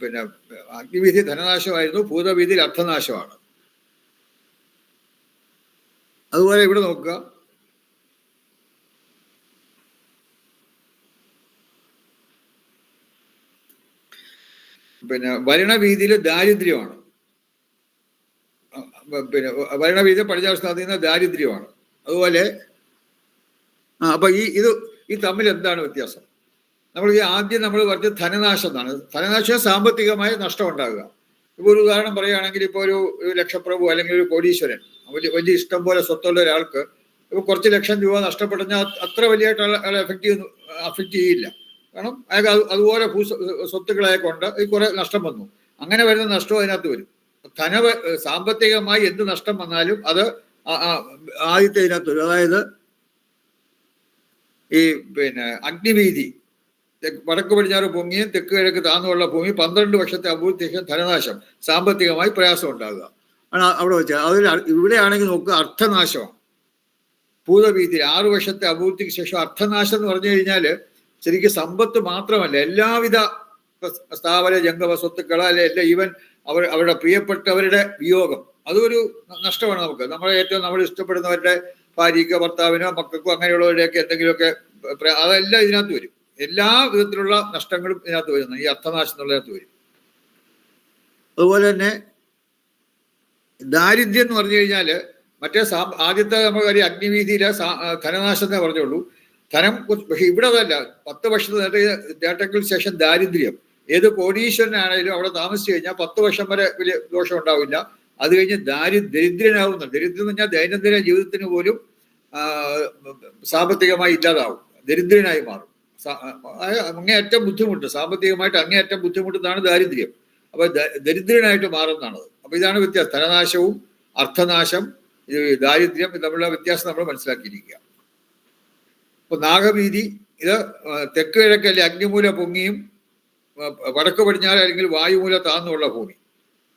S1: പിന്നെ അഗ്നിവീഥി ധനനാശമായിരുന്നു, ഭൂതവീതിയിൽ അർത്ഥനാശമാണ്. അതുപോലെ ഇവിടെ നോക്കുക. പിന്നെ വരുണവീതിയിൽ ദാരിദ്ര്യമാണ്. പിന്നെ വരുണവീതി പടിഞ്ഞാറ് സ്ഥാപിക്കുന്ന ദാരിദ്ര്യമാണ്. അതുപോലെ അപ്പൊ ഈ തമ്മിൽ എന്താണ് വ്യത്യാസം? നമ്മൾ ആദ്യം നമ്മൾ പറഞ്ഞ ധനനാശം എന്നാണ്. ധനനാശം സാമ്പത്തികമായ നഷ്ടം ഉണ്ടാകുക. ഇപ്പൊ ഒരു ഉദാഹരണം പറയുകയാണെങ്കിൽ, ഇപ്പോൾ ഒരു ലക്ഷപ്രഭു അല്ലെങ്കിൽ ഒരു കോടീശ്വരൻ, വലിയ ഇഷ്ടം പോലെ സ്വത്തുള്ള ഒരാൾക്ക് ഇപ്പൊ കുറച്ച് ലക്ഷം രൂപ നഷ്ടപ്പെട്ടെന്നാൽ അത്ര വലിയായിട്ട് അയാളെ അഫക്റ്റ് ചെയ്യില്ല. കാരണം അയാൾക്ക് അതുപോലെ സ്വത്തുക്കളെ കൊണ്ട് കുറെ നഷ്ടം വന്നു. അങ്ങനെ വരുന്ന നഷ്ടം അതിനകത്ത് വരും. സാമ്പത്തികമായി എന്ത് നഷ്ടം വന്നാലും അത് ആദ്യത്തെ ഇതിനകത്ത് വരും. അതായത് ഈ പിന്നെ അഗ്നിവീഥി വടക്ക് പടിഞ്ഞാറ് പൊങ്ങിയും തെക്ക് കിഴക്ക് താന്നുമുള്ള ഭൂമി 12 വർഷത്തെ അഭിവൃദ്ധി ശേഷം ധനനാശം, സാമ്പത്തികമായി പ്രയാസം ഉണ്ടാകുക ആണ് അവിടെ വെച്ചാൽ. അതിൽ ഇവിടെയാണെങ്കിൽ നോക്കുക, അർത്ഥനാശമാണ്. ഭൂതഭീതിയിൽ 6 വർഷത്തെ അഭിവൃദ്ധിക്ക് ശേഷം അർത്ഥനാശം എന്ന് പറഞ്ഞു കഴിഞ്ഞാൽ ശരിക്കും സമ്പത്ത് മാത്രമല്ല, എല്ലാവിധ സ്ഥാവര ജംഗമ സ്വത്തുക്കളോ അല്ലെ എല്ലാം, ഈവൻ അവരുടെ പ്രിയപ്പെട്ടവരുടെ വിയോഗം, അതൊരു നഷ്ടമാണ് നമുക്ക്. നമ്മളെ ഏറ്റവും നമ്മൾ ഇഷ്ടപ്പെടുന്നവരുടെ ഭാര്യയ്ക്കോ ഭർത്താവിനോ മക്കൾക്കോ അങ്ങനെയുള്ളവരുടെയൊക്കെ എന്തെങ്കിലുമൊക്കെ അതെല്ലാം ഇതിനകത്ത് വരും. എല്ലാ വിധത്തിലുള്ള നഷ്ടങ്ങളും ഇതിനകത്ത് വരുന്നു, ഈ അർത്ഥനാശം എന്നുള്ളതിനകത്ത് വരും. അതുപോലെ തന്നെ ദാരിദ്ര്യം എന്ന് പറഞ്ഞു കഴിഞ്ഞാൽ മറ്റേ ആദ്യത്തെ നമ്മൾ കാര്യം അഗ്നിവീതിയിലെ ധനനാശത്തെ പറഞ്ഞുള്ളൂ, ധനം. പക്ഷെ ഇവിടെ അതല്ല, 10 വർഷത്തെ നേട്ടങ്ങൾക്ക് ശേഷം ദാരിദ്ര്യം. ഏത് കോടീശ്വരനാണെങ്കിലും അവിടെ താമസിച്ചു കഴിഞ്ഞാൽ 10 വർഷം വരെ വലിയ ദോഷം ഉണ്ടാവില്ല. അത് കഴിഞ്ഞ് ദരിദ്രനാവുന്നു. ദരിദ്രം എന്ന് പറഞ്ഞാൽ ദൈനംദിന ജീവിതത്തിന് പോലും സാമ്പത്തികമായി ഇല്ലാതാവും, ദരിദ്രനായി മാറും. അങ്ങേയറ്റം ബുദ്ധിമുട്ട്, സാമ്പത്തികമായിട്ട് അങ്ങേയറ്റം ബുദ്ധിമുട്ടുന്നതാണ് ദാരിദ്ര്യം. അപ്പൊ ദരിദ്രനായിട്ട് മാറുന്നതാണത്. അപ്പൊ ഇതാണ് വ്യത്യാസം. ധനനാശവും അർത്ഥനാശം, ദാരിദ്ര്യം തമ്മിലുള്ള വ്യത്യാസം നമ്മൾ മനസ്സിലാക്കിയിരിക്കുക. അപ്പൊ നാഗഭീതി ഇത് തെക്ക് കിഴക്കല്ലേ അഗ്നിമൂല പൊങ്ങിയും വടക്ക് പടിഞ്ഞാറ് അല്ലെങ്കിൽ വായുമൂല താന്നുള്ള ഭൂമി.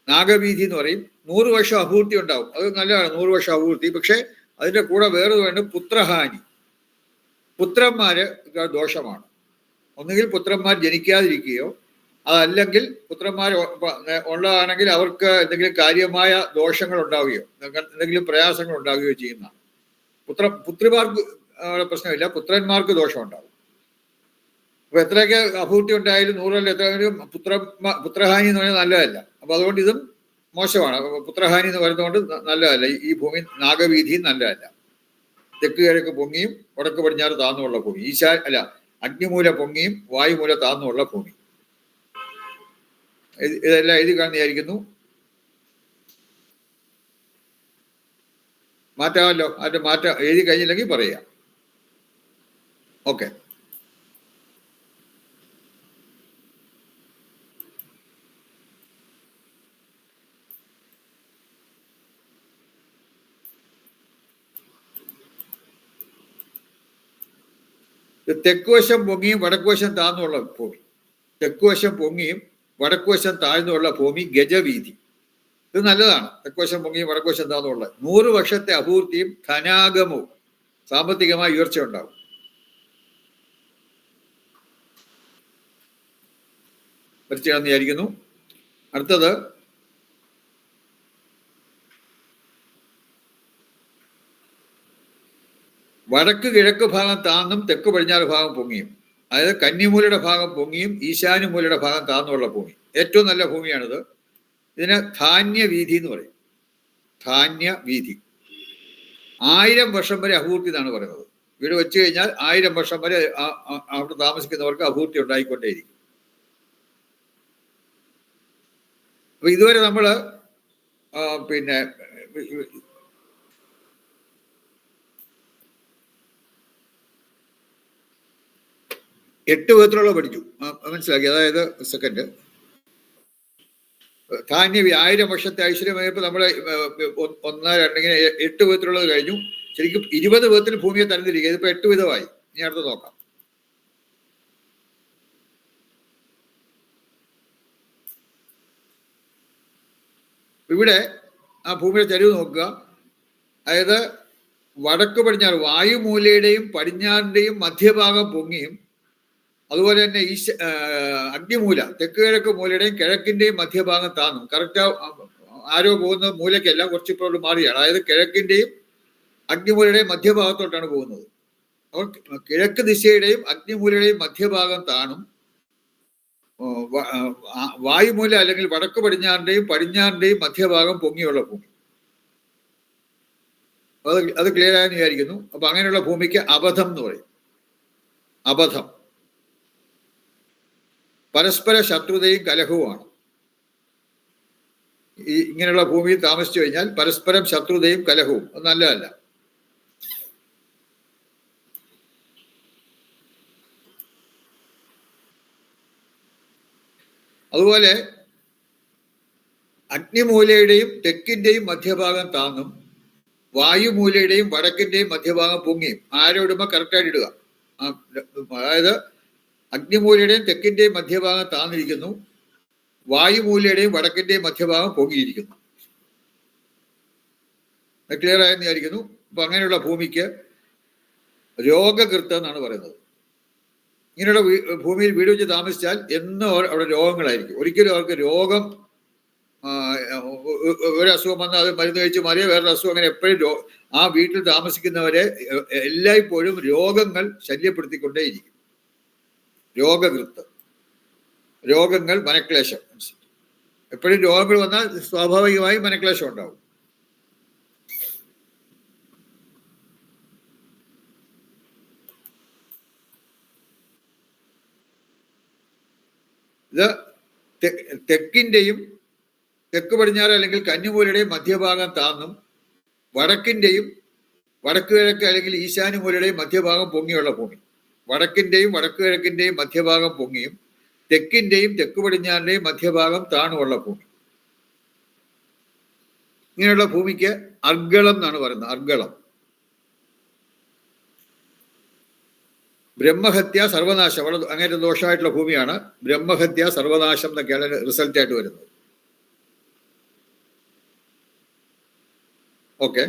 S1: നാഗഭീതി എന്ന് പറയും. 100 വർഷം അഭിവൃദ്ധി ഉണ്ടാവും, അത് നല്ലതാണ്, 100 വർഷം അഭിവൃദ്ധി. പക്ഷെ അതിന്റെ കൂടെ വേറെ വേണം പുത്രഹാനി. പുത്രന്മാര് ദോഷമാണ്. ഒന്നുകിൽ പുത്രന്മാർ ജനിക്കാതിരിക്കുകയോ അതല്ലെങ്കിൽ പുത്രന്മാർ ഉള്ളതാണെങ്കിൽ അവർക്ക് എന്തെങ്കിലും കാര്യമായ ദോഷങ്ങൾ ഉണ്ടാവുകയോ എന്തെങ്കിലും പ്രയാസങ്ങൾ ഉണ്ടാവുകയോ ചെയ്യുന്നതാണ്. പുത്രിമാർക്ക് പ്രശ്നമില്ല, പുത്രന്മാർക്ക് ദോഷം ഉണ്ടാവും. അപ്പൊ എത്രയൊക്കെ അഭിവൃദ്ധി ഉണ്ടായാലും 100 എത്രയെങ്കിലും പുത്രഹാനി എന്ന് പറഞ്ഞാൽ നല്ലതല്ല. അപ്പൊ അതുകൊണ്ട് ഇതും മോശമാണ്. പുത്രഹാനി എന്ന് പറയുന്നതുകൊണ്ട് നല്ലതല്ല. ഈ ഭൂമി നാഗവീതിയും നല്ലതല്ല. തെക്ക് കിഴക്ക് പൊങ്ങിയും വടക്ക് പടിഞ്ഞാറ് താന്നുമുള്ള ഭൂമി. അഗ്നിമൂല പൊങ്ങിയും വായുമൂല താന്നുമുള്ള ഭൂമി. ഇതെല്ലാം എഴുതി കാണുന്നതായിരിക്കുന്നു. മാറ്റാമല്ലോ. അതിന്റെ മാറ്റം എഴുതി കഴിഞ്ഞില്ലെങ്കിൽ പറയാം. ഓക്കെ. തെക്കുവശം പൊങ്ങിയും വടക്കുവശം താഴ്ന്നുമുള്ള ഭൂമി. തെക്കുവശം പൊങ്ങിയും വടക്കുവശം താഴ്ന്നുമുള്ള ഭൂമി ഗജവീതി. ഇത് നല്ലതാണ്. തെക്കുവശം പൊങ്ങിയും വടക്കുവശം താഴ്ന്നുമുള്ള 100 വർഷത്തെ അഭിവൃദ്ധിയും ധനാഗമവും, സാമ്പത്തികമായ ഉയർച്ച ഉണ്ടാവും. പരിചയമാണെന്ന് വിചാരിക്കുന്നു. അടുത്തത് വടക്ക് കിഴക്ക് ഭാഗം താന്നും തെക്ക് പടിഞ്ഞാറ് ഭാഗം പൊങ്ങിയും. അതായത് കന്നിമൂലയുടെ ഭാഗം പൊങ്ങിയും ഈശാന്യമൂലയുടെ ഭാഗം താന്നുള്ള ഭൂമി. ഏറ്റവും നല്ല ഭൂമിയാണിത്. ഇതിന് ധാന്യവീതി എന്ന് പറയും. ധാന്യവീതി. 1000 വർഷം വരെ അഭിവൃദ്ധി എന്നാണ് പറയുന്നത്. വീട് വെച്ച് കഴിഞ്ഞാൽ 1000 വർഷം വരെ അവിടെ താമസിക്കുന്നവർക്ക് അഭിവൃദ്ധി ഉണ്ടായിക്കൊണ്ടേയിരിക്കും. അപ്പൊ ഇതുവരെ നമ്മള് പിന്നെ 8 വിധത്തിലുള്ള പഠിച്ചു, മനസ്സിലാക്കി. അതായത് സെക്കൻഡ് ധാന്യവി 1000 വർഷത്തെ ഐശ്വര്യമായപ്പോൾ നമ്മളെ 1, 2 ഇങ്ങനെ 8 വിധത്തിലുള്ളത് കഴിഞ്ഞു. ശരിക്കും 20 വിധത്തിൽ ഭൂമിയെ തരംതിരിക്കുക. ഇതിപ്പോ 8 വിധമായി. ഇനി അടുത്ത് നോക്കാം. ഇവിടെ ആ ഭൂമിയുടെ ചരിവ് നോക്കുക. അതായത് വടക്ക് പടിഞ്ഞാറ് വായുമൂലയുടെയും പടിഞ്ഞാറിന്റെയും മധ്യഭാഗം പൊങ്ങിയും അതുപോലെ തന്നെ അഗ്നിമൂല തെക്ക് കിഴക്ക് മൂലയുടെയും കിഴക്കിന്റെയും മധ്യഭാഗം താന്നും. കറക്റ്റ് ആരോ പോകുന്നത് മൂലയ്ക്കല്ല, കുറച്ചിപ്പോഴും മാറിയാണ്. അതായത് കിഴക്കിന്റെയും അഗ്നിമൂലയുടെയും മധ്യഭാഗത്തോട്ടാണ് പോകുന്നത്. അപ്പോൾ കിഴക്ക് ദിശയുടെയും അഗ്നിമൂലയുടെയും മധ്യഭാഗം താണും വായുമൂല അല്ലെങ്കിൽ വടക്ക് പടിഞ്ഞാറിന്റെയും മധ്യഭാഗം പൊങ്ങിയുള്ള ഭൂമി. അത് ക്ലിയർ ആയെന്ന് വിചാരിക്കുന്നു. അപ്പൊ അങ്ങനെയുള്ള ഭൂമിക്ക് അബദ്ധം എന്ന് പറയും. അബദ്ധം പരസ്പര ശത്രുതയും കലഹവുമാണ്. ഇങ്ങനെയുള്ള ഭൂമിയിൽ താമസിച്ചു കഴിഞ്ഞാൽ പരസ്പരം ശത്രുതയും കലഹവും അത് നല്ലതല്ല. അതുപോലെ അഗ്നിമൂലയുടെയും തെക്കിന്റെയും മധ്യഭാഗം താന്നും വായുമൂലയുടെയും വടക്കിന്റെയും മധ്യഭാഗം പൊങ്ങിയും. ആരോടുമ്പോ കറക്റ്റായിട്ട് ഇടുക. അതായത് അഗ്നിമൂലയുടെയും തെക്കിന്റെയും മധ്യഭാഗം താന്നിരിക്കുന്നു, വായുമൂലയുടെയും വടക്കിന്റെയും മധ്യഭാഗം പൊങ്ങിയിരിക്കുന്നു. ക്ലിയർ ആയെന്ന് വിചാരിക്കുന്നു. അപ്പൊ അങ്ങനെയുള്ള ഭൂമിക്ക് രോഗകൃത്ത് എന്നാണ് പറയുന്നത്. ഇങ്ങനെയുള്ള ഭൂമിയിൽ വീട് വെച്ച് താമസിച്ചാൽ എന്നും അവിടെ രോഗങ്ങളായിരിക്കും. ഒരിക്കലും അവർക്ക് രോഗം, ഒരു അസുഖം വന്നാൽ അത് മരുന്ന് കഴിച്ച് മാറിയ വേറൊരു അസുഖം, അങ്ങനെ എപ്പോഴും ആ വീട്ടിൽ താമസിക്കുന്നവരെ എല്ലായ്പ്പോഴും രോഗങ്ങൾ ശല്യപ്പെടുത്തിക്കൊണ്ടേയിരിക്കും. രോഗകൃത്ത്, രോഗങ്ങൾ, മനക്ലേശം. എപ്പോഴും രോഗങ്ങൾ വന്നാൽ സ്വാഭാവികമായും മനക്ലേശം ഉണ്ടാവും. ഇത് തെക്കിന്റെയും തെക്ക് പടിഞ്ഞാറ് അല്ലെങ്കിൽ കന്നിമൂലയുടെയും മധ്യഭാഗം താന്നും വടക്കിന്റെയും വടക്ക് കിഴക്ക് അല്ലെങ്കിൽ ഈശാന്യമൂലയുടെയും മധ്യഭാഗം പൊങ്ങിയുള്ള ഭൂമി. വടക്കിന്റെയും വടക്ക് കിഴക്കിന്റെയും മധ്യഭാഗം പൊങ്ങിയും തെക്കിന്റെയും തെക്ക് പടിഞ്ഞാറിന്റെയും മധ്യഭാഗം താണുമുള്ള ഭൂമി. ഇങ്ങനെയുള്ള ഭൂമിക്ക് അർഗളം എന്നാണ് പറയുന്നത്. അർഗളം. ബ്രഹ്മഹത്യ, സർവനാശം. വളരെ അങ്ങനെ ദോഷമായിട്ടുള്ള ഭൂമിയാണ്. ബ്രഹ്മഹത്യ, സർവനാശം എന്നൊക്കെയാണ് റിസൾട്ട് ആയിട്ട് വരുന്നത്. ഓക്കെ.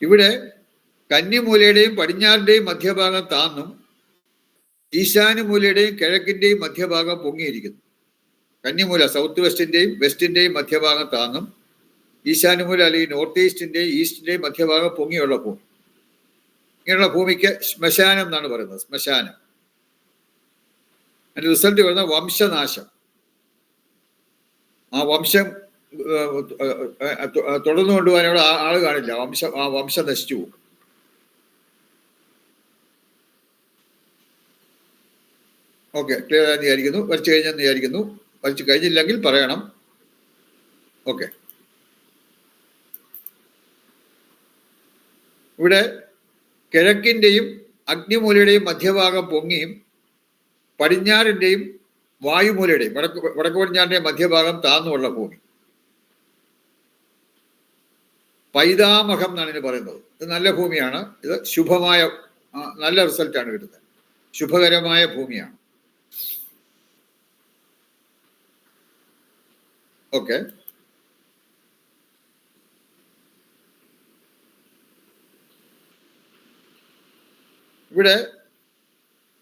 S1: ഇവിടെ കന്നിമൂലയുടെയും പടിഞ്ഞാറിന്റെയും മധ്യഭാഗം താന്നും ഈശാന്യമൂലയുടെയും കിഴക്കിന്റെയും മധ്യഭാഗം പൊങ്ങിയിരിക്കുന്നു. കന്നിമൂല സൗത്ത് വെസ്റ്റിന്റെയും മധ്യഭാഗം താന്നും ഈശാന്യമൂല അല്ലെങ്കിൽ നോർത്ത് ഈസ്റ്റിന്റെയും മധ്യഭാഗം പൊങ്ങിയുള്ള ഭൂമി. ഇങ്ങനെയുള്ള ഭൂമിക്ക് ശ്മശാനം എന്നാണ് പറയുന്നത്. ശ്മശാനം. അതിന്റെ റിസൾട്ട് വരുന്ന വംശനാശം. ആ വംശം തുടർന്നു കൊണ്ടുപോകാനുള്ള ആള് കാണില്ല. ആ വംശം നശിച്ചു പോകും. ഓക്കെ, ക്ലിയർ ആയെന്ന് വിചാരിക്കുന്നു. വരച്ചു കഴിഞ്ഞെന്ന് വിചാരിക്കുന്നു. വരച്ചു കഴിഞ്ഞില്ലെങ്കിൽ പറയണം. ഓക്കെ. ഇവിടെ കിഴക്കിന്റെയും അഗ്നിമൂലയുടെയും മധ്യഭാഗം പൊങ്ങിയും പടിഞ്ഞാറിന്റെയും വായുമൂലയുടെയും വടക്ക് പടിഞ്ഞാറിന്റെയും മധ്യഭാഗം താന്നുമുള്ള ഭൂമി. പൈതാമഹം എന്നാണ് ഇതിന് പറയുന്നത്. ഇത് നല്ല ഭൂമിയാണ്. ഇത് ശുഭമായ നല്ല റിസൾട്ടാണ് കിട്ടുന്നത്. ശുഭകരമായ ഭൂമിയാണ്. ഓക്കെ. ഇവിടെ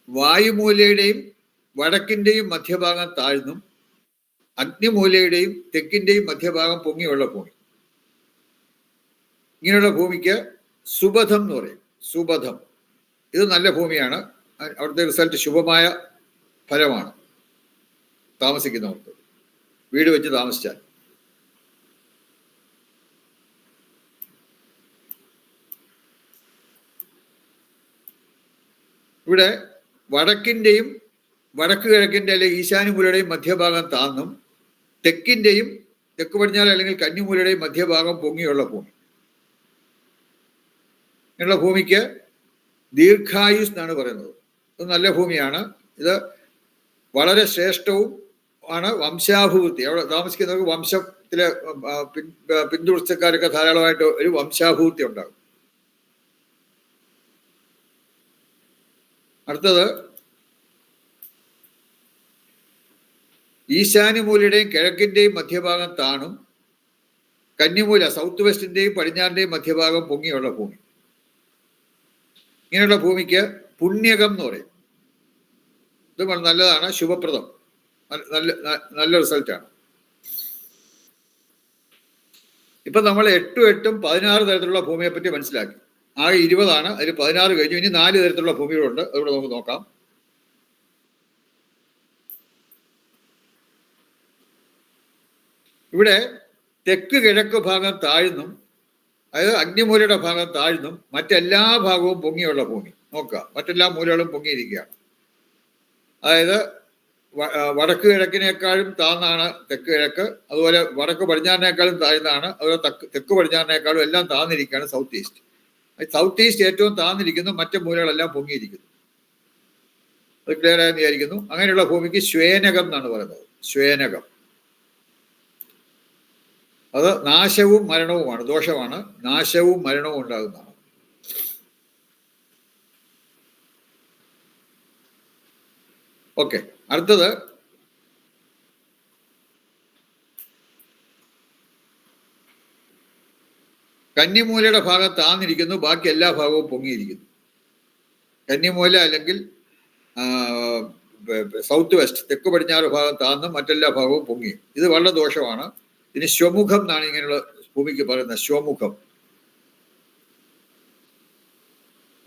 S1: വായുമൂലയുടെയും വടക്കിന്റെയും മധ്യഭാഗം താഴ്ന്നും അഗ്നിമൂലയുടെയും തെക്കിന്റെയും മധ്യഭാഗം പൊങ്ങിയുള്ള ഭൂമി. ഇങ്ങനെയുള്ള ഭൂമിക്ക് സുബധം എന്ന് പറയും. സുബധം. ഇത് നല്ല ഭൂമിയാണ്. അവിടുത്തെ റിസൾട്ട് ശുഭമായ ഫലമാണ് താമസിക്കുന്നവർക്ക്, വീട് വെച്ച് താമസിച്ചാൽ. ഇവിടെ വടക്കിന്റെയും വടക്ക് കിഴക്കിന്റെ അല്ലെങ്കിൽ ഈശാന്യമൂലയുടെയും മധ്യഭാഗം താന്നും തെക്കിന്റെയും തെക്ക് പടിഞ്ഞാറ് അല്ലെങ്കിൽ കന്നിമൂലയുടെയും മധ്യഭാഗം പൊങ്ങിയുള്ള ഭൂമി. ഇങ്ങനെയുള്ള ഭൂമിക്ക് ദീർഘായുസ് എന്നാണ് പറയുന്നത്. ഇത് നല്ല ഭൂമിയാണ്. ഇത് വളരെ ശ്രേഷ്ഠവും ആണ്. വംശാഭിവൃദ്ധി. അവിടെ താമസിക്കുന്നവർക്ക് വംശത്തിലെ പിന്തുടർച്ചക്കാരൊക്കെ ധാരാളമായിട്ട് ഒരു വംശാഭിവൃദ്ധി ഉണ്ടാകും. അടുത്തത് ഈശാന്യമൂലയുടെയും കിഴക്കിന്റെയും മധ്യഭാഗം താണും കന്നിമൂല സൗത്ത് വെസ്റ്റിന്റെയും പടിഞ്ഞാറിന്റെയും മധ്യഭാഗം പൊങ്ങിയുള്ള ഭൂമി. ഇങ്ങനെയുള്ള ഭൂമിക്ക് പുണ്യകം എന്ന് പറയും. ഇത് നല്ലതാണ്, ശുഭപ്രദം, നല്ല റിസൾട്ടാണ്. ഇപ്പൊ നമ്മൾ 8 16 തരത്തിലുള്ള ഭൂമിയെ പറ്റി മനസ്സിലാക്കി. ആകെ 20 അതിൽ 16 കഴിഞ്ഞു. ഇനി 4 തരത്തിലുള്ള ഭൂമികളുണ്ട്. അതുകൂടെ നമുക്ക് നോക്കാം. ഇവിടെ തെക്ക് കിഴക്ക് ഭാഗം താഴ്ന്നും അതായത് അഗ്നിമൂലയുടെ ഭാഗം താഴ്ന്നും മറ്റെല്ലാ ഭാഗവും പൊങ്ങിയുള്ള ഭൂമി. നോക്കുക, മറ്റെല്ലാ മൂലകളും പൊങ്ങിയിരിക്കുകയാണ്. അതായത് വടക്ക് കിഴക്കിനേക്കാളും താഴ്ന്നാണ് തെക്ക് കിഴക്ക്. അതുപോലെ വടക്ക് പടിഞ്ഞാറിനേക്കാളും താഴ്ന്നാണ്. അതുപോലെ തെക്ക് പടിഞ്ഞാറിനേക്കാളും എല്ലാം താഴ്ന്നിരിക്കുകയാണ് സൗത്ത് ഈസ്റ്റ്. സൗത്ത് ഈസ്റ്റ് ഏറ്റവും താഴ്ന്നിരിക്കുന്നു, മറ്റു മൂലകളെല്ലാം പൊങ്ങിയിരിക്കുന്നു. അത് ക്ലിയർ ആയെന്ന് വിചാരിക്കുന്നു. അങ്ങനെയുള്ള ഭൂമിക്ക് ശ്വേനകം എന്നാണ് പറയുന്നത്. ശ്വേനകം. അത് നാശവും മരണവുമാണ്, ദോഷമാണ്. നാശവും മരണവും ഉണ്ടാകുന്നതാണ്. ഓക്കെ, അടുത്തത് കന്നിമൂലയുടെ ഭാഗം താന്നിരിക്കുന്നു, ബാക്കി എല്ലാ ഭാഗവും പൊങ്ങിയിരിക്കുന്നു. കന്നിമൂല അല്ലെങ്കിൽ സൗത്ത് വെസ്റ്റ്, തെക്ക് പടിഞ്ഞാറ് ഭാഗം താന്നും മറ്റെല്ലാ ഭാഗവും പൊങ്ങിയും. ഇത് വളരെ ദോഷമാണ്. ഇതിന് ശ്വമുഖം എന്നാണ് ഇങ്ങനെയുള്ള ഭൂമിക്ക് പറയുന്നത്. ശ്വമുഖം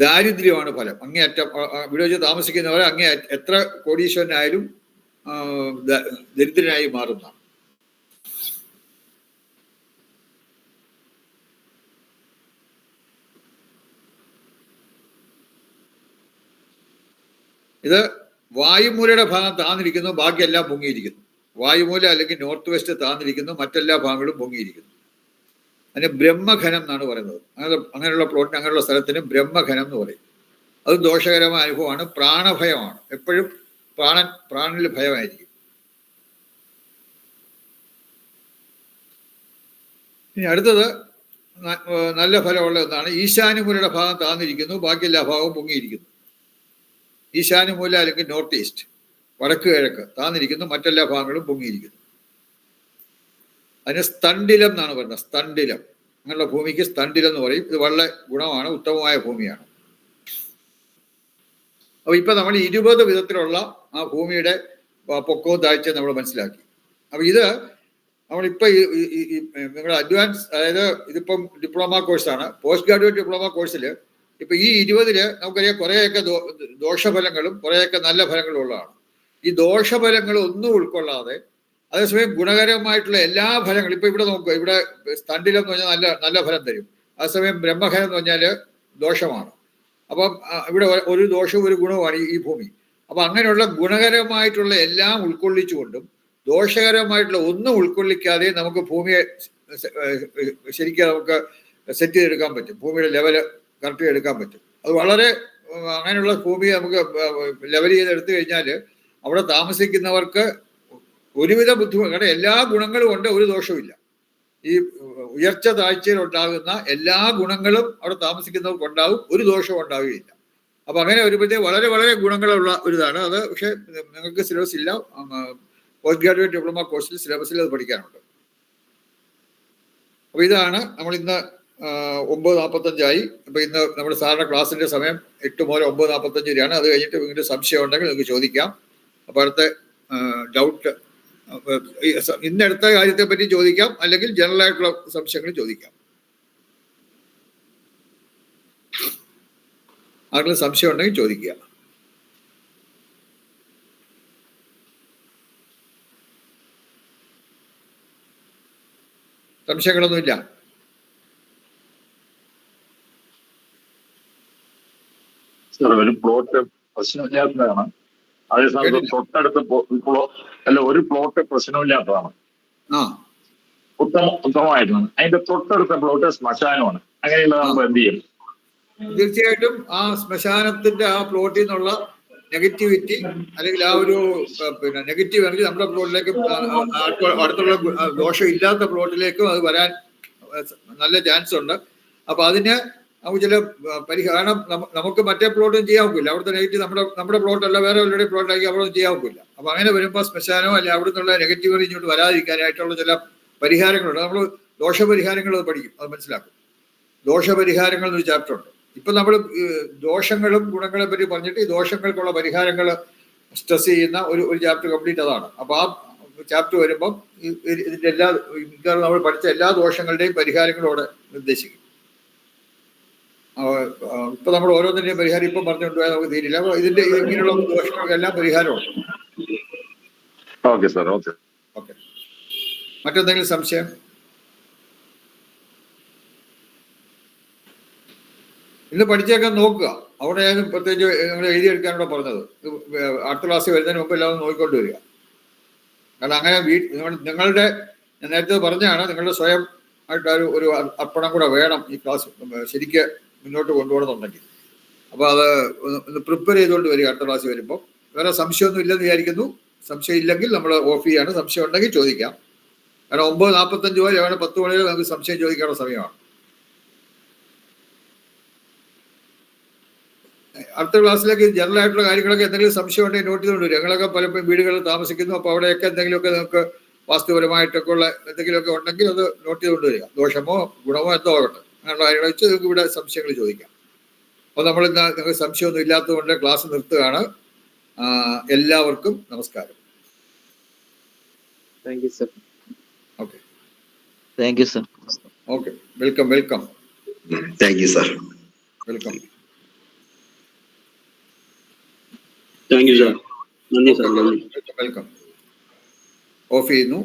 S1: ദാരിദ്ര്യമാണ് ഫലം. അങ്ങേയറ്റം ഇവിടെ വെച്ച് താമസിക്കുന്നവരെ അങ്ങേ എത്ര കോടീശ്വരനായാലും ദരിദ്രനായി മാറുന്നതാണ്. ഇത് വായുമൂലയുടെ ഭാഗം താന്നിരിക്കുന്നു, ബാക്കിയെല്ലാം പൊങ്ങിയിരിക്കുന്നു. വായുമൂല അല്ലെങ്കിൽ നോർത്ത് വെസ്റ്റ് താന്നിരിക്കുന്നു, മറ്റെല്ലാ ഭാഗങ്ങളും പൊങ്ങിയിരിക്കുന്നു. അതിന് ബ്രഹ്മഘനം എന്നാണ് പറയുന്നത്. അങ്ങനെയുള്ള പ്ലോട്ടിന്, അങ്ങനെയുള്ള സ്ഥലത്തിന് ബ്രഹ്മഘനം എന്ന് പറയും. അത് ദോഷകരമായ അനുഭവമാണ്. പ്രാണഭയമാണ്. എപ്പോഴും പ്രാണനിൽ ഭയമായിരിക്കും. ഇനി അടുത്തത് നല്ല ഫലമുള്ള ഒന്നാണ് ഈശാനുമൂലയുടെ ഭാഗം താന്നിരിക്കുന്നു, ബാക്കി എല്ലാ ഭാഗവും പൊങ്ങിയിരിക്കുന്നു. ഈശാനുമൂല അല്ലെങ്കിൽ നോർത്ത് ഈസ്റ്റ്, വടക്ക് കിഴക്ക് താന്നിരിക്കുന്നു, മറ്റെല്ലാ ഭാഗങ്ങളും പൊങ്ങിയിരിക്കുന്നു. അതിന് സ്തണ്ടിലം എന്നാണ് പറയുന്നത്. സ്തണ്ടിലം, അങ്ങനെയുള്ള ഭൂമിക്ക് സ്തണ്ടിലം എന്ന് പറയും. ഇത് വളരെ ഗുണമാണ്, ഉത്തമമായ ഭൂമിയാണ്. അപ്പൊ ഇപ്പൊ നമ്മൾ 20 വിധത്തിലുള്ള ആ ഭൂമിയുടെ പൊക്കവും താഴ്ചയും നമ്മൾ മനസ്സിലാക്കി. അപ്പൊ ഇത് നമ്മളിപ്പോ നിങ്ങളുടെ അഡ്വാൻസ്, അതായത് ഇതിപ്പം ഡിപ്ലോമ കോഴ്സാണ്, പോസ്റ്റ് ഗ്രാജുവേറ്റ് ഡിപ്ലോമ കോഴ്സിൽ ഇപ്പൊ ഈ 20 നമുക്കറിയാം കുറേയൊക്കെ ദോഷഫലങ്ങളും കുറേയൊക്കെ നല്ല ഫലങ്ങളും ഉള്ളതാണ്. ഈ ദോഷഫലങ്ങൾ ഒന്നും ഉൾക്കൊള്ളാതെ അതേസമയം ഗുണകരമായിട്ടുള്ള എല്ലാ ഫലങ്ങളും ഇപ്പൊ ഇവിടെ നോക്കുക. ഇവിടെ സ്തണ്ടിലം എന്ന് പറഞ്ഞാൽ നല്ല ഫലം തരും, അതേസമയം ബ്രഹ്മഘനം എന്ന് പറഞ്ഞാൽ ദോഷമാണ്. അപ്പം ഇവിടെ ഒരു ദോഷവും ഒരു ഗുണവുമാണ് ഈ ഭൂമി. അപ്പൊ അങ്ങനെയുള്ള ഗുണകരമായിട്ടുള്ള എല്ലാം ഉൾക്കൊള്ളിച്ചുകൊണ്ടും ദോഷകരമായിട്ടുള്ള ഒന്നും ഉൾക്കൊള്ളിക്കാതെ നമുക്ക് ഭൂമിയെ ശരിക്കും നമുക്ക് സെറ്റ് ചെയ്തെടുക്കാൻ പറ്റും. ഭൂമിയുടെ ലെവല് കറക്റ്റ് ചെയ്തെടുക്കാൻ പറ്റും. അത് വളരെ അങ്ങനെയുള്ള ഭൂമിയെ നമുക്ക് ലെവൽ ചെയ്തെടുത്തു കഴിഞ്ഞാൽ അവിടെ താമസിക്കുന്നവർക്ക് ഒരുവിധ ബുദ്ധിമുട്ട്, കാരണം എല്ലാ ഗുണങ്ങളും ഉണ്ട്, ഒരു ദോഷവുമില്ല. ഈ ഉയർച്ച താഴ്ചയിൽ ഉണ്ടാകുന്ന എല്ലാ ഗുണങ്ങളും അവിടെ താമസിക്കുന്നവർക്ക് ഉണ്ടാവും, ഒരു ദോഷവും ഉണ്ടാവുകയില്ല. അപ്പൊ അങ്ങനെ വരുമ്പോഴത്തേക്ക് വളരെ വളരെ ഗുണങ്ങളുള്ള ഒരിതാണ് അത്. പക്ഷെ നിങ്ങൾക്ക് സിലബസ് ഇല്ല, പോസ്റ്റ് ഗ്രാജുവേറ്റ് ഡിപ്ലോമ കോഴ്സിൽ സിലബസിൽ അത് പഠിക്കാനുണ്ട്. അപ്പൊ ഇതാണ് നമ്മൾ ഇന്ന് 9:45 അപ്പൊ ഇന്ന് നമ്മുടെ സാറിന്റെ ക്ലാസ്സിന്റെ സമയം 8 മുതൽ 9:45 വരെയാണ്. അത് കഴിഞ്ഞിട്ട് വീണ്ടും സംശയം ഉണ്ടെങ്കിൽ നിങ്ങൾക്ക് ചോദിക്കാം. അപ്പൊ അടുത്ത ഡൗട്ട് ഇന്നെടുത്ത കാര്യത്തെ പറ്റി ചോദിക്കാം, അല്ലെങ്കിൽ ജനറൽ ആയിട്ടുള്ള സംശയങ്ങൾ ചോദിക്കാം. ആർക്കെങ്കിലും സംശയം ഉണ്ടെങ്കിൽ ചോദിക്കുക. സംശയങ്ങളൊന്നുമില്ല.
S3: ഒരു പ്ലോട്ട് പ്രശ്നമില്ലാത്തതാണ്. അതേസമയം തൊട്ടടുത്ത് ഒരു പ്ലോട്ട് പ്രശ്നമില്ലാത്തതാണ്, ഉത്തമമായിട്ടാണ്. അതിന്റെ തൊട്ടടുത്ത പ്ലോട്ട് ശ്മശാനമാണ്. അങ്ങനെയുള്ളതാകുമ്പോൾ എന്ത് ചെയ്യും?
S1: തീർച്ചയായിട്ടും ആ ശ്മശാനത്തിന്റെ ആ പ്ലോട്ടിൽ നിന്നുള്ള നെഗറ്റിവിറ്റി അല്ലെങ്കിൽ ആ ഒരു നെഗറ്റീവ് എനർജി നമ്മുടെ പ്ലോട്ടിലേക്ക്, അടുത്തുള്ള ദോഷം ഇല്ലാത്ത പ്ലോട്ടിലേക്കും അത് വരാൻ നല്ല ചാൻസ് ഉണ്ട്. അപ്പൊ അതിന് നമുക്ക് ചില പരിഹാരം, നമുക്ക് മറ്റേ പ്ലോട്ടും ചെയ്യാൻ ഒക്കില്ല. അവിടുത്തെ നെഗറ്റീവ് നമ്മുടെ പ്ലോട്ടല്ല, വേറെ ഒരുടെ പ്ലോട്ടാക്കി അവിടെ ഒന്നും ചെയ്യാൻ ഒക്കില്ല. അപ്പൊ അങ്ങനെ വരുമ്പോൾ ശ്മശാനോ അല്ലെങ്കിൽ അവിടെ നിന്നുള്ള നെഗറ്റീവ് ഇങ്ങോട്ട് വരാതിരിക്കാനായിട്ടുള്ള ചില പരിഹാരങ്ങളുണ്ട്. നമ്മൾ ദോഷപരിഹാരങ്ങൾ പഠിക്കും, അത് മനസ്സിലാക്കും. ദോഷപരിഹാരങ്ങൾ എന്നൊരു ചാപ്റ്റർ ഉണ്ട്. ഇപ്പൊ നമ്മൾ ദോഷങ്ങളും ഗുണങ്ങളെ പറ്റി പറഞ്ഞിട്ട് ഈ ദോഷങ്ങൾക്കുള്ള പരിഹാരങ്ങൾ സ്ട്രെസ് ചെയ്യുന്ന ഒരു ചാപ്റ്റർ കംപ്ലീറ്റ് അതാണ്. അപ്പൊ ആ ചാപ്റ്റർ വരുമ്പം ഇതിന്റെ എല്ലാ നമ്മൾ പഠിച്ച എല്ലാ ദോഷങ്ങളുടെയും പരിഹാരങ്ങളോടെ നിർദ്ദേശിക്കും. ഇപ്പൊ നമ്മൾ ഓരോന്നിന്റെയും പരിഹാരം ഇപ്പം പറഞ്ഞുകൊണ്ടുപോയാൽ നമുക്ക് തീരില്ല. ഇതിന്റെ ഇങ്ങനെയുള്ള ദോഷങ്ങൾക്കെല്ലാം പരിഹാരമുണ്ട്.
S3: Okay sir, okay.
S1: ഓക്കെ, മറ്റെന്തെങ്കിലും സംശയം? ഇന്ന് പഠിച്ചേക്കാൻ നോക്കുക. അവിടെ ഞാൻ പ്രത്യേകിച്ച് നിങ്ങൾ എഴുതിയെടുക്കാനോടെ പറഞ്ഞത്. അടുത്ത ക്ലാസ്സിൽ വരുന്നതിന് മുമ്പ് എല്ലാം നോക്കിക്കൊണ്ട് വരിക. കാരണം അങ്ങനെ നിങ്ങളുടെ, ഞാൻ നേരത്തെ പറഞ്ഞാണ്, നിങ്ങളുടെ സ്വയം ആയിട്ട് ഒരു അർപ്പണം കൂടെ വേണം ഈ ക്ലാസ് ശരിക്ക് മുന്നോട്ട് കൊണ്ടുപോകണമെന്നുണ്ടെങ്കിൽ. അപ്പോൾ അത് ഒന്ന് പ്രിപ്പയർ ചെയ്തുകൊണ്ട് വരിക അടുത്ത ക്ലാസ് വരുമ്പോൾ. വേറെ സംശയമൊന്നും ഇല്ലെന്ന് വിചാരിക്കുന്നു. സംശയം ഇല്ലെങ്കിൽ നമ്മൾ ഓഫ് ചെയ്യാണ്. സംശയം ഉണ്ടെങ്കിൽ ചോദിക്കാം. കാരണം 9:45 വരെ വേണം, 10 മണി വരെ നമുക്ക് സംശയം ചോദിക്കാനുള്ള സമയമാണ്. അടുത്ത ക്ലാസ്സിലേക്ക് ജനറൽ ആയിട്ടുള്ള കാര്യങ്ങളൊക്കെ എന്തെങ്കിലും സംശയം ഉണ്ടെങ്കിൽ നോട്ട് ചെയ്തുകൊണ്ട് വരും. ഞങ്ങളൊക്കെ പലപ്പോഴും വീടുകളിൽ താമസിക്കുന്നു. അപ്പോൾ അവിടെയൊക്കെ എന്തെങ്കിലുമൊക്കെ നിങ്ങൾക്ക് വാസ്തുപരമായിട്ടൊക്കെ ഉള്ള എന്തെങ്കിലുമൊക്കെ ഉണ്ടെങ്കിൽ അത് നോട്ട് ചെയ്തുകൊണ്ട് വരിക. ദോഷമോ ഗുണമോ എന്തോ ആകട്ടെ, അങ്ങനെയുള്ള കാര്യങ്ങൾ വെച്ച് നിങ്ങൾക്ക് ഇവിടെ സംശയങ്ങൾ ചോദിക്കാം. അപ്പോൾ നമ്മൾ ഇന്ന് നിങ്ങൾക്ക് സംശയമൊന്നും ഇല്ലാത്തതുകൊണ്ട് ക്ലാസ് നിർത്തുകയാണ്. എല്ലാവർക്കും നമസ്കാരം.
S5: Thank you sir.
S1: Okay,
S6: thank you sir.
S1: Okay, welcome welcome
S2: thank you sir.
S1: Welcome.
S4: Thank you sir. നന്ദി സാർ. നന്ദി.
S1: വെൽക്കം. ഓഫ് ചെയ്യുന്നു.